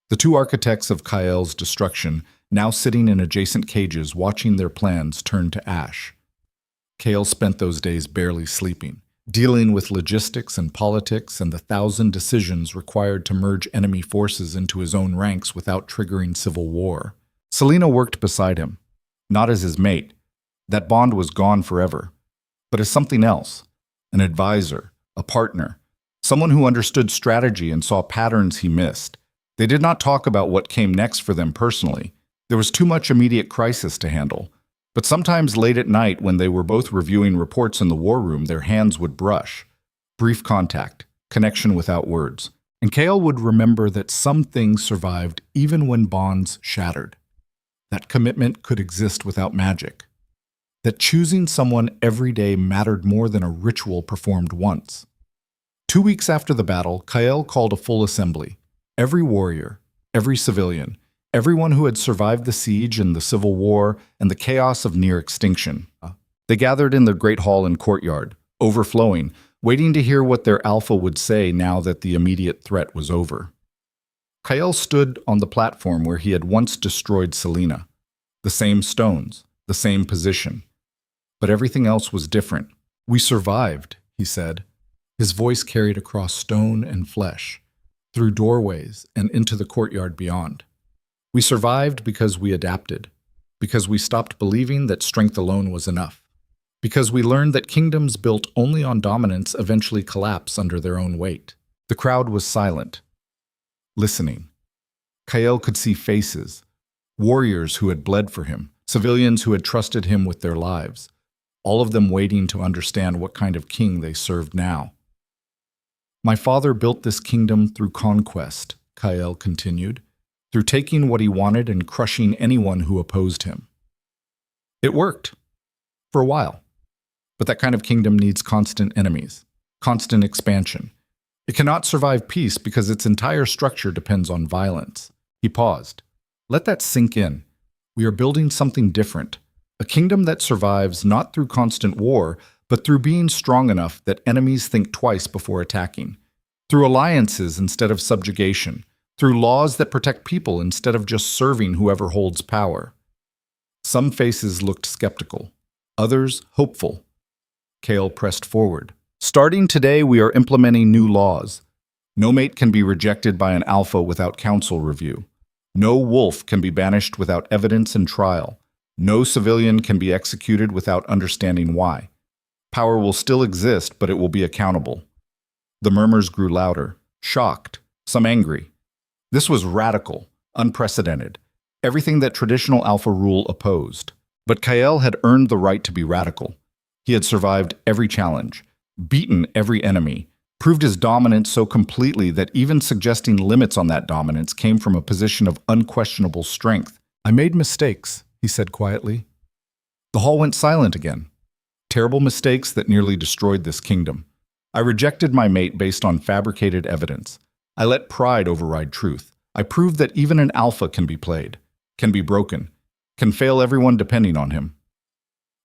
S1: The two architects of Kael's destruction, now sitting in adjacent cages watching their plans turn to ash. Kael spent those days barely sleeping, dealing with logistics and politics and the 1,000 decisions required to merge enemy forces into his own ranks without triggering civil war. Selena worked beside him, not as his mate. That bond was gone forever, but as something else, an advisor, a partner, someone who understood strategy and saw patterns he missed. They did not talk about what came next for them personally. There was too much immediate crisis to handle. But sometimes late at night, when they were both reviewing reports in the war room, their hands would brush. Brief contact, connection without words. And Kael would remember that some things survived even when bonds shattered. That commitment could exist without magic. That choosing someone every day mattered more than a ritual performed once. 2 weeks after the battle, Kael called a full assembly. Every warrior, every civilian, everyone who had survived the siege and the civil war and the chaos of near extinction. They gathered in the great hall and courtyard, overflowing, waiting to hear what their alpha would say now that the immediate threat was over. Kael stood on the platform where he had once destroyed Selena. The same stones, the same position. But everything else was different. "We survived," he said. His voice carried across stone and flesh, through doorways and into the courtyard beyond. "We survived because we adapted, because we stopped believing that strength alone was enough, because we learned that kingdoms built only on dominance eventually collapse under their own weight." The crowd was silent, listening. Kael could see faces, warriors who had bled for him, civilians who had trusted him with their lives, all of them waiting to understand what kind of king they served now. "My father built this kingdom through conquest," Kael continued, "through taking what he wanted and crushing anyone who opposed him. It worked. For a while. But that kind of kingdom needs constant enemies, constant expansion. It cannot survive peace because its entire structure depends on violence." He paused. "Let that sink in. We are building something different. A kingdom that survives not through constant war, but through being strong enough that enemies think twice before attacking. Through alliances instead of subjugation. Through laws that protect people instead of just serving whoever holds power." Some faces looked skeptical, others hopeful. Kael pressed forward. "Starting today, we are implementing new laws. No mate can be rejected by an alpha without council review. No wolf can be banished without evidence and trial. No civilian can be executed without understanding why. Power will still exist, but it will be accountable." The murmurs grew louder, shocked, some angry. This was radical, unprecedented, everything that traditional alpha rule opposed. But Kael had earned the right to be radical. He had survived every challenge, beaten every enemy, proved his dominance so completely that even suggesting limits on that dominance came from a position of unquestionable strength. "I made mistakes," he said quietly. The hall went silent again. Terrible mistakes that nearly destroyed this kingdom. "I rejected my mate based on fabricated evidence. I let pride override truth. I proved that even an alpha can be played, can be broken, can fail everyone depending on him."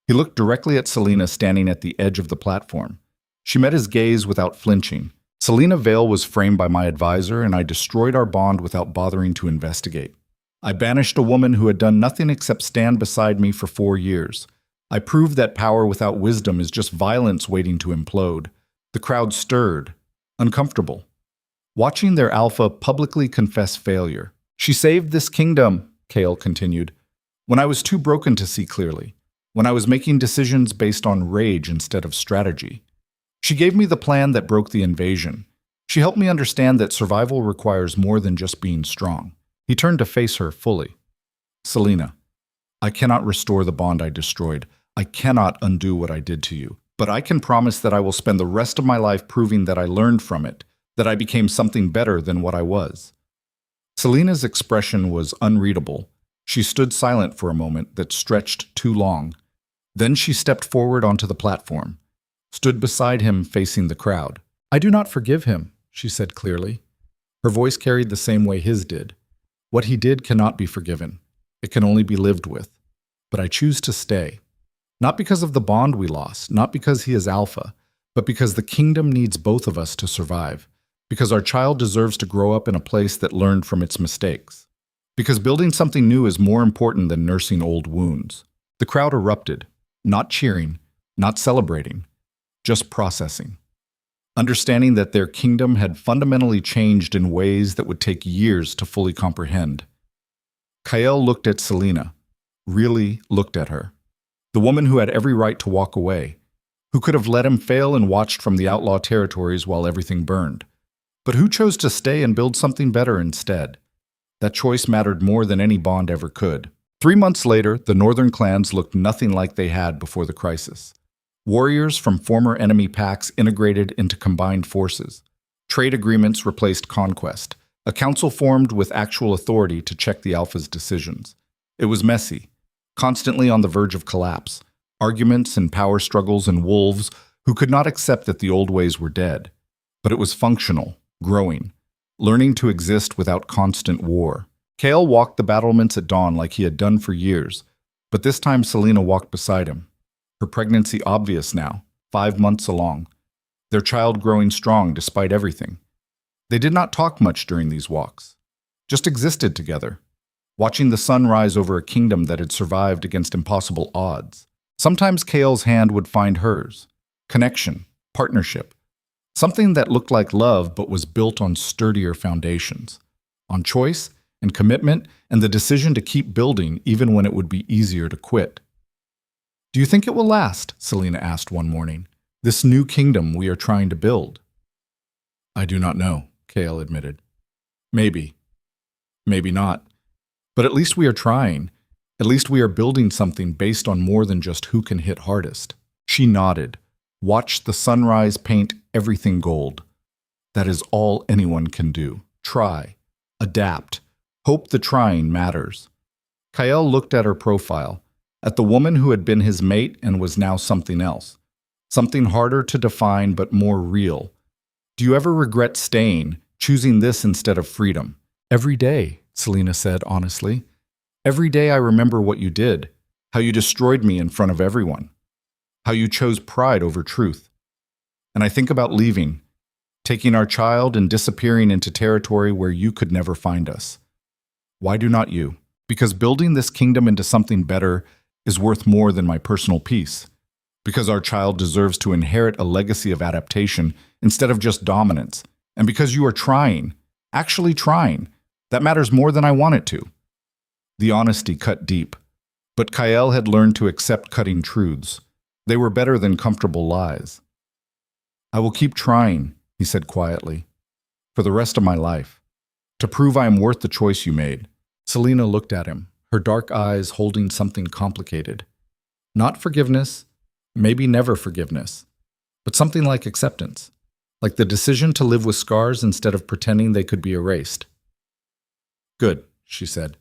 S1: He looked directly at Selena standing at the edge of the platform. She met his gaze without flinching. "Selena Vale was framed by my advisor, and I destroyed our bond without bothering to investigate. I banished a woman who had done nothing except stand beside me for 4 years. I proved that power without wisdom is just violence waiting to implode." The crowd stirred, uncomfortable, watching their alpha publicly confess failure. "She saved this kingdom," Kael continued, "when I was too broken to see clearly. when I was making decisions based on rage instead of strategy. She gave me the plan that broke the invasion. She helped me understand that survival requires more than just being strong. He turned to face her fully. Selena, I cannot restore the bond I destroyed. I cannot undo what I did to you. But I can promise that I will spend the rest of my life proving that I learned from it, that I became something better than what I was. Selena's expression was unreadable. She stood silent for a moment that stretched too long. Then she stepped forward onto the platform, stood beside him facing the crowd. I do not forgive him, she said clearly. Her voice carried the same way his did. What he did cannot be forgiven. It can only be lived with. But I choose to stay. Not because of the bond we lost, not because he is alpha, but because the kingdom needs both of us to survive. Because our child deserves to grow up in a place that learned from its mistakes. Because building something new is more important than nursing old wounds. The crowd erupted, not cheering, not celebrating, just processing. Understanding that their kingdom had fundamentally changed in ways that would take years to fully comprehend. Kael looked at Selena, really looked at her. The woman who had every right to walk away, who could have let him fail and watched from the outlaw territories while everything burned. But who chose to stay and build something better instead? That choice mattered more than any bond ever could. 3 months later, the northern clans looked nothing like they had before the crisis. Warriors from former enemy packs integrated into combined forces. Trade agreements replaced conquest. A council formed with actual authority to check the Alpha's decisions. It was messy, constantly on the verge of collapse. Arguments and power struggles and wolves who could not accept that the old ways were dead. But it was functional, growing, learning to exist without constant war. Kael walked the battlements at dawn like he had done for years, but this time Selena walked beside him. Her pregnancy obvious now, 5 months along. Their child growing strong despite everything. They did not talk much during these walks, just existed together, watching the sun rise over a kingdom that had survived against impossible odds. Sometimes Kael's hand would find hers. Connection, partnership. Something that looked like love but was built on sturdier foundations. On choice and commitment and the decision to keep building even when it would be easier to quit. Do you think it will last? Selena asked one morning. This new kingdom we are trying to build. I do not know, Kael admitted. Maybe. Maybe not. But at least we are trying. At least we are building something based on more than just who can hit hardest. She nodded, watched the sunrise paint everything gold. That is all anyone can do. Try. Adapt. Hope the trying matters. Kael looked at her profile, at the woman who had been his mate and was now something else. Something harder to define but more real. Do you ever regret staying, choosing this instead of freedom? Every day, Selena said honestly. Every day I remember what you did, how you destroyed me in front of everyone, how you chose pride over truth. And I think about leaving, taking our child and disappearing into territory where you could never find us. Why do not you? Because building this kingdom into something better is worth more than my personal peace. Because our child deserves to inherit a legacy of adaptation instead of just dominance. And because you are trying, actually trying, that matters more than I want it to. The honesty cut deep. But Kael had learned to accept cutting truths. They were better than comfortable lies. I will keep trying, he said quietly, for the rest of my life, to prove I am worth the choice you made. Selena looked at him, her dark eyes holding something complicated. Not forgiveness, maybe never forgiveness, but something like acceptance, like the decision to live with scars instead of pretending they could be erased. Good, she said,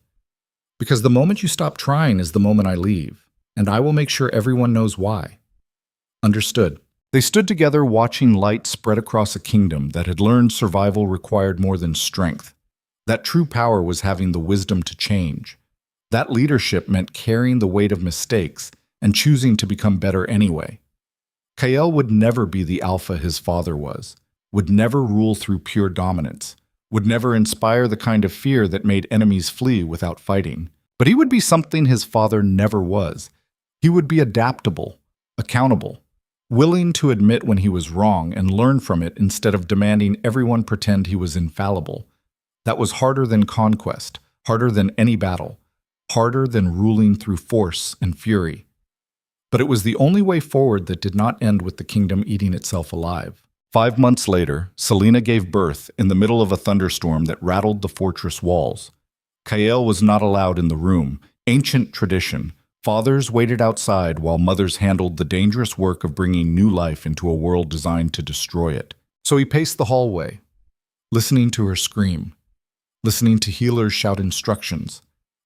S1: because the moment you stop trying is the moment I leave, and I will make sure everyone knows why. Understood. They stood together watching light spread across a kingdom that had learned survival required more than strength. That true power was having the wisdom to change. That leadership meant carrying the weight of mistakes and choosing to become better anyway. Kael would never be the alpha his father was, would never rule through pure dominance, would never inspire the kind of fear that made enemies flee without fighting. But he would be something his father never was. He would be adaptable, accountable, willing to admit when he was wrong and learn from it instead of demanding everyone pretend he was infallible. That was harder than conquest, harder than any battle, harder than ruling through force and fury. But it was the only way forward that did not end with the kingdom eating itself alive. 5 months later, Selena gave birth in the middle of a thunderstorm that rattled the fortress walls. Kael was not allowed in the room. Ancient tradition. Fathers waited outside while mothers handled the dangerous work of bringing new life into a world designed to destroy it. So he paced the hallway, listening to her scream, listening to healers shout instructions,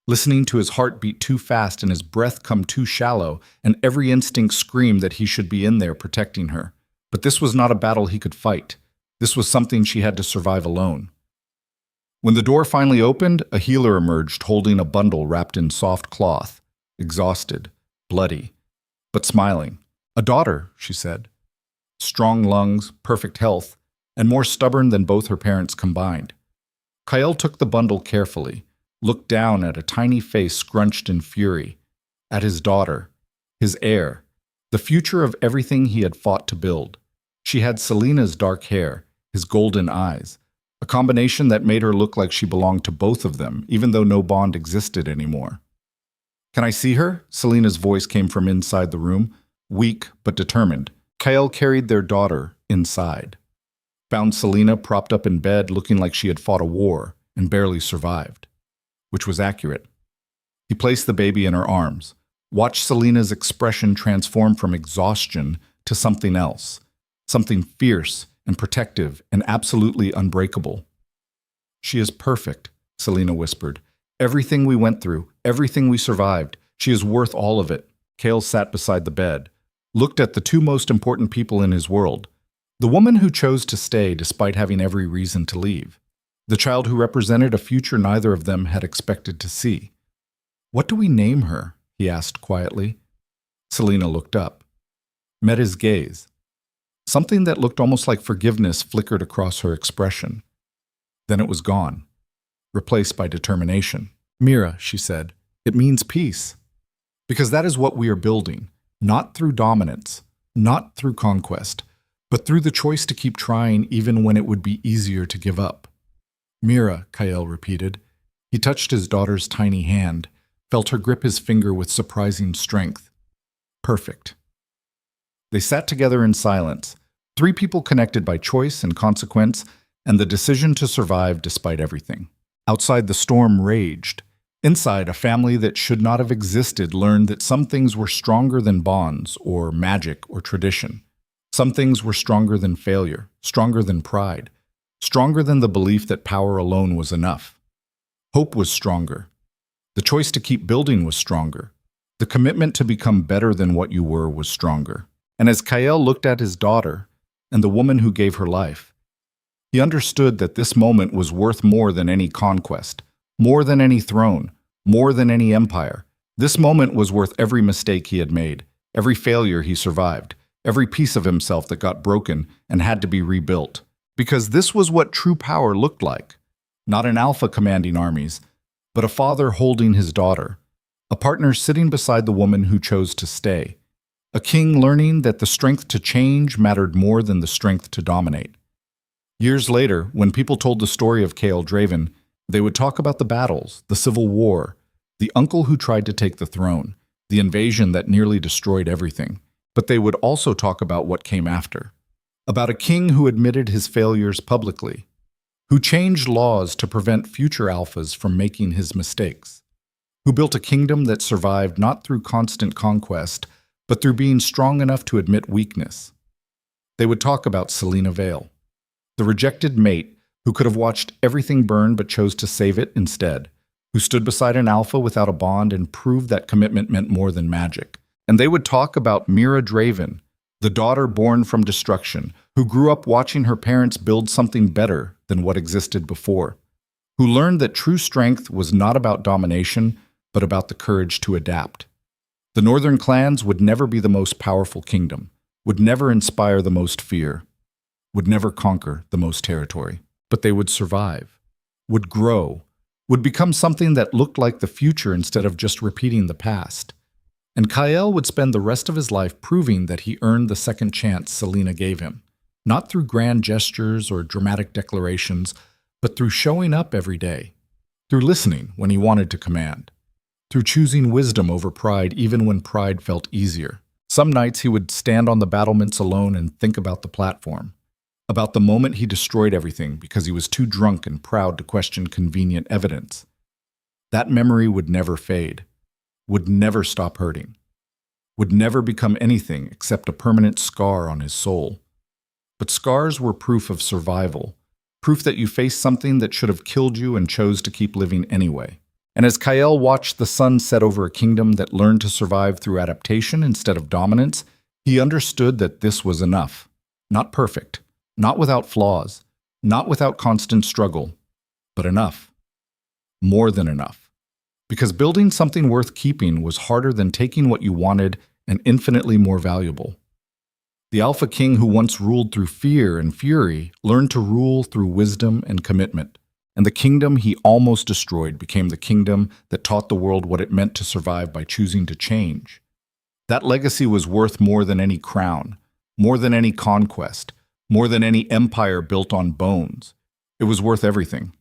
S1: listening to his heart beat too fast and his breath come too shallow, and every instinct scream that he should be in there protecting her. But this was not a battle he could fight. This was something she had to survive alone. When the door finally opened, a healer emerged holding a bundle wrapped in soft cloth, exhausted, bloody, but smiling. "A daughter," she said. Strong lungs, perfect health, and more stubborn than both her parents combined. Kael took the bundle carefully, looked down at a tiny face scrunched in fury, at his daughter, his heir, the future of everything he had fought to build. She had Selena's dark hair, his golden eyes, a combination that made her look like she belonged to both of them, even though no bond existed anymore. "Can I see her?" Selena's voice came from inside the room, weak but determined. Kael carried their daughter inside, found Selena propped up in bed looking like she had fought a war and barely survived, which was accurate. He placed the baby in her arms, watched Selena's expression transform from exhaustion to something else, something fierce and protective and absolutely unbreakable. "She is perfect," Selena whispered. "Everything we went through, everything we survived, she is worth all of it." Kael sat beside the bed, looked at the two most important people in his world, the woman who chose to stay despite having every reason to leave, the child who represented a future neither of them had expected to see. "What do we name her?" he asked quietly. Selena looked up, met his gaze. Something that looked almost like forgiveness flickered across her expression. Then it was gone, replaced by determination. "Mira," she said, "it means peace. Because that is what we are building, not through dominance, not through conquest, but through the choice to keep trying even when it would be easier to give up." "Mira," Kael repeated. He touched his daughter's tiny hand, felt her grip his finger with surprising strength. Perfect. They sat together in silence, three people connected by choice and consequence, and the decision to survive despite everything. Outside, the storm raged. Inside, a family that should not have existed learned that some things were stronger than bonds or magic or tradition. Some things were stronger than failure, stronger than pride, stronger than the belief that power alone was enough. Hope was stronger. The choice to keep building was stronger. The commitment to become better than what you were was stronger. And as Kael looked at his daughter and the woman who gave her life, he understood that this moment was worth more than any conquest, more than any throne, more than any empire. This moment was worth every mistake he had made, every failure he survived, every piece of himself that got broken and had to be rebuilt. Because this was what true power looked like. Not an alpha commanding armies, but a father holding his daughter, a partner sitting beside the woman who chose to stay, a king learning that the strength to change mattered more than the strength to dominate. Years later, when people told the story of Kael Draven, they would talk about the battles, the civil war, the uncle who tried to take the throne, the invasion that nearly destroyed everything. But they would also talk about what came after, about a king who admitted his failures publicly, who changed laws to prevent future alphas from making his mistakes, who built a kingdom that survived not through constant conquest, but through being strong enough to admit weakness. They would talk about Selena Vale, the rejected mate who could have watched everything burn but chose to save it instead, who stood beside an alpha without a bond and proved that commitment meant more than magic. And they would talk about Mira Draven, the daughter born from destruction, who grew up watching her parents build something better than what existed before, who learned that true strength was not about domination, but about the courage to adapt. The northern clans would never be the most powerful kingdom, would never inspire the most fear, would never conquer the most territory, but they would survive, would grow, would become something that looked like the future instead of just repeating the past. And Kael would spend the rest of his life proving that he earned the second chance Selena gave him, not through grand gestures or dramatic declarations, but through showing up every day, through listening when he wanted to command, through choosing wisdom over pride even when pride felt easier, Some nights he would stand on the battlements alone and think about the platform, about the moment he destroyed everything because he was too drunk and proud to question convenient evidence. That memory would never fade, would never stop hurting, would never become anything except a permanent scar on his soul. But scars were proof of survival, proof that you faced something that should have killed you and chose to keep living anyway. And as Kael watched the sun set over a kingdom that learned to survive through adaptation instead of dominance, he understood that this was enough. Not perfect, not without flaws, not without constant struggle, but enough. More than enough. Because building something worth keeping was harder than taking what you wanted and infinitely more valuable. The Alpha King who once ruled through fear and fury learned to rule through wisdom and commitment. And the kingdom he almost destroyed became the kingdom that taught the world what it meant to survive by choosing to change. That legacy was worth more than any crown, more than any conquest, more than any empire built on bones. It was worth everything.